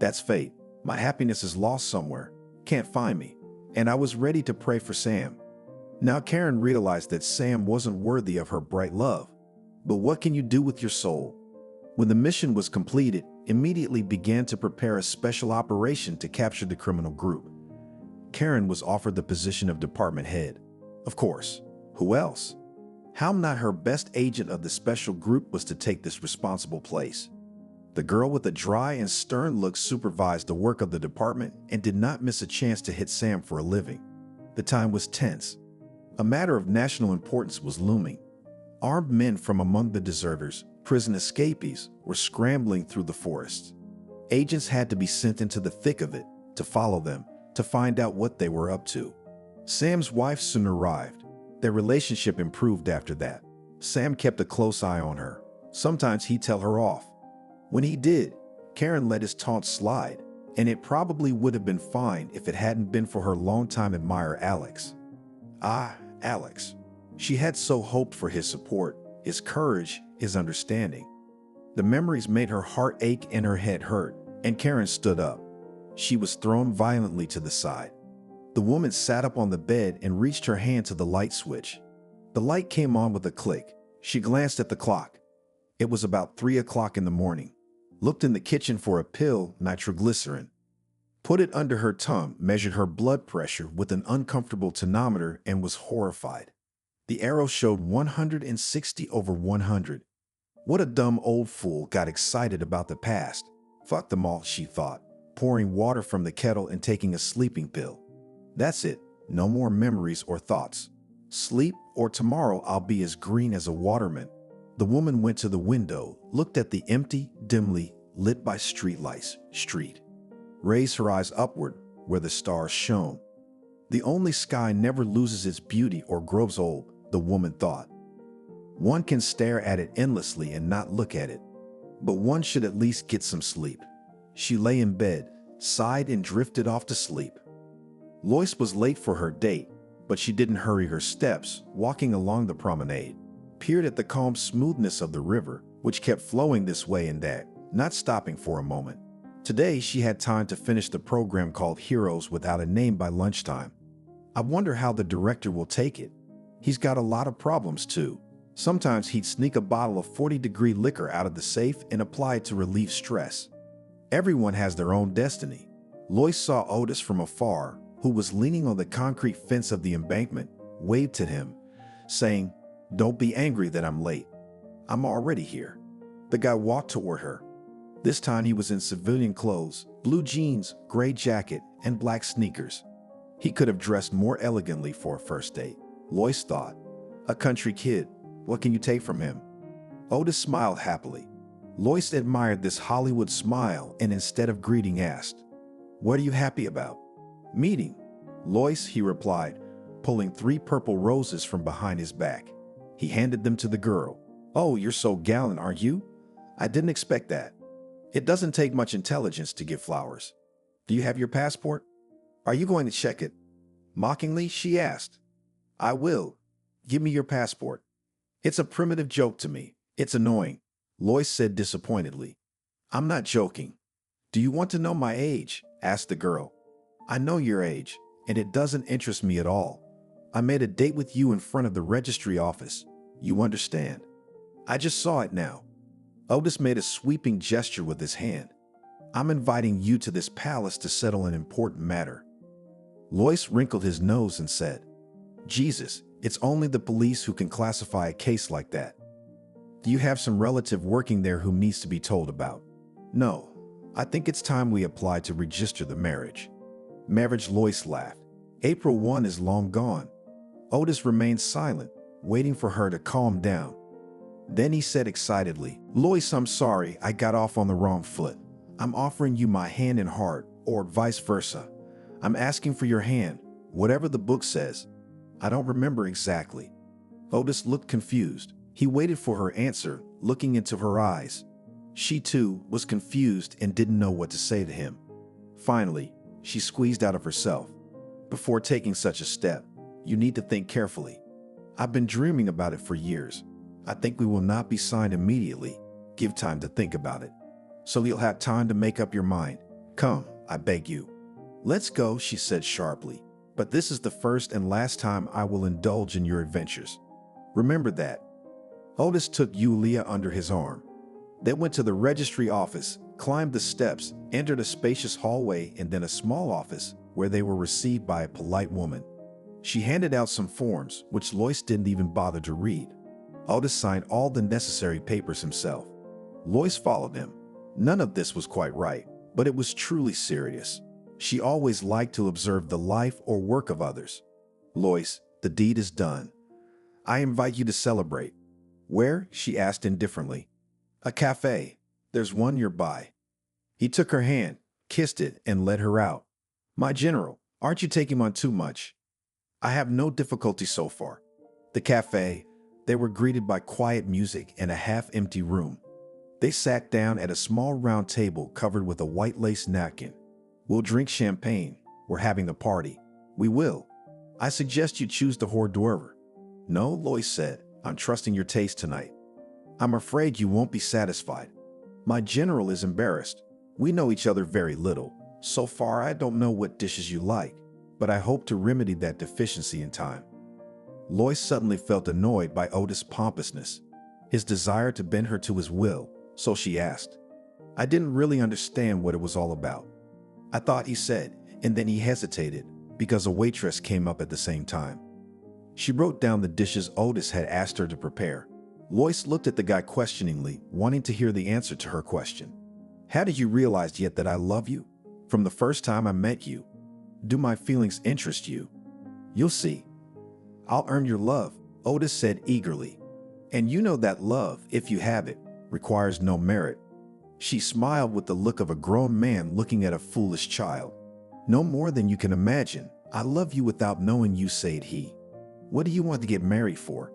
S2: That's fate. My happiness is lost somewhere. Can't find me. And I was ready to pray for Sam. Now Karen realized that Sam wasn't worthy of her bright love. But what can you do with your soul? When the mission was completed, immediately began to prepare a special operation to capture the criminal group. Karen was offered the position of department head. Of course, who else? How not her best agent of the special group was to take this responsible place? The girl with a dry and stern look supervised the work of the department and did not miss a chance to hit Sam for a living. The time was tense. A matter of national importance was looming. Armed men from among the deserters, prison escapees, were scrambling through the forests. Agents had to be sent into the thick of it to follow them, to find out what they were up to. Sam's wife soon arrived. Their relationship improved after that. Sam kept a close eye on her. Sometimes he'd tell her off. When he did, Karen let his taunt slide, and it probably would have been fine if it hadn't been for her longtime admirer, Alex. Ah, Alex. She had so hoped for his support, his courage, his understanding. The memories made her heart ache and her head hurt, and Karen stood up. She was thrown violently to the side. The woman sat up on the bed and reached her hand to the light switch. The light came on with a click. She glanced at the clock. It was about 3 o'clock in the morning. Looked in the kitchen for a pill, nitroglycerin. Put it under her tongue, measured her blood pressure with an uncomfortable tonometer, and was horrified. The arrow showed 160/100. What a dumb old fool got excited about the past. Fuck them all, she thought, pouring water from the kettle and taking a sleeping pill. That's it. No more memories or thoughts. Sleep, or tomorrow I'll be as green as a waterman. The woman went to the window, looked at the empty, dimly lit by streetlights, street. Raised her eyes upward, where the stars shone. The only sky never loses its beauty or grows old, the woman thought. One can stare at it endlessly and not look at it, but one should at least get some sleep. She lay in bed, sighed and drifted off to sleep. Lois was late for her date, but she didn't hurry her steps, walking along the promenade. Peered at the calm smoothness of the river, which kept flowing this way and that, not stopping for a moment. Today, she had time to finish the program called Heroes without a name by lunchtime. I wonder how the director will take it. He's got a lot of problems too. Sometimes he'd sneak a bottle of 40-degree liquor out of the safe and apply it to relieve stress. Everyone has their own destiny. Lois saw Otis from afar, who was leaning on the concrete fence of the embankment, waved to him, saying, "Don't be angry that I'm late. I'm already here." The guy walked toward her. This time he was in civilian clothes, blue jeans, gray jacket, and black sneakers. He could have dressed more elegantly for a first date, Lois thought. A country kid, what can you take from him? Otis smiled happily. Lois admired this Hollywood smile and instead of greeting asked, "What are you happy about?" "Meeting." "Lois," he replied, pulling 3 purple roses from behind his back. He handed them to the girl. "Oh, you're so gallant, aren't you? I didn't expect that. It doesn't take much intelligence to give flowers. Do you have your passport? Are you going to check it?" Mockingly, she asked. I will. Give me your passport. It's a primitive joke to me. It's annoying, Lois said disappointedly. I'm not joking. Do you want to know my age? Asked the girl. I know your age, and it doesn't interest me at all. I made a date with you in front of the registry office. You understand? I just saw it now. Otis made a sweeping gesture with his hand. I'm inviting you to this palace to settle an important matter. Lois wrinkled his nose and said, Jesus, it's only the police who can classify a case like that. Do you have some relative working there who needs to be told about? No, I think it's time we apply to register the marriage. Marriage, Lois laughed. April 1 is long gone. Otis remained silent, waiting for her to calm down. Then he said excitedly, Lois, I'm sorry, I got off on the wrong foot. I'm offering you my hand and heart, or vice versa. I'm asking for your hand, whatever the book says. I don't remember exactly. Otis looked confused. He waited for her answer, looking into her eyes. She too was confused and didn't know what to say to him. Finally, she squeezed out of herself. Before taking such a step, you need to think carefully. I've been dreaming about it for years. I think we will not be signed immediately. Give time to think about it. So you'll have time to make up your mind. Come, I beg you. Let's go, she said sharply. But this is the first and last time I will indulge in your adventures. Remember that. Otis took Yulia under his arm. They went to the registry office, climbed the steps, entered a spacious hallway and then a small office where they were received by a polite woman. She handed out some forms, which Lois didn't even bother to read. Otis signed all the necessary papers himself. Lois followed him. None of this was quite right, but it was truly serious. She always liked to observe the life or work of others. Lois, the deed is done. I invite you to celebrate. Where? She asked indifferently. A cafe. There's one nearby. He took her hand, kissed it, and led her out. My general, aren't you taking on too much? I have no difficulty so far. The cafe, they were greeted by quiet music and a half-empty room. They sat down at a small round table covered with a white lace napkin. We'll drink champagne. We're having a party. We will. I suggest you choose the hors d'oeuvre. No, Lois said. I'm trusting your taste tonight. I'm afraid you won't be satisfied. My general is embarrassed. We know each other very little. So far, I don't know what dishes you like, but I hope to remedy that deficiency in time. Lois suddenly felt annoyed by Otis' pompousness, his desire to bend her to his will, so she asked. I didn't really understand what it was all about. I thought he said, and then he hesitated because a waitress came up at the same time. She wrote down the dishes Otis had asked her to prepare. Lois looked at the guy questioningly, wanting to hear the answer to her question. How did you realize yet that I love you? From the first time I met you. Do my feelings interest you? You'll see. I'll earn your love, Otis said eagerly. And you know that love, if you have it, requires no merit. She smiled with the look of a grown man looking at a foolish child. No more than you can imagine. I love you without knowing you, said he. What do you want to get married for?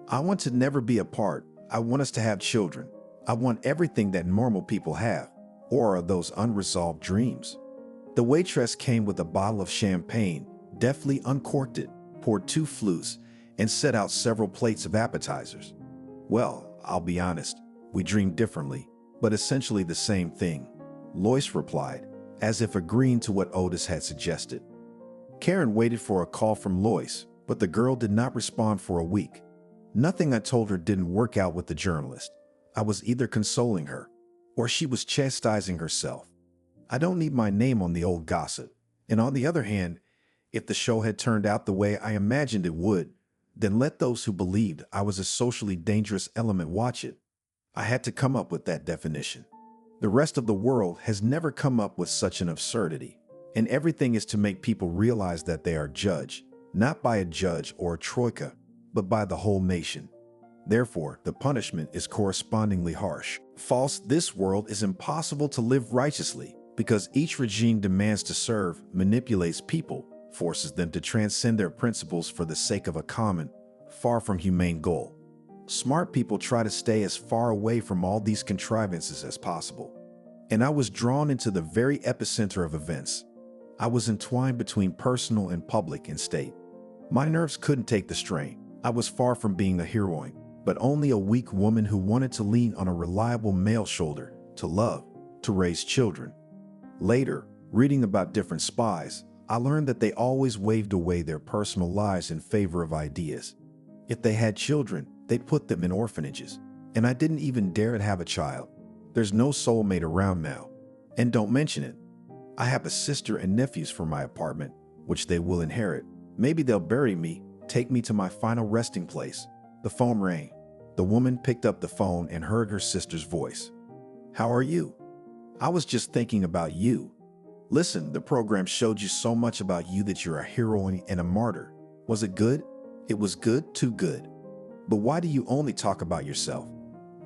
S2: I want to never be apart. I want us to have children. I want everything that normal people have, or are those unresolved dreams. The waitress came with a bottle of champagne, deftly uncorked it, poured 2 flutes, and set out several plates of appetizers. Well, I'll be honest, we dreamed differently, but essentially the same thing, Lois replied, as if agreeing to what Otis had suggested. Karen waited for a call from Lois, but the girl did not respond for a week. Nothing I told her didn't work out with the journalist. I was either consoling her, or she was chastising herself. I don't need my name on the old gossip. And on the other hand, if the show had turned out the way I imagined it would, then let those who believed I was a socially dangerous element watch it. I had to come up with that definition. The rest of the world has never come up with such an absurdity. And everything is to make people realize that they are judged, not by a judge or a troika, but by the whole nation. Therefore, the punishment is correspondingly harsh. False, this world is impossible to live righteously because each regime demands to serve, manipulates people, forces them to transcend their principles for the sake of a common, far from humane goal. Smart people try to stay as far away from all these contrivances as possible. And I was drawn into the very epicenter of events. I was entwined between personal and public and state. My nerves couldn't take the strain. I was far from being a heroine, but only a weak woman who wanted to lean on a reliable male shoulder, to love, to raise children. Later, reading about different spies, I learned that they always waved away their personal lives in favor of ideas. If they had children, they'd put them in orphanages. And I didn't even dare to have a child. There's no soulmate around now. And don't mention it. I have a sister and nephews for my apartment, which they will inherit. Maybe they'll bury me, take me to my final resting place. The phone rang. The woman picked up the phone and heard her sister's voice. "How are you?" "I was just thinking about you. Listen, the program showed you so much about you that you're a heroine and a martyr. Was it good?" "It was good, too good." "But why do you only talk about yourself?"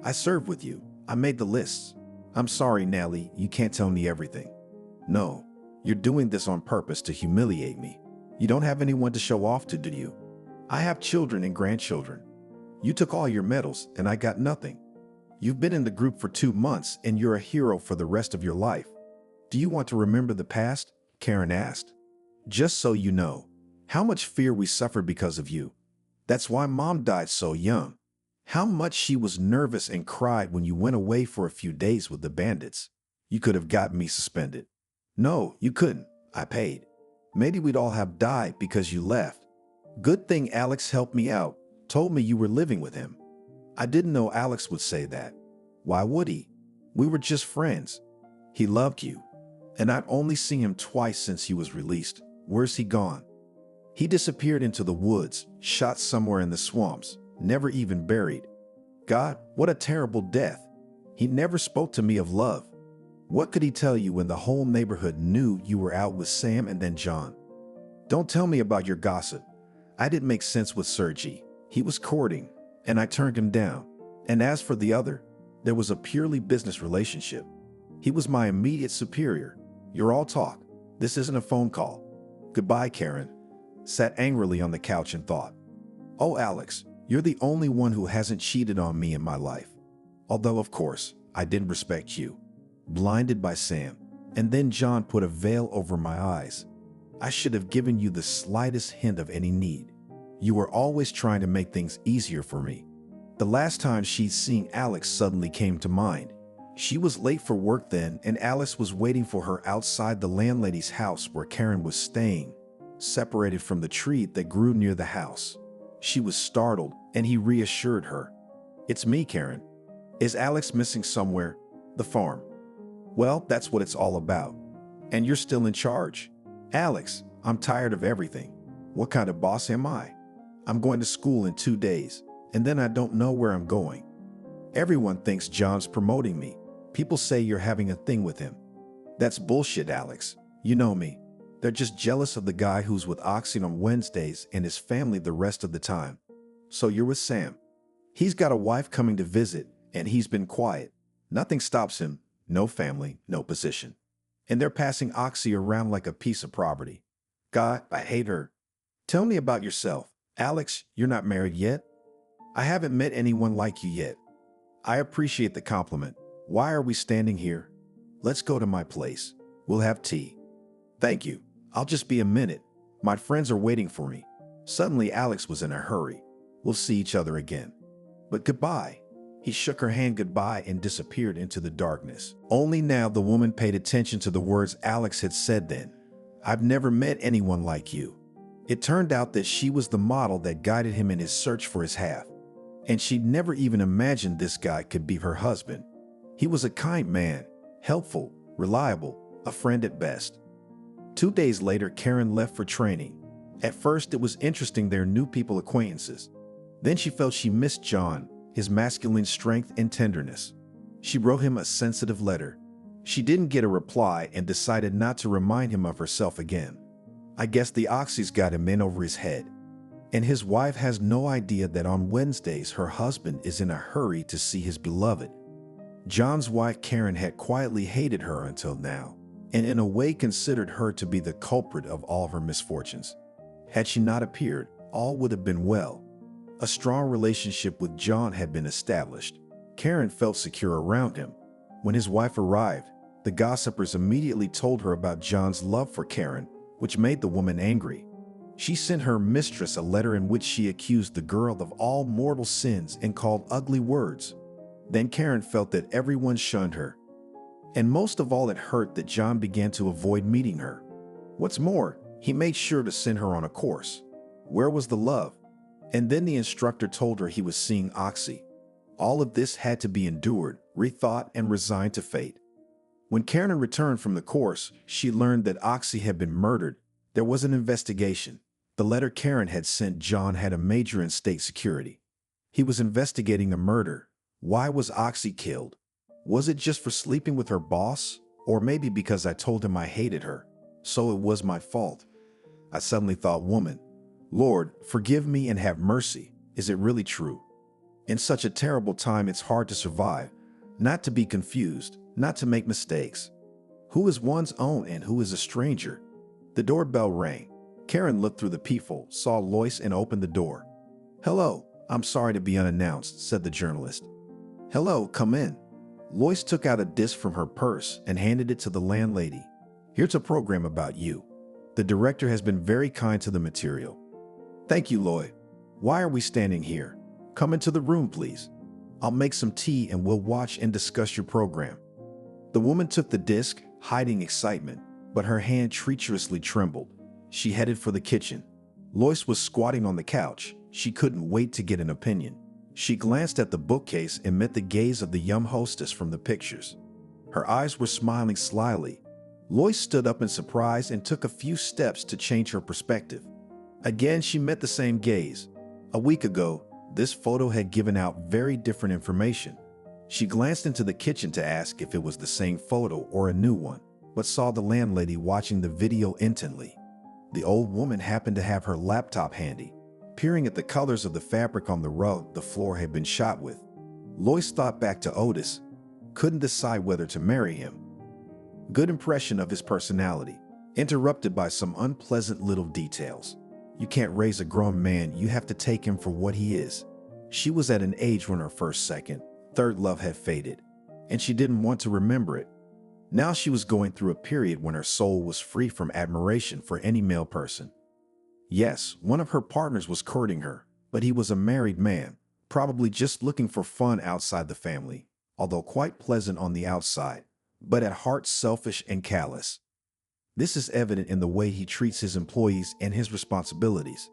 S2: "I served with you. I made the lists." "I'm sorry, Nellie, you can't tell me everything." "No, you're doing this on purpose to humiliate me. You don't have anyone to show off to, do you?" "I have children and grandchildren." "You took all your medals and I got nothing." "You've been in the group for 2 months and you're a hero for the rest of your life." "Do you want to remember the past?" Karen asked. "Just so you know, how much fear we suffered because of you. That's why Mom died so young. How much she was nervous and cried when you went away for a few days with the bandits. You could have gotten me suspended." "No, you couldn't. I paid. Maybe we'd all have died because you left. Good thing Alex helped me out, told me you were living with him." "I didn't know Alex would say that." "Why would he? We were just friends." "He loved you. And I'd only seen him twice since he was released. Where's he gone?" "He disappeared into the woods, shot somewhere in the swamps, never even buried." "God, what a terrible death. He never spoke to me of love." "What could he tell you when the whole neighborhood knew you were out with Sam and then John?" "Don't tell me about your gossip. I didn't make sense with Sergi. He was courting, and I turned him down. And as for the other, there was a purely business relationship. He was my immediate superior. You're all talk. This isn't a phone call." "Goodbye, Karen." Sat angrily on the couch and thought, "Oh, Alex, you're the only one who hasn't cheated on me in my life. Although, of course, I didn't respect you." Blinded by Sam, and then John put a veil over my eyes. "I should have given you the slightest hint of any need. You were always trying to make things easier for me." The last time she'd seen Alex suddenly came to mind. She was late for work then, and Alice was waiting for her outside the landlady's house where Karen was staying, separated from the tree that grew near the house. She was startled, and he reassured her. "It's me, Karen." "Is Alex missing somewhere?" "The farm." "Well, that's what it's all about. And you're still in charge." "Alex, I'm tired of everything. What kind of boss am I? I'm going to school in 2 days, and then I don't know where I'm going. Everyone thinks John's promoting me. People say you're having a thing with him." "That's bullshit, Alex. You know me. They're just jealous of the guy who's with Oxy on Wednesdays and his family the rest of the time." "So you're with Sam?" "He's got a wife coming to visit, and he's been quiet. Nothing stops him. No family, no position. And they're passing Oxy around like a piece of property. God, I hate her." "Tell me about yourself. Alex, you're not married yet?" "I haven't met anyone like you yet." "I appreciate the compliment. Why are we standing here?" "Let's go to my place. We'll have tea." "Thank you. I'll just be a minute. My friends are waiting for me." Suddenly, Alex was in a hurry. "We'll see each other again." "But goodbye." He shook her hand goodbye and disappeared into the darkness. Only now the woman paid attention to the words Alex had said then. "I've never met anyone like you." It turned out that she was the model that guided him in his search for his half. And she'd never even imagined this guy could be her husband. He was a kind man, helpful, reliable, a friend at best. 2 days later, Karen left for training. At first, it was interesting their new people acquaintances. Then she felt she missed John, his masculine strength and tenderness. She wrote him a sensitive letter. She didn't get a reply and decided not to remind him of herself again. I guess the Oxys got him in over his head. And his wife has no idea that on Wednesdays her husband is in a hurry to see his beloved. John's wife Karen had quietly hated her until now, and in a way considered her to be the culprit of all of her misfortunes. Had she not appeared, all would have been well. A strong relationship with John had been established. Karen felt secure around him. When his wife arrived, the gossipers immediately told her about John's love for Karen, which made the woman angry. She sent her mistress a letter in which she accused the girl of all mortal sins and called ugly words. Then Karen felt that everyone shunned her. And most of all, it hurt that John began to avoid meeting her. What's more, he made sure to send her on a course. Where was the love? And then the instructor told her he was seeing Oxy. All of this had to be endured, rethought, and resigned to fate. When Karen returned from the course, she learned that Oxy had been murdered. There was an investigation. The letter Karen had sent John had a major in state security. He was investigating a murder. Why was Oxy killed? Was it just for sleeping with her boss? Or maybe because I told him I hated her, so it was my fault? I suddenly thought, woman, Lord, forgive me and have mercy. Is it really true? In such a terrible time, it's hard to survive, not to be confused, not to make mistakes. Who is one's own and who is a stranger? The doorbell rang. Karen looked through the peephole, saw Lois, and opened the door. "Hello, I'm sorry to be unannounced," said the journalist. "Hello, come in." Lois took out a disc from her purse and handed it to the landlady. "Here's a program about you. The director has been very kind to the material." "Thank you, Lois. Why are we standing here? Come into the room, please. I'll make some tea and we'll watch and discuss your program." The woman took the disc, hiding excitement, but her hand treacherously trembled. She headed for the kitchen. Lois was squatting on the couch. She couldn't wait to get an opinion. She glanced at the bookcase and met the gaze of the young hostess from the pictures. Her eyes were smiling slyly. Lois stood up in surprise and took a few steps to change her perspective. Again, she met the same gaze. A week ago, this photo had given out very different information. She glanced into the kitchen to ask if it was the same photo or a new one, but saw the landlady watching the video intently. The old woman happened to have her laptop handy, peering at the colors of the fabric on the rug the floor had been shot with. Lois thought back to Otis. Couldn't decide whether to marry him. Good impression of his personality, interrupted by some unpleasant little details. You can't raise a grown man, you have to take him for what he is. She was at an age when her first, second, third love had faded, and she didn't want to remember it. Now she was going through a period when her soul was free from admiration for any male person. Yes, one of her partners was courting her, but he was a married man, probably just looking for fun outside the family, although quite pleasant on the outside, but at heart selfish and callous. This is evident in the way he treats his employees and his responsibilities.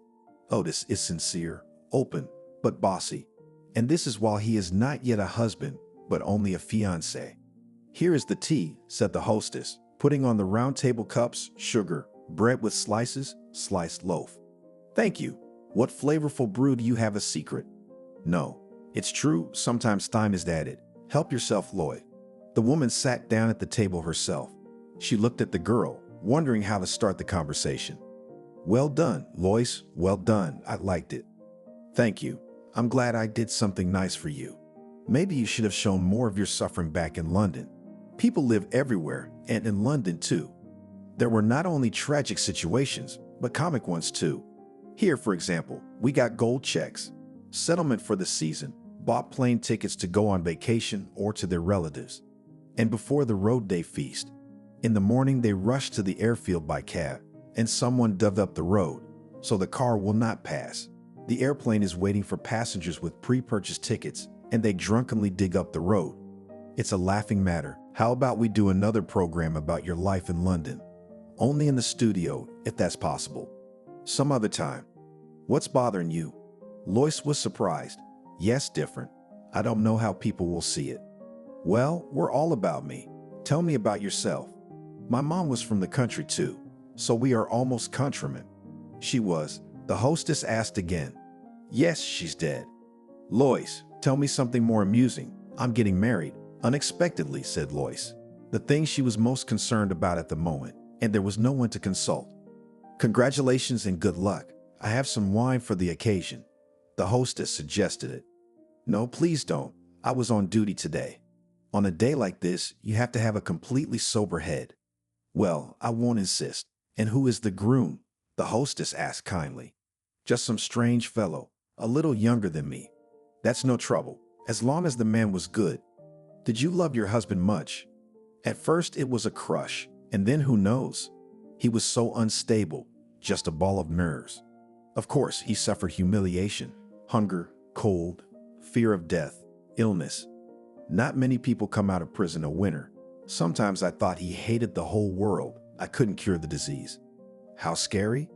S2: Otis is sincere, open, but bossy. And this is while he is not yet a husband, but only a fiancé. "Here is the tea," said the hostess, putting on the round table cups, sugar, bread with slices, sliced loaf. "Thank you. What flavorful brew? Do you have a secret?" "No. It's true, sometimes thyme is added. Help yourself, Lloyd." The woman sat down at the table herself. She looked at the girl, wondering how to start the conversation. "Well done, Lois, well done. I liked it." "Thank you. I'm glad I did something nice for you. Maybe you should have shown more of your suffering back in London. People live everywhere, and in London too. There were not only tragic situations, but comic ones too. Here, for example, we got gold checks, settlement for the season, bought plane tickets to go on vacation or to their relatives. And before the road day feast, in the morning they rush to the airfield by cab, and someone dug up the road, so the car will not pass. The airplane is waiting for passengers with pre-purchased tickets, and they drunkenly dig up the road. It's a laughing matter. How about we do another program about your life in London? Only in the studio, if that's possible. Some other time. What's bothering you?" Lois was surprised. "Yes, different. I don't know how people will see it." "Well, we're all about me. Tell me about yourself." "My mom was from the country too, so we are almost countrymen." "She was?" the hostess asked again. "Yes, she's dead." "Lois, tell me something more amusing. I'm getting married." Unexpectedly, said Lois, the thing she was most concerned about at the moment, and there was no one to consult. "Congratulations and good luck. I have some wine for the occasion." The hostess suggested it. "No, please don't. I was on duty today." "On a day like this, you have to have a completely sober head." "Well, I won't insist." "And who is the groom?" the hostess asked kindly. "Just some strange fellow, a little younger than me." "That's no trouble, as long as the man was good." "Did you love your husband much?" "At first it was a crush, and then who knows? He was so unstable, just a ball of nerves. Of course, he suffered humiliation, hunger, cold, fear of death, illness. Not many people come out of prison a winner. Sometimes I thought he hated the whole world. I couldn't cure the disease. How scary?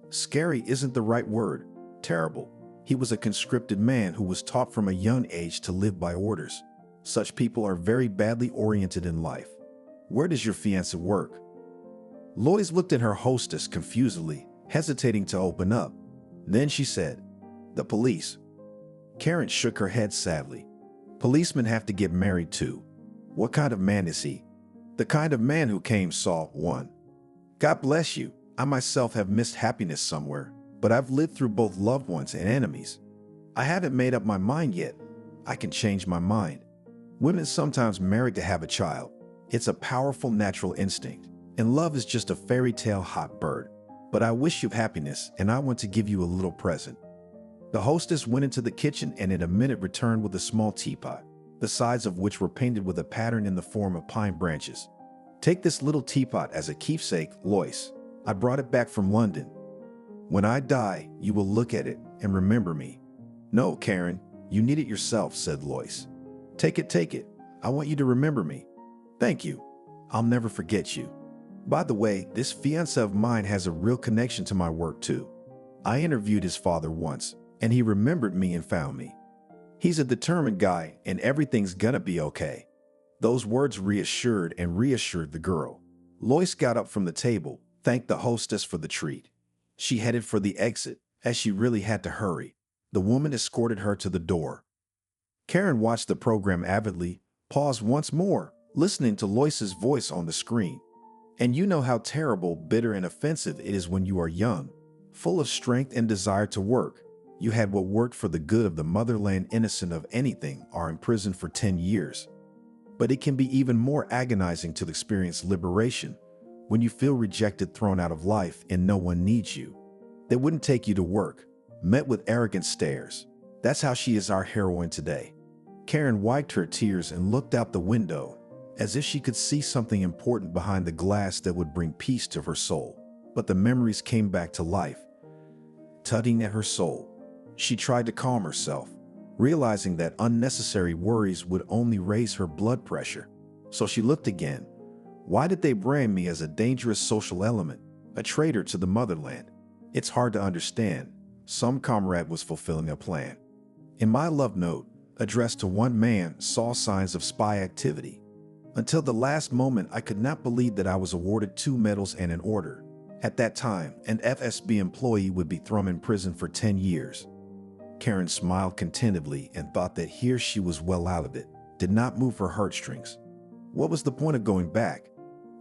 S2: Scary isn't the right word. Terrible. He was a conscripted man who was taught from a young age to live by orders. Such people are very badly oriented in life. Where does your fiancé work? Lois looked at her hostess confusedly, hesitating to open up. Then she said, "The police." Karen shook her head sadly. Policemen have to get married too. What kind of man is he? The kind of man who came saw one. God bless you. I myself have missed happiness somewhere, but I've lived through both loved ones and enemies. I haven't made up my mind yet. I can change my mind. Women sometimes marry to have a child. It's a powerful natural instinct, and love is just a fairy tale hot bird. But I wish you happiness, and I want to give you a little present. The hostess went into the kitchen and in a minute returned with a small teapot, the sides of which were painted with a pattern in the form of pine branches. Take this little teapot as a keepsake, Lois. I brought it back from London. When I die, you will look at it and remember me. No, Karen, you need it yourself, said Lois. Take it. I want you to remember me. Thank you. I'll never forget you. By the way, this fiancé of mine has a real connection to my work too. I interviewed his father once, and he remembered me and found me. He's a determined guy, and everything's gonna be okay. Those words reassured the girl. Lois got up from the table, thanked the hostess for the treat. She headed for the exit, as she really had to hurry. The woman escorted her to the door. Karen watched the program avidly, paused once more, listening to Lois's voice on the screen. And you know how terrible, bitter, and offensive it is when you are young, full of strength and desire to work. You had what worked for the good of the motherland, innocent of anything, are imprisoned for 10 years. But it can be even more agonizing to experience liberation when you feel rejected, thrown out of life, and no one needs you. They wouldn't take you to work, met with arrogant stares. That's how she is our heroine today. Karen wiped her tears and looked out the window, as if she could see something important behind the glass that would bring peace to her soul. But the memories came back to life, tugging at her soul. She tried to calm herself, realizing that unnecessary worries would only raise her blood pressure. So she looked again. Why did they brand me as a dangerous social element, a traitor to the motherland? It's hard to understand. Some comrade was fulfilling a plan. In my love note, addressed to one man, saw signs of spy activity. Until the last moment, I could not believe that I was awarded 2 medals and an order. At that time, an FSB employee would be thrown in prison for 10 years. Karen smiled contentedly and thought that here she was well out of it, did not move her heartstrings. What was the point of going back?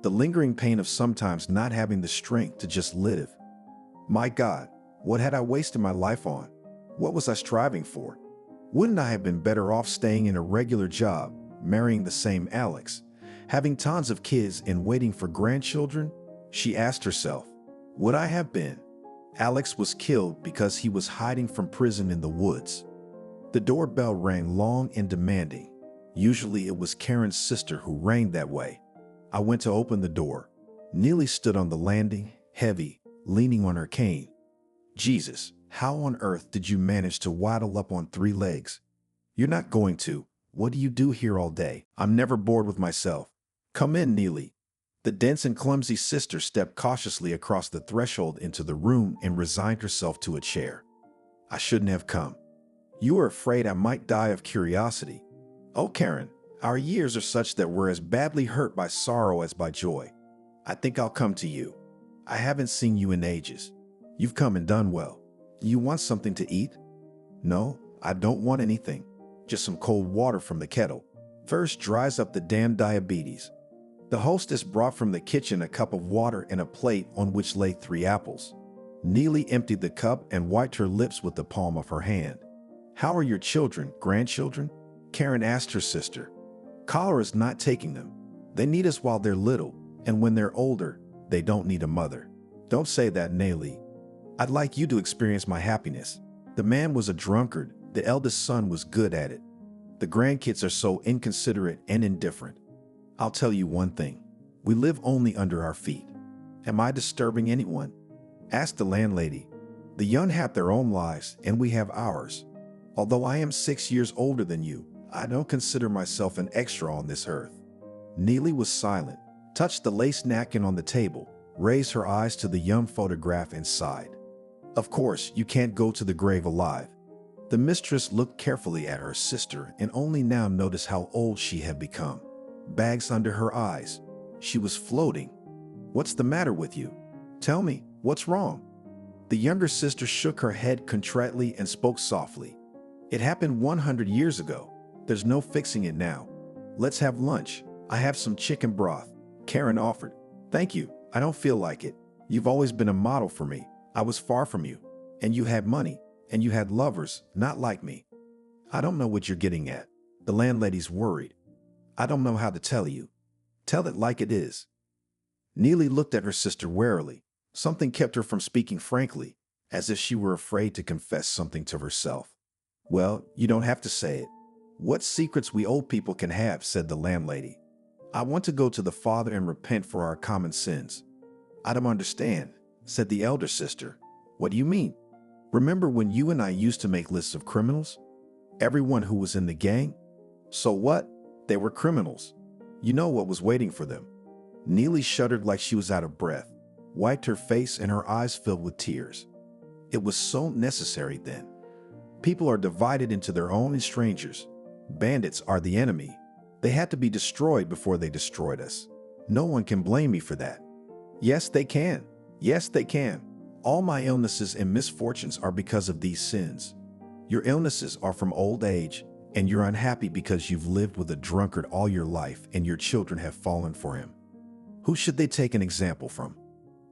S2: The lingering pain of sometimes not having the strength to just live. My God, what had I wasted my life on? What was I striving for? Wouldn't I have been better off staying in a regular job, marrying the same Alex, having tons of kids and waiting for grandchildren? She asked herself, would I have been? Alex was killed because he was hiding from prison in the woods. The doorbell rang long and demanding. Usually it was Karen's sister who rang that way. I went to open the door. Neely stood on the landing, heavy, leaning on her cane. Jesus, how on earth did you manage to waddle up on 3 legs? You're not going to. What do you do here all day? I'm never bored with myself. Come in, Neely. The dense and clumsy sister stepped cautiously across the threshold into the room and resigned herself to a chair. I shouldn't have come. You were afraid I might die of curiosity. Oh, Karen, our years are such that we're as badly hurt by sorrow as by joy. I think I'll come to you. I haven't seen you in ages. You've come and done well. You want something to eat? No, I don't want anything. Just some cold water from the kettle. First dries up the damn diabetes. The hostess brought from the kitchen a cup of water and a plate on which lay 3 apples. Neely emptied the cup and wiped her lips with the palm of her hand. How are your children, grandchildren? Karen asked her sister. Cholera's not taking them. They need us while they're little, and when they're older, they don't need a mother. Don't say that, Neely. I'd like you to experience my happiness. The man was a drunkard. The eldest son was good at it. The grandkids are so inconsiderate and indifferent. I'll tell you one thing. We live only under our feet. Am I disturbing anyone? asked the landlady. The young have their own lives, and we have ours. Although I am 6 years older than you, I don't consider myself an extra on this earth. Neely was silent, touched the lace napkin on the table, raised her eyes to the young photograph and sighed. Of course, you can't go to the grave alive. The mistress looked carefully at her sister and only now noticed how old she had become. Bags under her eyes. She was floating. What's the matter with you? Tell me, what's wrong? The younger sister shook her head contritely and spoke softly. It happened 100 years ago. There's no fixing it now. Let's have lunch. I have some chicken broth. Karen offered. Thank you. I don't feel like it. You've always been a model for me. I was far from you. And you had money. And you had lovers, not like me. I don't know what you're getting at. The landlady's worried. I don't know how to tell you. Tell it like it is. Neely looked at her sister warily. Something kept her from speaking frankly, as if she were afraid to confess something to herself. Well, you don't have to say it. What secrets we old people can have, said the landlady. I want to go to the Father and repent for our common sins. I don't understand, said the elder sister. What do you mean? Remember when you and I used to make lists of criminals? Everyone who was in the gang? So what? They were criminals. You know what was waiting for them. Neely shuddered like she was out of breath, wiped her face and her eyes filled with tears. It was so necessary then. People are divided into their own and strangers. Bandits are the enemy. They had to be destroyed before they destroyed us. No one can blame me for that. Yes, they can. Yes, they can. All my illnesses and misfortunes are because of these sins. Your illnesses are from old age, and you're unhappy because you've lived with a drunkard all your life and your children have fallen for him. Who should they take an example from?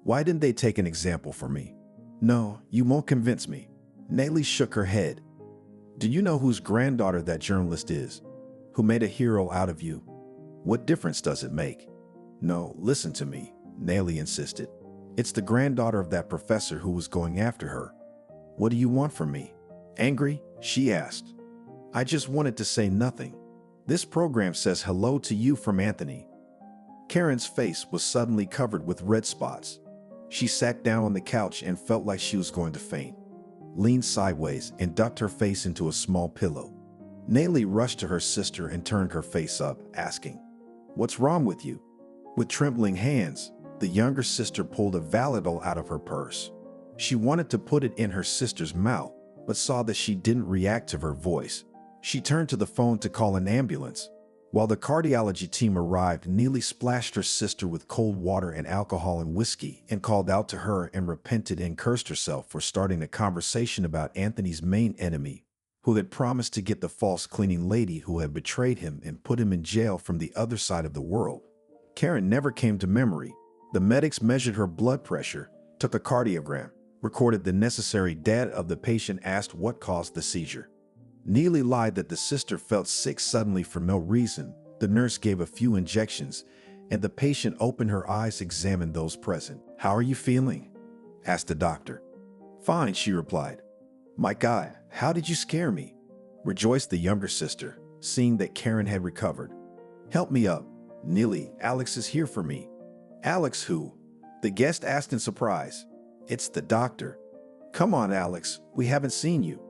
S2: Why didn't they take an example from me? No, you won't convince me. Neely shook her head. Do you know whose granddaughter that journalist is? Who made a hero out of you? What difference does it make? No, listen to me, Neely insisted. It's the granddaughter of that professor who was going after her. What do you want from me? Angry? She asked. I just wanted to say nothing. This program says hello to you from Anthony. Karen's face was suddenly covered with red spots. She sat down on the couch and felt like she was going to faint, leaned sideways and ducked her face into a small pillow. Neely rushed to her sister and turned her face up, asking, What's wrong with you? With trembling hands, the younger sister pulled a Valadol out of her purse. She wanted to put it in her sister's mouth, but saw that she didn't react to her voice. She turned to the phone to call an ambulance. While the cardiology team arrived, Neely splashed her sister with cold water and alcohol and whiskey and called out to her and repented and cursed herself for starting a conversation about Anthony's main enemy, who had promised to get the false cleaning lady who had betrayed him and put him in jail from the other side of the world. Karen never came to memory. The medics measured her blood pressure, took a cardiogram, recorded the necessary data of the patient, asked what caused the seizure. Neely lied that the sister felt sick suddenly for no reason. The nurse gave a few injections, and the patient opened her eyes, examined those present. How are you feeling? Asked the doctor. Fine, she replied. My God, how did you scare me? Rejoiced the younger sister, seeing that Karen had recovered. Help me up. Neely, Alex is here for me. Alex who? The guest asked in surprise. It's the doctor. Come on, Alex, we haven't seen you.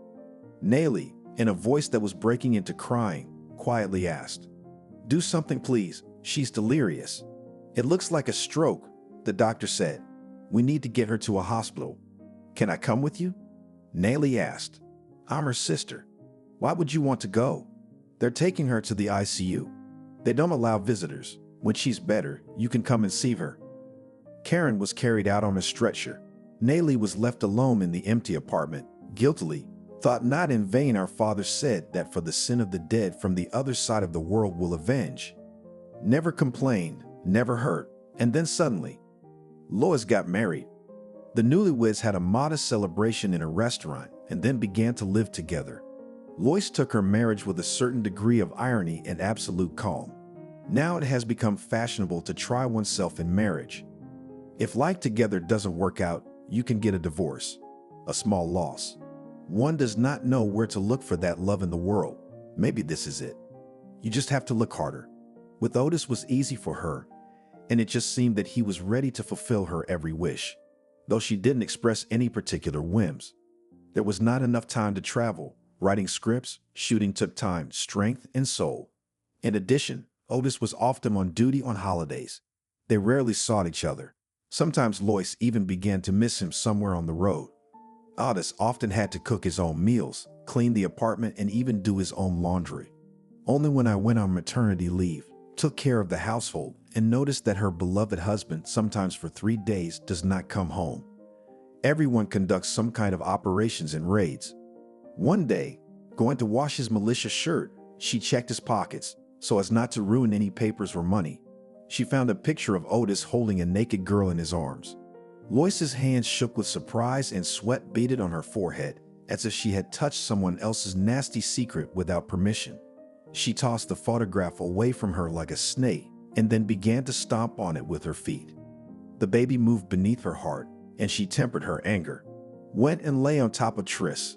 S2: Neely, in a voice that was breaking into crying, quietly asked, Do something, please. She's delirious. It looks like a stroke, the doctor said. We need to get her to a hospital. Can I come with you? Neely asked. I'm her sister. Why would you want to go? They're taking her to the ICU. They don't allow visitors. When she's better, you can come and see her. Karen was carried out on a stretcher. Neely was left alone in the empty apartment, guiltily. Thought not in vain our Father said that for the sin of the dead from the other side of the world will avenge. Never complained, never hurt, and then suddenly, Lois got married. The newlyweds had a modest celebration in a restaurant and then began to live together. Lois took her marriage with a certain degree of irony and absolute calm. Now it has become fashionable to try oneself in marriage. If life together doesn't work out, you can get a divorce, a small loss. One does not know where to look for that love in the world. Maybe this is it. You just have to look harder. With Otis was easy for her, and it just seemed that he was ready to fulfill her every wish. though she didn't express any particular whims. There was not enough time to travel. Writing scripts, shooting took time, strength, and soul. In addition, Otis was often on duty on holidays. They rarely saw each other. Sometimes Lois even began to miss him somewhere on the road. Otis often had to cook his own meals, clean the apartment, and even do his own laundry. Only when I went on maternity leave, took care of the household, and noticed that her beloved husband, sometimes for 3 days, does not come home. Everyone conducts some kind of operations and raids. One day, going to wash his militia shirt, she checked his pockets so as not to ruin any papers or money. She found a picture of Otis holding a naked girl in his arms. Lois's hands shook with surprise and sweat beaded on her forehead, as if she had touched someone else's nasty secret without permission. She tossed the photograph away from her like a snake and then began to stomp on it with her feet. The baby moved beneath her heart, and she tempered her anger. Went and lay on top of Tris,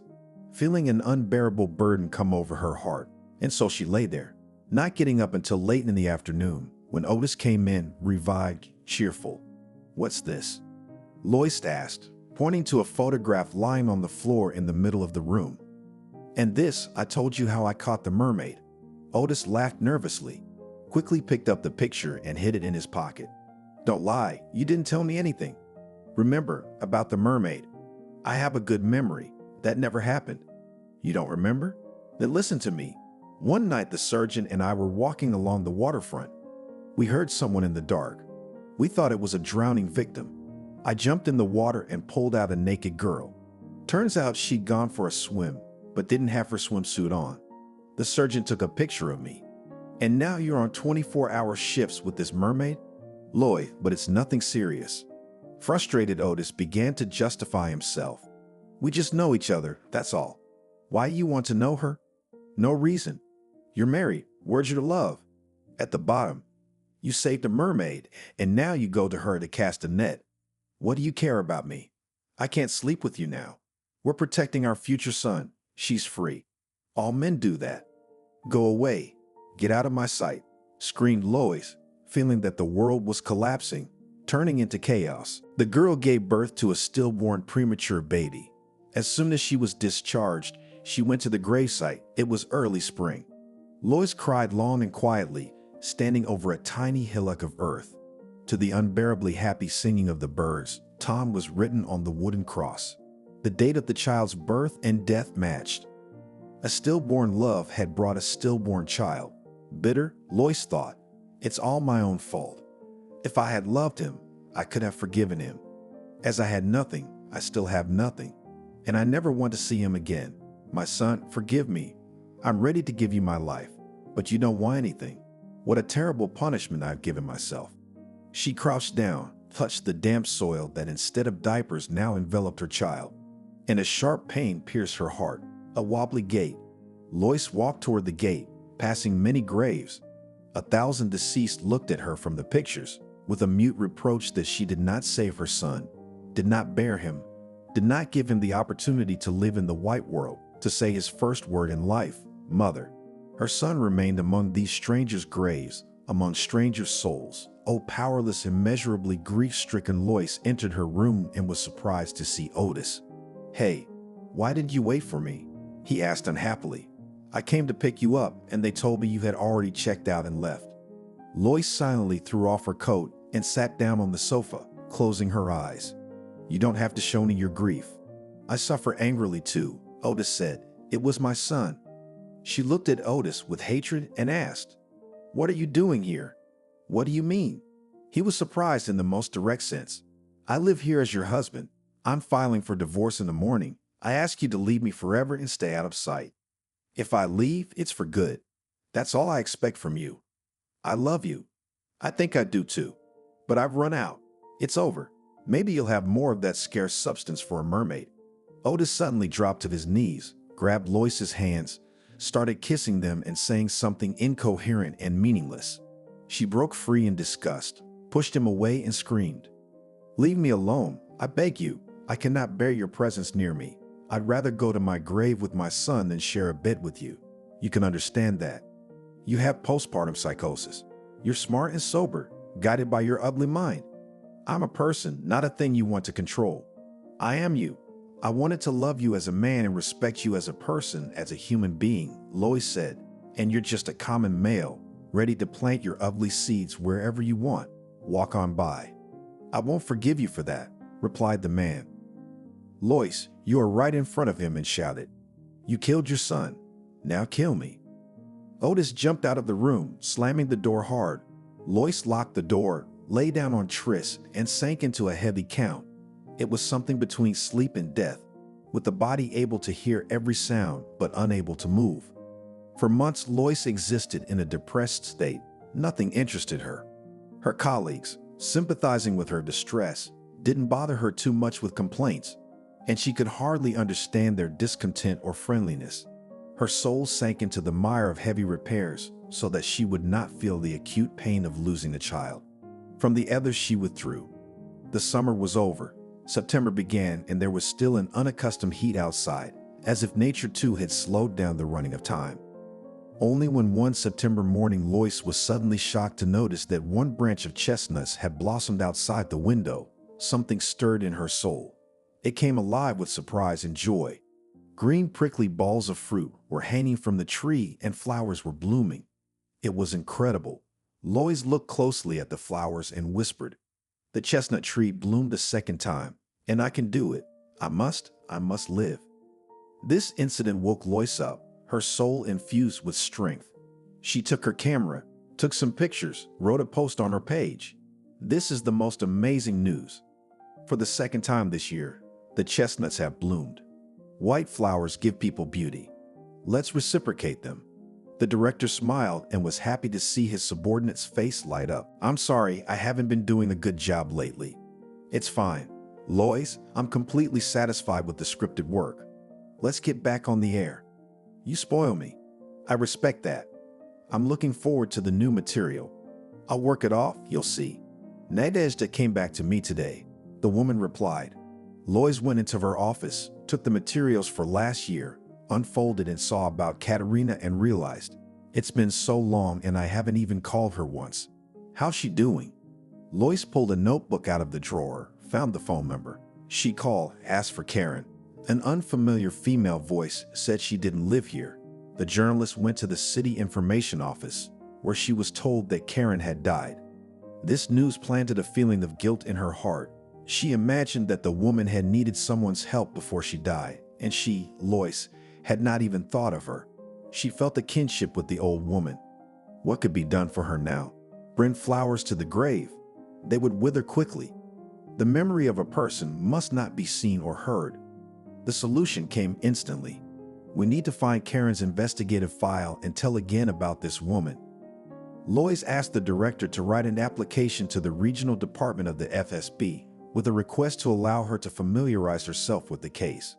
S2: feeling an unbearable burden come over her heart, and so she lay there, not getting up until late in the afternoon, when Otis came in, revived, cheerful. "What's this?" Lois asked, pointing to a photograph lying on the floor in the middle of the room. "And this, I told you how I caught the mermaid." Otis laughed nervously, quickly picked up the picture and hid it in his pocket. "Don't lie, you didn't tell me anything." "Remember about the mermaid?" "I have a good memory. That never happened." "You don't remember? Then listen to me. One night the surgeon and I were walking along the waterfront. We heard someone in the dark. We thought it was a drowning victim. I jumped in the water and pulled out a naked girl. Turns out she'd gone for a swim, but didn't have her swimsuit on. The surgeon took a picture of me. And now you're on 24-hour shifts with this mermaid?" "Lloyd, but it's nothing serious." Frustrated, Otis began to justify himself. "We just know each other, that's all. Why you want to know her?" "No reason. You're married. Where's your love?" "At the bottom. You saved a mermaid, and now you go to her to cast a net. What do you care about me? I can't sleep with you now. We're protecting our future son. She's free. All men do that." "Go away. Get out of my sight," screamed Lois, feeling that the world was collapsing, turning into chaos. The girl gave birth to a stillborn premature baby. As soon as she was discharged, she went to the gravesite. It was early spring. Lois cried long and quietly, standing over a tiny hillock of earth. To the unbearably happy singing of the birds, Tom was written on the wooden cross. The date of the child's birth and death matched. A stillborn love had brought a stillborn child. Bitter, Lois thought, "It's all my own fault. If I had loved him, I could have forgiven him. As I had nothing, I still have nothing. And I never want to see him again. My son, forgive me. I'm ready to give you my life, but you don't want anything. What a terrible punishment I've given myself." She crouched down, touched the damp soil that instead of diapers now enveloped her child, and a sharp pain pierced her heart. A wobbly gate. Lois walked toward the gate, passing many graves. 1,000 deceased looked at her from the pictures, with a mute reproach that she did not save her son, did not bear him, did not give him the opportunity to live in the white world, to say his first word in life, "Mother." Her son remained among these strangers' graves, among strangers' souls. Oh, powerless, immeasurably grief-stricken Lois entered her room and was surprised to see Otis. "Hey, why didn't you wait for me?" he asked unhappily. "I came to pick you up, and they told me you had already checked out and left." Lois silently threw off her coat and sat down on the sofa, closing her eyes. "You don't have to show me your grief. I suffer angrily too," Otis said. "It was my son." She looked at Otis with hatred and asked, "What are you doing here?" "What do you mean?" He was surprised in the most direct sense. "I live here as your husband. I'm filing for divorce in the morning. I ask you to leave me forever and stay out of sight. If I leave, it's for good. That's all I expect from you. I love you. I think I do too. But I've run out. It's over. Maybe you'll have more of that scarce substance for a mermaid." Otis suddenly dropped to his knees, grabbed Lois's hands, started kissing them and saying something incoherent and meaningless. She broke free in disgust, pushed him away and screamed, "Leave me alone, I beg you. I cannot bear your presence near me. I'd rather go to my grave with my son than share a bed with you. You can understand that. You have postpartum psychosis. You're smart and sober, guided by your ugly mind. I'm a person, not a thing you want to control. I am you. I wanted to love you as a man and respect you as a person, as a human being, Lois said. And you're just a common male, ready to plant your ugly seeds wherever you want. Walk on by. I won't forgive you for that, replied the man. Lois, you are right in front of him and shouted, You killed your son. Now kill me. Otis jumped out of the room, slamming the door hard. Lois locked the door, lay down on Tris, and sank into a heavy count. It was something between sleep and death, with the body able to hear every sound but unable to move. For months, Lois existed in a depressed state. Nothing interested her. Her colleagues, sympathizing with her distress, didn't bother her too much with complaints, and she could hardly understand their discontent or friendliness. Her soul sank into the mire of heavy repairs so that she would not feel the acute pain of losing a child. From the others she withdrew. The summer was over. September began, and there was still an unaccustomed heat outside, as if nature too had slowed down the running of time. Only when one September morning Lois was suddenly shocked to notice that one branch of chestnuts had blossomed outside the window, something stirred in her soul. It came alive with surprise and joy. Green prickly balls of fruit were hanging from the tree and flowers were blooming. It was incredible. Lois looked closely at the flowers and whispered, The chestnut tree bloomed a second time, and I can do it. I must live. This incident woke Lois up, her soul infused with strength. She took her camera, took some pictures, wrote a post on her page. This is the most amazing news. For the second time this year, the chestnuts have bloomed. White flowers give people beauty. Let's reciprocate them. The director smiled and was happy to see his subordinate's face light up. I'm sorry, I haven't been doing a good job lately. It's fine. Lois, I'm completely satisfied with the scripted work. Let's get back on the air. You spoil me. I respect that. I'm looking forward to the new material. I'll work it off, you'll see. Nadezhda came back to me today, the woman replied. Lois went into her office, took the materials for last year, unfolded and saw about Katerina and realized, it's been so long and I haven't even called her once. How's she doing? Lois pulled a notebook out of the drawer, found the phone number. She called, asked for Karen. An unfamiliar female voice said she didn't live here. The journalist went to the city information office, where she was told that Karen had died. This news planted a feeling of guilt in her heart. She imagined that the woman had needed someone's help before she died, and she, Lois, had not even thought of her. She felt a kinship with the old woman. What could be done for her now? Bring flowers to the grave. They would wither quickly. The memory of a person must not be seen or heard. The solution came instantly. We need to find Karen's investigative file and tell again about this woman. Lois asked the director to write an application to the regional department of the FSB with a request to allow her to familiarize herself with the case.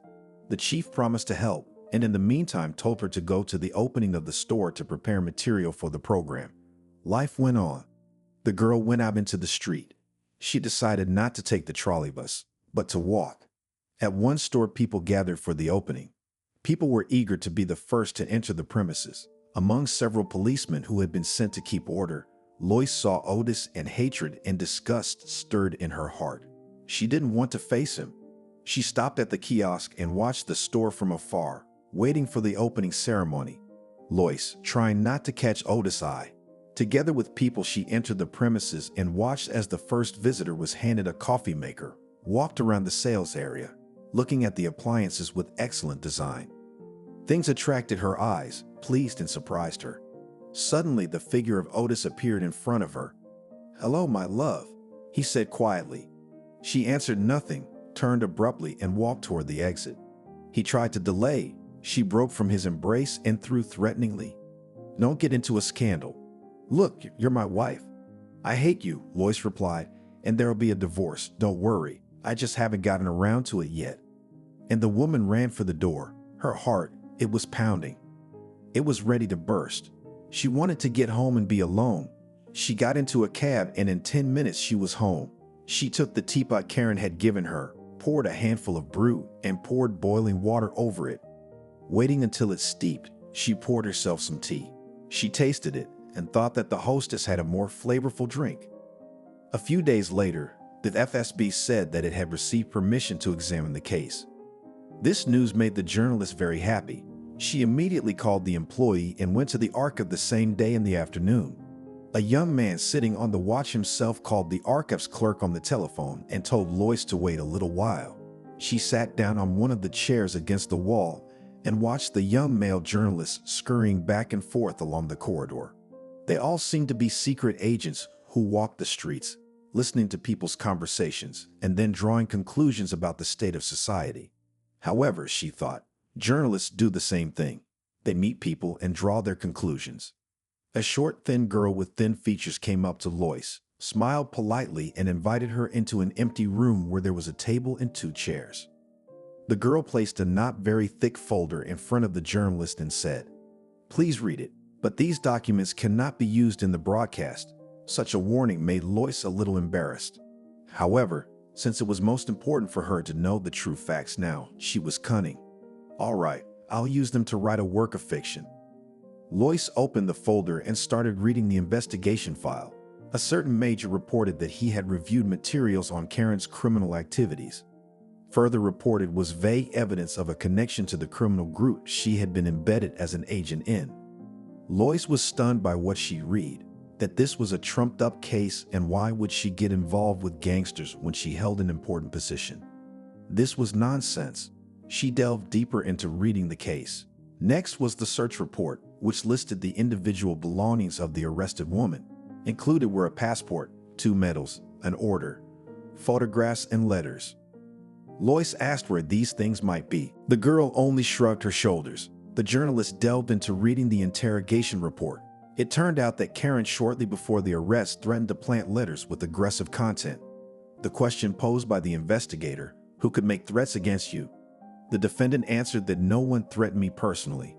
S2: The chief promised to help, and in the meantime told her to go to the opening of the store to prepare material for the program. Life went on. The girl went out into the street. She decided not to take the trolleybus, but to walk. At one store, people gathered for the opening. People were eager to be the first to enter the premises. Among several policemen who had been sent to keep order, Lois saw Otis, and hatred and disgust stirred in her heart. She didn't want to face him. She stopped at the kiosk and watched the store from afar, waiting for the opening ceremony. Lois, trying not to catch Otis' eye. Together with people, she entered the premises and watched as the first visitor was handed a coffee maker, walked around the sales area, looking at the appliances with excellent design. Things attracted her eyes, pleased and surprised her. Suddenly, the figure of Otis appeared in front of her. "Hello, my love," he said quietly. She answered nothing, turned abruptly and walked toward the exit. He tried to delay. She broke from his embrace and threw threateningly, "Don't get into a scandal. Look, you're my wife." "I hate you," Lois replied, "and there'll be a divorce. Don't worry. I just haven't gotten around to it yet." And the woman ran for the door. Her heart, it was pounding. It was ready to burst. She wanted to get home and be alone. She got into a cab and in 10 minutes she was home. She took the teapot Karen had given her, poured a handful of brew, and poured boiling water over it. Waiting until it steeped, she poured herself some tea. She tasted it and thought that the hostess had a more flavorful drink. A few days later, The FSB said that it had received permission to examine the case. This news made the journalist very happy. She immediately called the employee and went to the archive the same day in the afternoon. A young man sitting on the watch himself called the archives clerk on the telephone and told Lois to wait a little while. She sat down on one of the chairs against the wall and watched the young male journalist scurrying back and forth along the corridor. They all seemed to be secret agents who walked the streets, listening to people's conversations and then drawing conclusions about the state of society. However, she thought, journalists do the same thing. They meet people and draw their conclusions. A short, thin girl with thin features came up to Lois, smiled politely, and invited her into an empty room where there was a table and 2 chairs. The girl placed a not very thick folder in front of the journalist and said, "Please read it, but these documents cannot be used in the broadcast." Such a warning made Lois a little embarrassed. However, since it was most important for her to know the true facts now, she was cunning. "All right, I'll use them to write a work of fiction." Lois opened the folder and started reading the investigation file. A certain major reported that he had reviewed materials on Karen's criminal activities. Further reported was vague evidence of a connection to the criminal group she had been embedded as an agent in. Lois was stunned by what she read, that this was a trumped-up case, and why would she get involved with gangsters when she held an important position? This was nonsense. She delved deeper into reading the case. Next was the search report, which listed the individual belongings of the arrested woman. Included were a passport, 2 medals, an order, photographs, and letters. Lois asked where these things might be. The girl only shrugged her shoulders. The journalist delved into reading the interrogation report. It turned out that Karen, shortly before the arrest, threatened to plant letters with aggressive content. The question posed by the investigator, "Who could make threats against you?" The defendant answered that no one threatened me personally.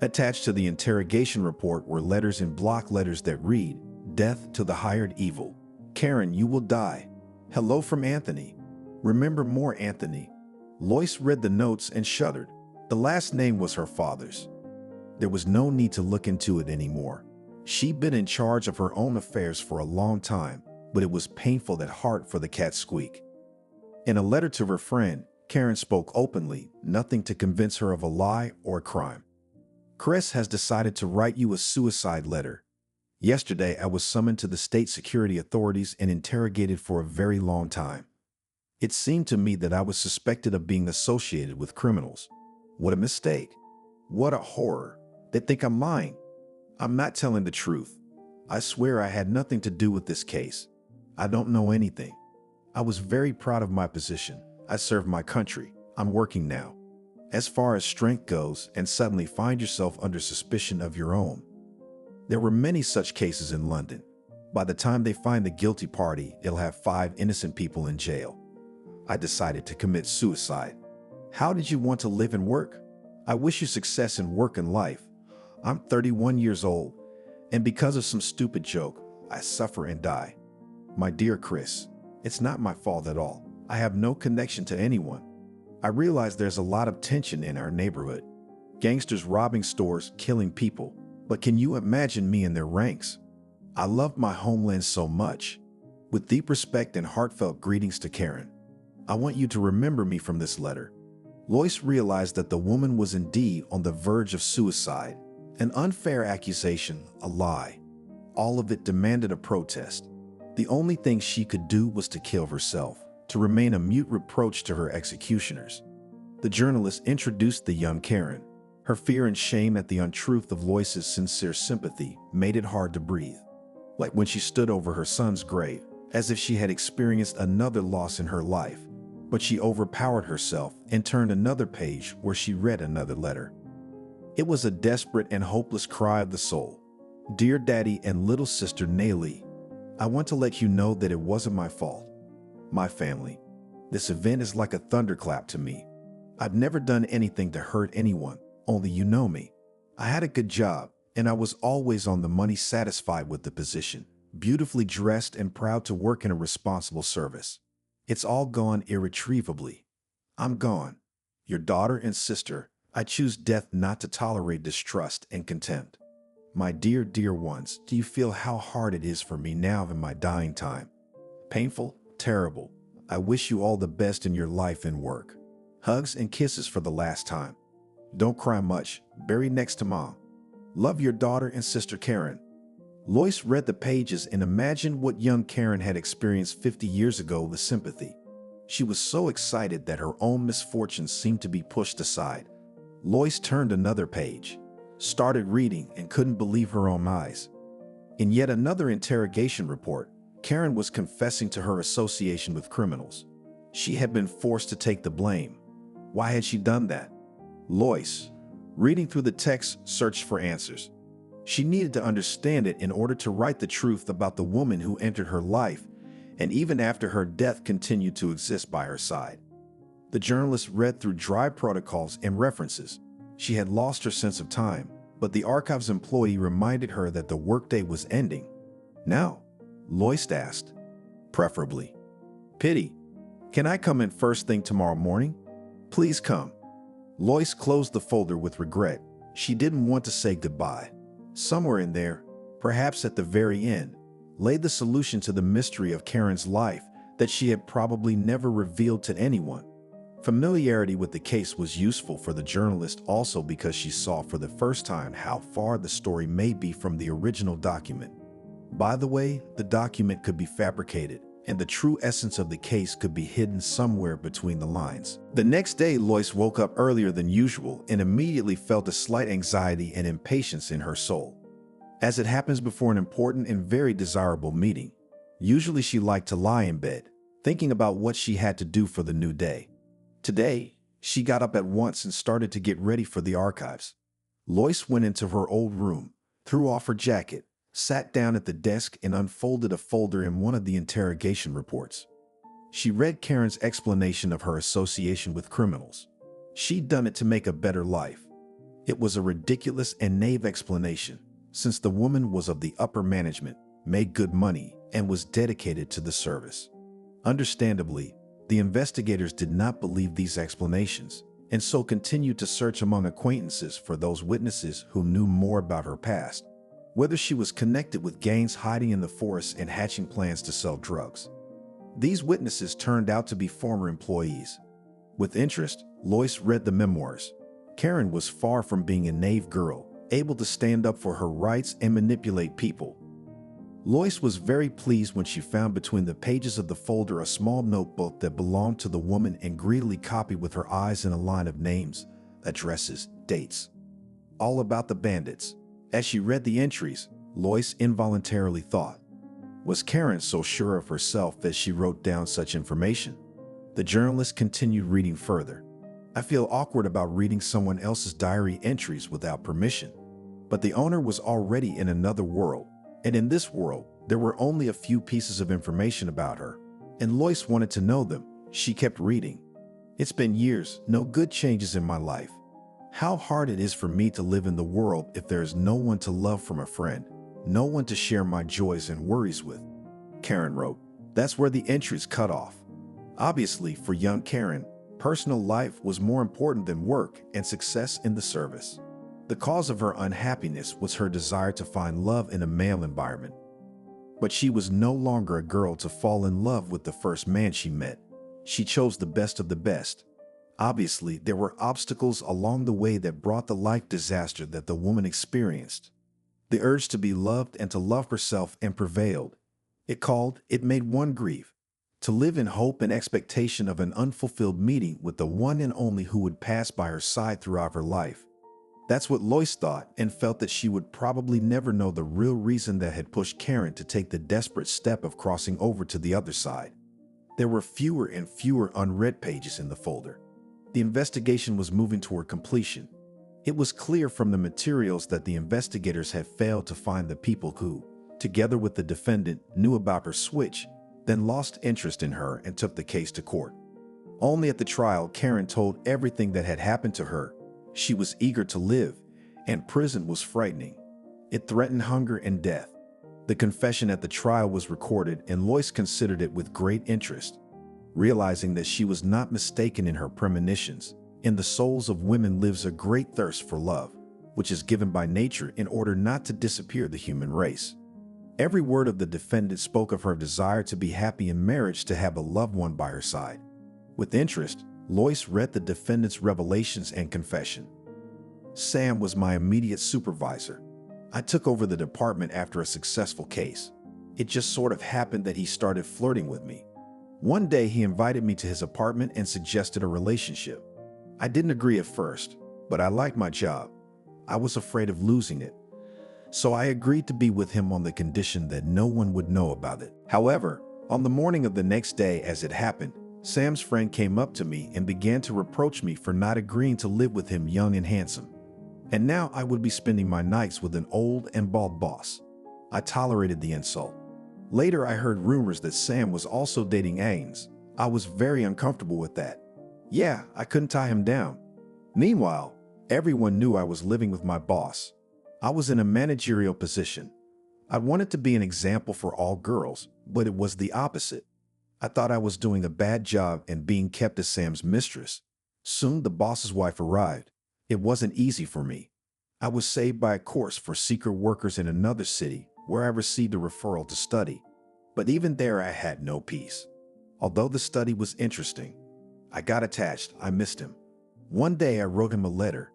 S2: Attached to the interrogation report were letters in block letters that read, "Death to the hired evil. Karen, you will die. Hello from Anthony. Remember more, Anthony." Lois read the notes and shuddered. The last name was her father's. There was no need to look into it anymore. She'd been in charge of her own affairs for a long time, but it was painful that heart for the cat squeak. In a letter to her friend, Karen spoke openly, nothing to convince her of a lie or a crime. "Chris has decided to write you a suicide letter. Yesterday, I was summoned to the state security authorities and interrogated for a very long time. It seemed to me that I was suspected of being associated with criminals. What a mistake. What a horror. They think I'm lying. I'm not telling the truth. I swear I had nothing to do with this case. I don't know anything. I was very proud of my position. I served my country. I'm working now. As far as strength goes, and suddenly find yourself under suspicion of your own. There were many such cases in London. By the time they find the guilty party, it'll have 5 innocent people in jail. I decided to commit suicide. How did you want to live and work? I wish you success in work and life. I'm 31 years old, and because of some stupid joke, I suffer and die. My dear Chris, it's not my fault at all. I have no connection to anyone. I realize there's a lot of tension in our neighborhood. Gangsters robbing stores, killing people. But can you imagine me in their ranks? I love my homeland so much. With deep respect and heartfelt greetings to Karen. I want you to remember me from this letter." Lois realized that the woman was indeed on the verge of suicide. An unfair accusation, a lie. All of it demanded a protest. The only thing she could do was to kill herself, to remain a mute reproach to her executioners. The journalist introduced the young Karen. Her fear and shame at the untruth of Lois's sincere sympathy made it hard to breathe. Like when she stood over her son's grave, as if she had experienced another loss in her life. But she overpowered herself and turned another page where she read another letter. It was a desperate and hopeless cry of the soul. "Dear Daddy and little sister Nayli, I want to let you know that it wasn't my fault. My family. This event is like a thunderclap to me. I've never done anything to hurt anyone, only you know me. I had a good job, and I was always on the money, satisfied with the position, beautifully dressed and proud to work in a responsible service. It's all gone irretrievably. I'm gone. Your daughter and sister, I choose death not to tolerate distrust and contempt. My dear, dear ones, do you feel how hard it is for me now in my dying time? Painful? Terrible. I wish you all the best in your life and work. Hugs and kisses for the last time. Don't cry much. Bury next to Mom. Love your daughter and sister Karen. Lois read the pages and imagined what young Karen had experienced 50 years ago with sympathy. She was so excited that her own misfortunes seemed to be pushed aside. Lois turned another page, started reading, and couldn't believe her own eyes. In yet another interrogation report, Karen was confessing to her association with criminals. She had been forced to take the blame. Why had she done that? Lois, reading through the text, searched for answers. She needed to understand it in order to write the truth about the woman who entered her life and even after her death continued to exist by her side. The journalist read through dry protocols and references. She had lost her sense of time, but the archives employee reminded her that the workday was ending. Now, Lois asked, preferably. Pity. Can I come in first thing tomorrow morning? Please come. Lois closed the folder with regret. She didn't want to say goodbye. Somewhere in there, perhaps at the very end, lay the solution to the mystery of Karen's life that she had probably never revealed to anyone. Familiarity with the case was useful for the journalist also because she saw for the first time how far the story may be from the original document. By the way, the document could be fabricated, and the true essence of the case could be hidden somewhere between the lines. The next day, Lois woke up earlier than usual and immediately felt a slight anxiety and impatience in her soul. As it happens before an important and very desirable meeting, usually she liked to lie in bed, thinking about what she had to do for the new day. Today, she got up at once and started to get ready for the archives. Lois went into her old room, threw off her jacket, sat down at the desk and unfolded a folder in one of the interrogation reports. She read Karen's explanation of her association with criminals. She'd done it to make a better life. It was a ridiculous and naive explanation, since the woman was of the upper management, made good money, and was dedicated to the service. Understandably, the investigators did not believe these explanations, and so continued to search among acquaintances for those witnesses who knew more about her past, whether she was connected with gangs hiding in the forest and hatching plans to sell drugs. These witnesses turned out to be former employees. With interest, Lois read the memoirs. Karen was far from being a naive girl, able to stand up for her rights and manipulate people. Lois was very pleased when she found between the pages of the folder a small notebook that belonged to the woman and greedily copied with her eyes in a line of names, addresses, dates. All about the bandits. As she read the entries, Lois involuntarily thought, was Karen so sure of herself that she wrote down such information? The journalist continued reading further. I feel awkward about reading someone else's diary entries without permission. But the owner was already in another world, and in this world, there were only a few pieces of information about her, and Lois wanted to know them. She kept reading. It's been years, no good changes in my life. How hard it is for me to live in the world if there is no one to love from a friend, no one to share my joys and worries with. Karen wrote. That's where the entries cut off. Obviously, for young Karen, personal life was more important than work and success in the service. The cause of her unhappiness was her desire to find love in a male environment. But she was no longer a girl to fall in love with the first man she met. She chose the best of the best. Obviously, there were obstacles along the way that brought the life disaster that the woman experienced. The urge to be loved and to love herself and prevailed. It made one grieve. To live in hope and expectation of an unfulfilled meeting with the one and only who would pass by her side throughout her life. That's what Lois thought and felt that she would probably never know the real reason that had pushed Karen to take the desperate step of crossing over to the other side. There were fewer and fewer unread pages in the folder. The investigation was moving toward completion. It was clear from the materials that the investigators had failed to find the people who, together with the defendant, knew about her switch, then lost interest in her and took the case to court. Only at the trial, Karen told everything that had happened to her. She was eager to live, and prison was frightening. It threatened hunger and death. The confession at the trial was recorded, and Lois considered it with great interest. Realizing that she was not mistaken in her premonitions, in the souls of women lives a great thirst for love, which is given by nature in order not to disappear the human race. Every word of the defendant spoke of her desire to be happy in marriage, to have a loved one by her side. With interest, Lois read the defendant's revelations and confession. Sam was my immediate supervisor. I took over the department after a successful case. It just sort of happened that he started flirting with me. One day he invited me to his apartment and suggested a relationship. I didn't agree at first, but I liked my job. I was afraid of losing it. So I agreed to be with him on the condition that no one would know about it. However, on the morning of the next day, as it happened, Sam's friend came up to me and began to reproach me for not agreeing to live with him, young and handsome. And now I would be spending my nights with an old and bald boss. I tolerated the insult. Later, I heard rumors that Sam was also dating Ains. I was very uncomfortable with that. Yeah, I couldn't tie him down. Meanwhile, everyone knew I was living with my boss. I was in a managerial position. I wanted to be an example for all girls, but it was the opposite. I thought I was doing a bad job and being kept as Sam's mistress. Soon the boss's wife arrived. It wasn't easy for me. I was saved by a course for secret workers in another city where I received a referral to study. But even there I had no peace. Although the study was interesting, I got attached. I missed him. One day I wrote him a letter.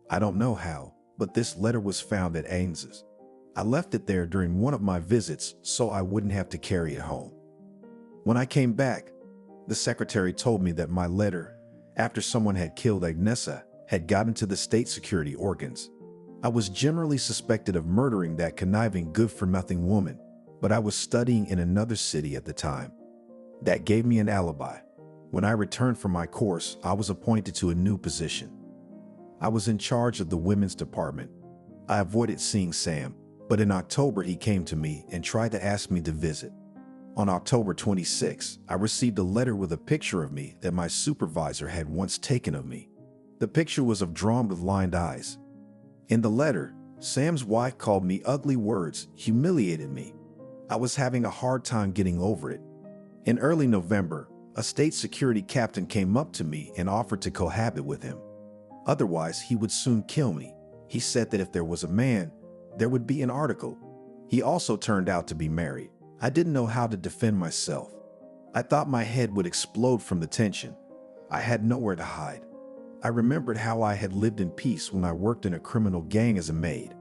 S2: I don't know how, but this letter was found at Ains's. I left it there during one of my visits so I wouldn't have to carry it home. When I came back, the secretary told me that my letter, after someone had killed Agnesa, had gotten to the state security organs. I was generally suspected of murdering that conniving, good-for-nothing woman, but I was studying in another city at the time. That gave me an alibi. When I returned from my course, I was appointed to a new position. I was in charge of the women's department. I avoided seeing Sam, but in October he came to me and tried to ask me to visit. On October 26, I received a letter with a picture of me that my supervisor had once taken of me. The picture was drawn with lined eyes. In the letter, Sam's wife called me ugly words, humiliated me. I was having a hard time getting over it. In early November, a state security captain came up to me and offered to cohabit with him. Otherwise, he would soon kill me. He said that if there was a man, there would be an article. He also turned out to be married. I didn't know how to defend myself. I thought my head would explode from the tension. I had nowhere to hide. I remembered how I had lived in peace when I worked in a criminal gang as a maid.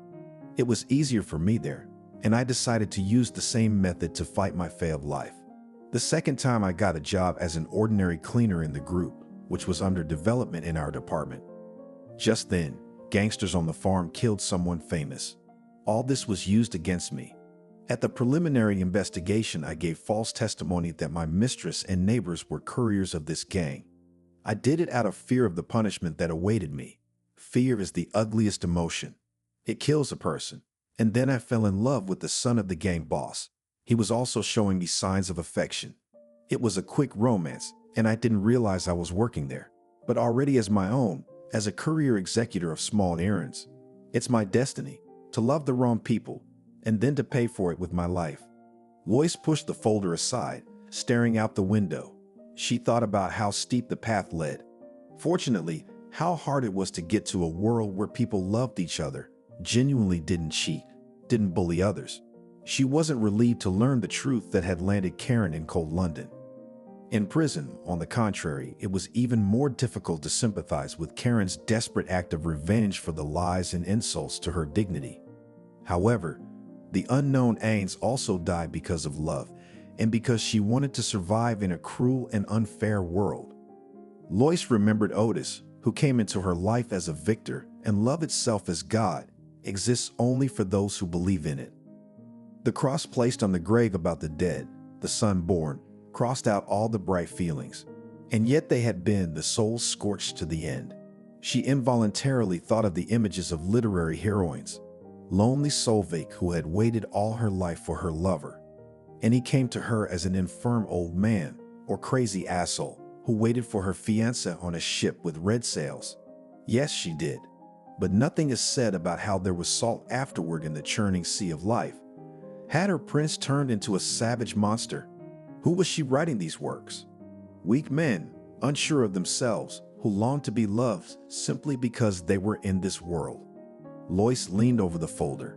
S2: It was easier for me there, and I decided to use the same method to fight my failed life. The second time I got a job as an ordinary cleaner in the group, which was under development in our department. Just then, gangsters on the farm killed someone famous. All this was used against me. At the preliminary investigation, I gave false testimony that my mistress and neighbors were couriers of this gang. I did it out of fear of the punishment that awaited me. Fear is the ugliest emotion. It kills a person. And then I fell in love with the son of the gang boss. He was also showing me signs of affection. It was a quick romance, and I didn't realize I was working there. But already as my own, as a courier executor of small errands, it's my destiny to love the wrong people and then to pay for it with my life. Lois pushed the folder aside, staring out the window. She thought about how steep the path led. Fortunately, how hard it was to get to a world where people loved each other, genuinely didn't cheat, didn't bully others. She wasn't relieved to learn the truth that had landed Karen in cold London. In prison, on the contrary, it was even more difficult to sympathize with Karen's desperate act of revenge for the lies and insults to her dignity. However, the unknown Ains also died because of love, and because she wanted to survive in a cruel and unfair world. Lois remembered Otis, who came into her life as a victor, and love itself as God exists only for those who believe in it. The cross placed on the grave about the dead, the son born, crossed out all the bright feelings, and yet they had been the souls scorched to the end. She involuntarily thought of the images of literary heroines, lonely Solveig who had waited all her life for her lover, and he came to her as an infirm old man or crazy asshole who waited for her fiancé on a ship with red sails. Yes, she did, but nothing is said about how there was salt afterward in the churning sea of life. Had her prince turned into a savage monster? Who was she writing these works? Weak men, unsure of themselves, who longed to be loved simply because they were in this world. Lois leaned over the folder.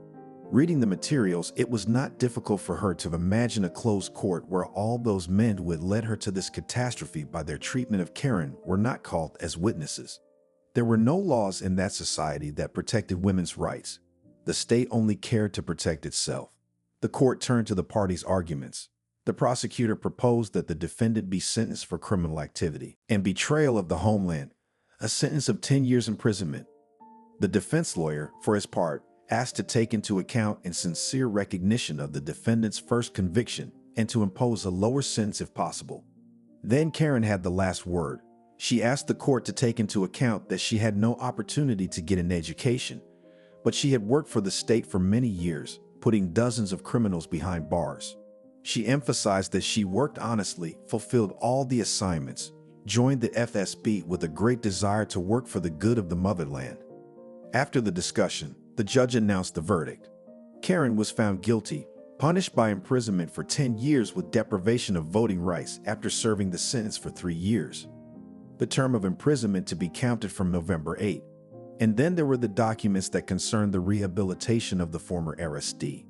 S2: Reading the materials, it was not difficult for her to imagine a closed court where all those men who had led her to this catastrophe by their treatment of Karen were not called as witnesses. There were no laws in that society that protected women's rights. The state only cared to protect itself. The court turned to the parties' arguments. The prosecutor proposed that the defendant be sentenced for criminal activity and betrayal of the homeland, a sentence of 10 years imprisonment. The defense lawyer, for his part, asked to take into account in sincere recognition of the defendant's first conviction and to impose a lower sentence if possible. Then Karen had the last word. She asked the court to take into account that she had no opportunity to get an education, but she had worked for the state for many years, putting dozens of criminals behind bars. She emphasized that she worked honestly, fulfilled all the assignments, joined the FSB with a great desire to work for the good of the motherland. After the discussion, the judge announced the verdict. Karen was found guilty, punished by imprisonment for 10 years with deprivation of voting rights after serving the sentence for 3 years. The term of imprisonment to be counted from November 8. And then there were the documents that concerned the rehabilitation of the former arrestee.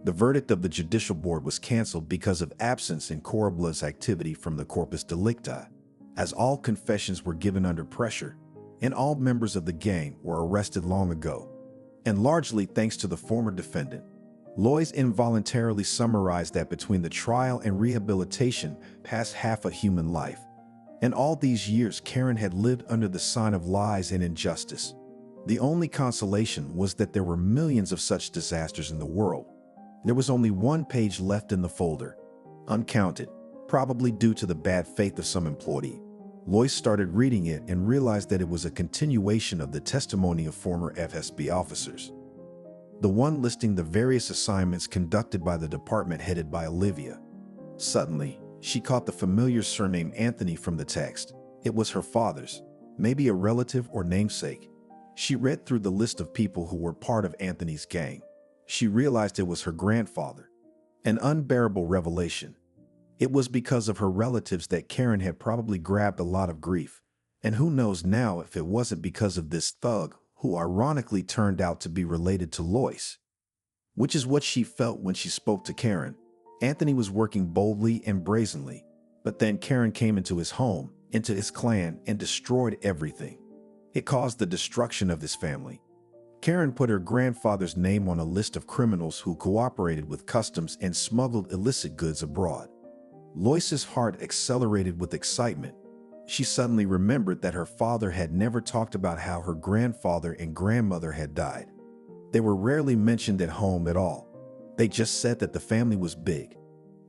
S2: The verdict of the judicial board was canceled because of absence in corroborative activity from the corpus delicti, as all confessions were given under pressure, and all members of the gang were arrested long ago. And largely thanks to the former defendant. Lois involuntarily summarized that between the trial and rehabilitation passed half a human life. And all these years Karen had lived under the sign of lies and injustice. The only consolation was that there were millions of such disasters in the world. There was only one page left in the folder, uncounted, probably due to the bad faith of some employee. Lois started reading it and realized that it was a continuation of the testimony of former FSB officers. The one listing the various assignments conducted by the department headed by Olivia. Suddenly, she caught the familiar surname Anthony from the text. It was her father's, maybe a relative or namesake. She read through the list of people who were part of Anthony's gang. She realized it was her grandfather. An unbearable revelation. It was because of her relatives that Karen had probably grabbed a lot of grief. And who knows now if it wasn't because of this thug, who ironically turned out to be related to Lois. Which is what she felt when she spoke to Karen. Anthony was working boldly and brazenly, but then Karen came into his home, into his clan, and destroyed everything. It caused the destruction of his family. Karen put her grandfather's name on a list of criminals who cooperated with customs and smuggled illicit goods abroad. Lois's heart accelerated with excitement. She suddenly remembered that her father had never talked about how her grandfather and grandmother had died. They were rarely mentioned at home at all. They just said that the family was big.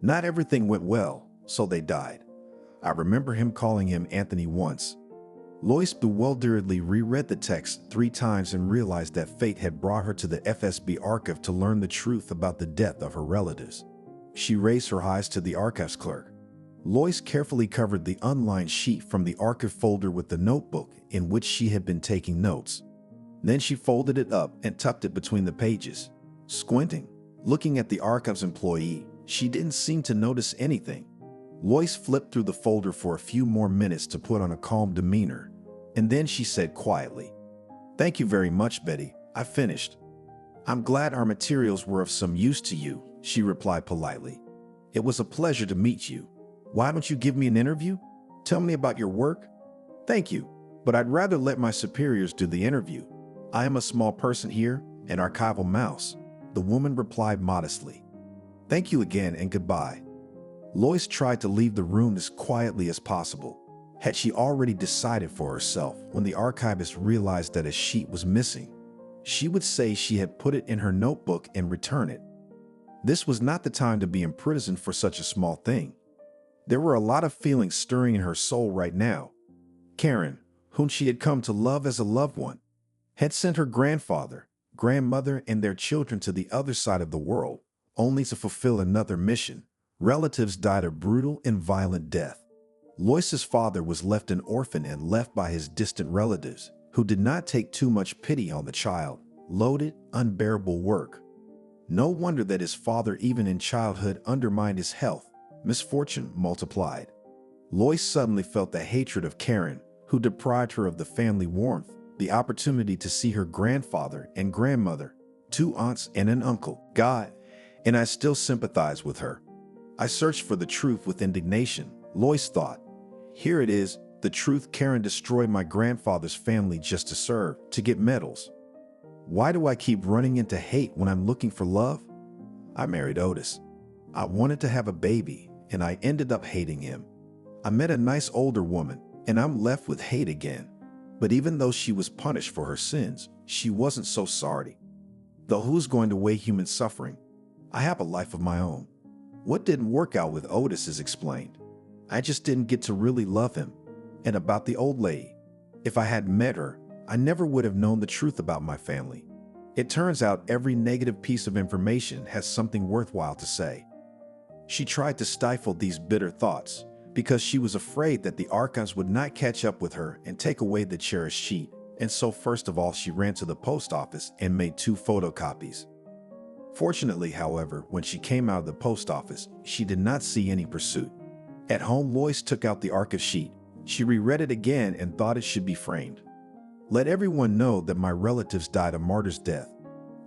S2: Not everything went well, so they died. I remember him calling him Anthony once. Lois bewilderedly reread the text 3 times and realized that fate had brought her to the FSB archive to learn the truth about the death of her relatives. She raised her eyes to the archives clerk. Lois carefully covered the unlined sheet from the archive folder with the notebook in which she had been taking notes. Then she folded it up and tucked it between the pages. Squinting, looking at the archives employee, she didn't seem to notice anything. Lois flipped through the folder for a few more minutes to put on a calm demeanor, and then she said quietly, "Thank you very much, Betty. I finished." "I'm glad our materials were of some use to you," she replied politely. "It was a pleasure to meet you. Why don't you give me an interview? Tell me about your work?" "Thank you, but I'd rather let my superiors do the interview. I am a small person here, an archival mouse," the woman replied modestly. "Thank you again and goodbye." Lois tried to leave the room as quietly as possible. Had she already decided for herself when the archivist realized that a sheet was missing? She would say she had put it in her notebook and return it. This was not the time to be imprisoned for such a small thing. There were a lot of feelings stirring in her soul right now. Karen, whom she had come to love as a loved one, had sent her grandfather, grandmother, and their children to the other side of the world, only to fulfill another mission. Relatives died a brutal and violent death. Lois's father was left an orphan and left by his distant relatives, who did not take too much pity on the child. Loaded, unbearable work. No wonder that his father, even in childhood, undermined his health. Misfortune multiplied. Lois suddenly felt the hatred of Karen, who deprived her of the family warmth, the opportunity to see her grandfather and grandmother, 2 aunts, and an uncle. God, and I still sympathize with her. I searched for the truth with indignation. Lois thought, here it is, the truth. Karen destroyed my grandfather's family just to serve, to get medals. Why do I keep running into hate when I'm looking for love? I married Otis. I wanted to have a baby, and I ended up hating him. I met a nice older woman, and I'm left with hate again. But even though she was punished for her sins, she wasn't so sorry. Though who's going to weigh human suffering? I have a life of my own. What didn't work out with Otis is explained. I just didn't get to really love him. And about the old lady, if I had met her, I never would have known the truth about my family. It turns out every negative piece of information has something worthwhile to say. She tried to stifle these bitter thoughts because she was afraid that the archives would not catch up with her and take away the cherished sheet. And so first of all, she ran to the post office and made 2 photocopies. Fortunately, however, when she came out of the post office, she did not see any pursuit. At home, Lois took out the archive sheet. She reread it again and thought it should be framed. Let everyone know that my relatives died a martyr's death,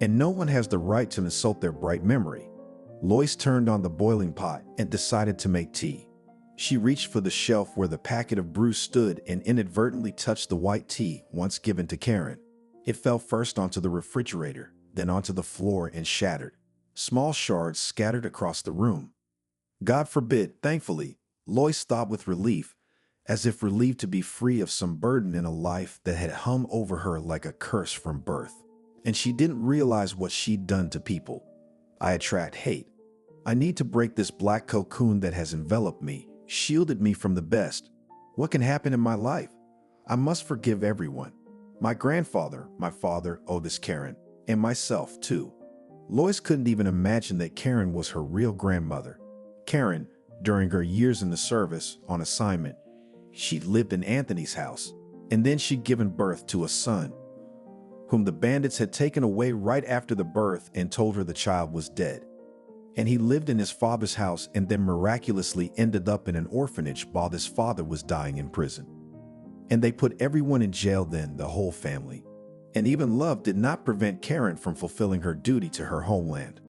S2: and no one has the right to insult their bright memory. Lois turned on the boiling pot and decided to make tea. She reached for the shelf where the packet of brew stood and inadvertently touched the white tea once given to Karen. It fell first onto the refrigerator, then onto the floor and shattered. Small shards scattered across the room. God forbid, thankfully, Lois thought with relief, as if relieved to be free of some burden in a life that had hung over her like a curse from birth. And she didn't realize what she'd done to people. I attract hate. I need to break this black cocoon that has enveloped me, shielded me from the best. What can happen in my life? I must forgive everyone. My grandfather, my father, Otis, Karen, and myself too. Lois couldn't even imagine that Karen was her real grandmother. Karen, during her years in the service, on assignment, she'd lived in Anthony's house, and then she'd given birth to a son, whom the bandits had taken away right after the birth and told her the child was dead. And he lived in his father's house and then miraculously ended up in an orphanage while his father was dying in prison. And they put everyone in jail then, the whole family. And even love did not prevent Karen from fulfilling her duty to her homeland.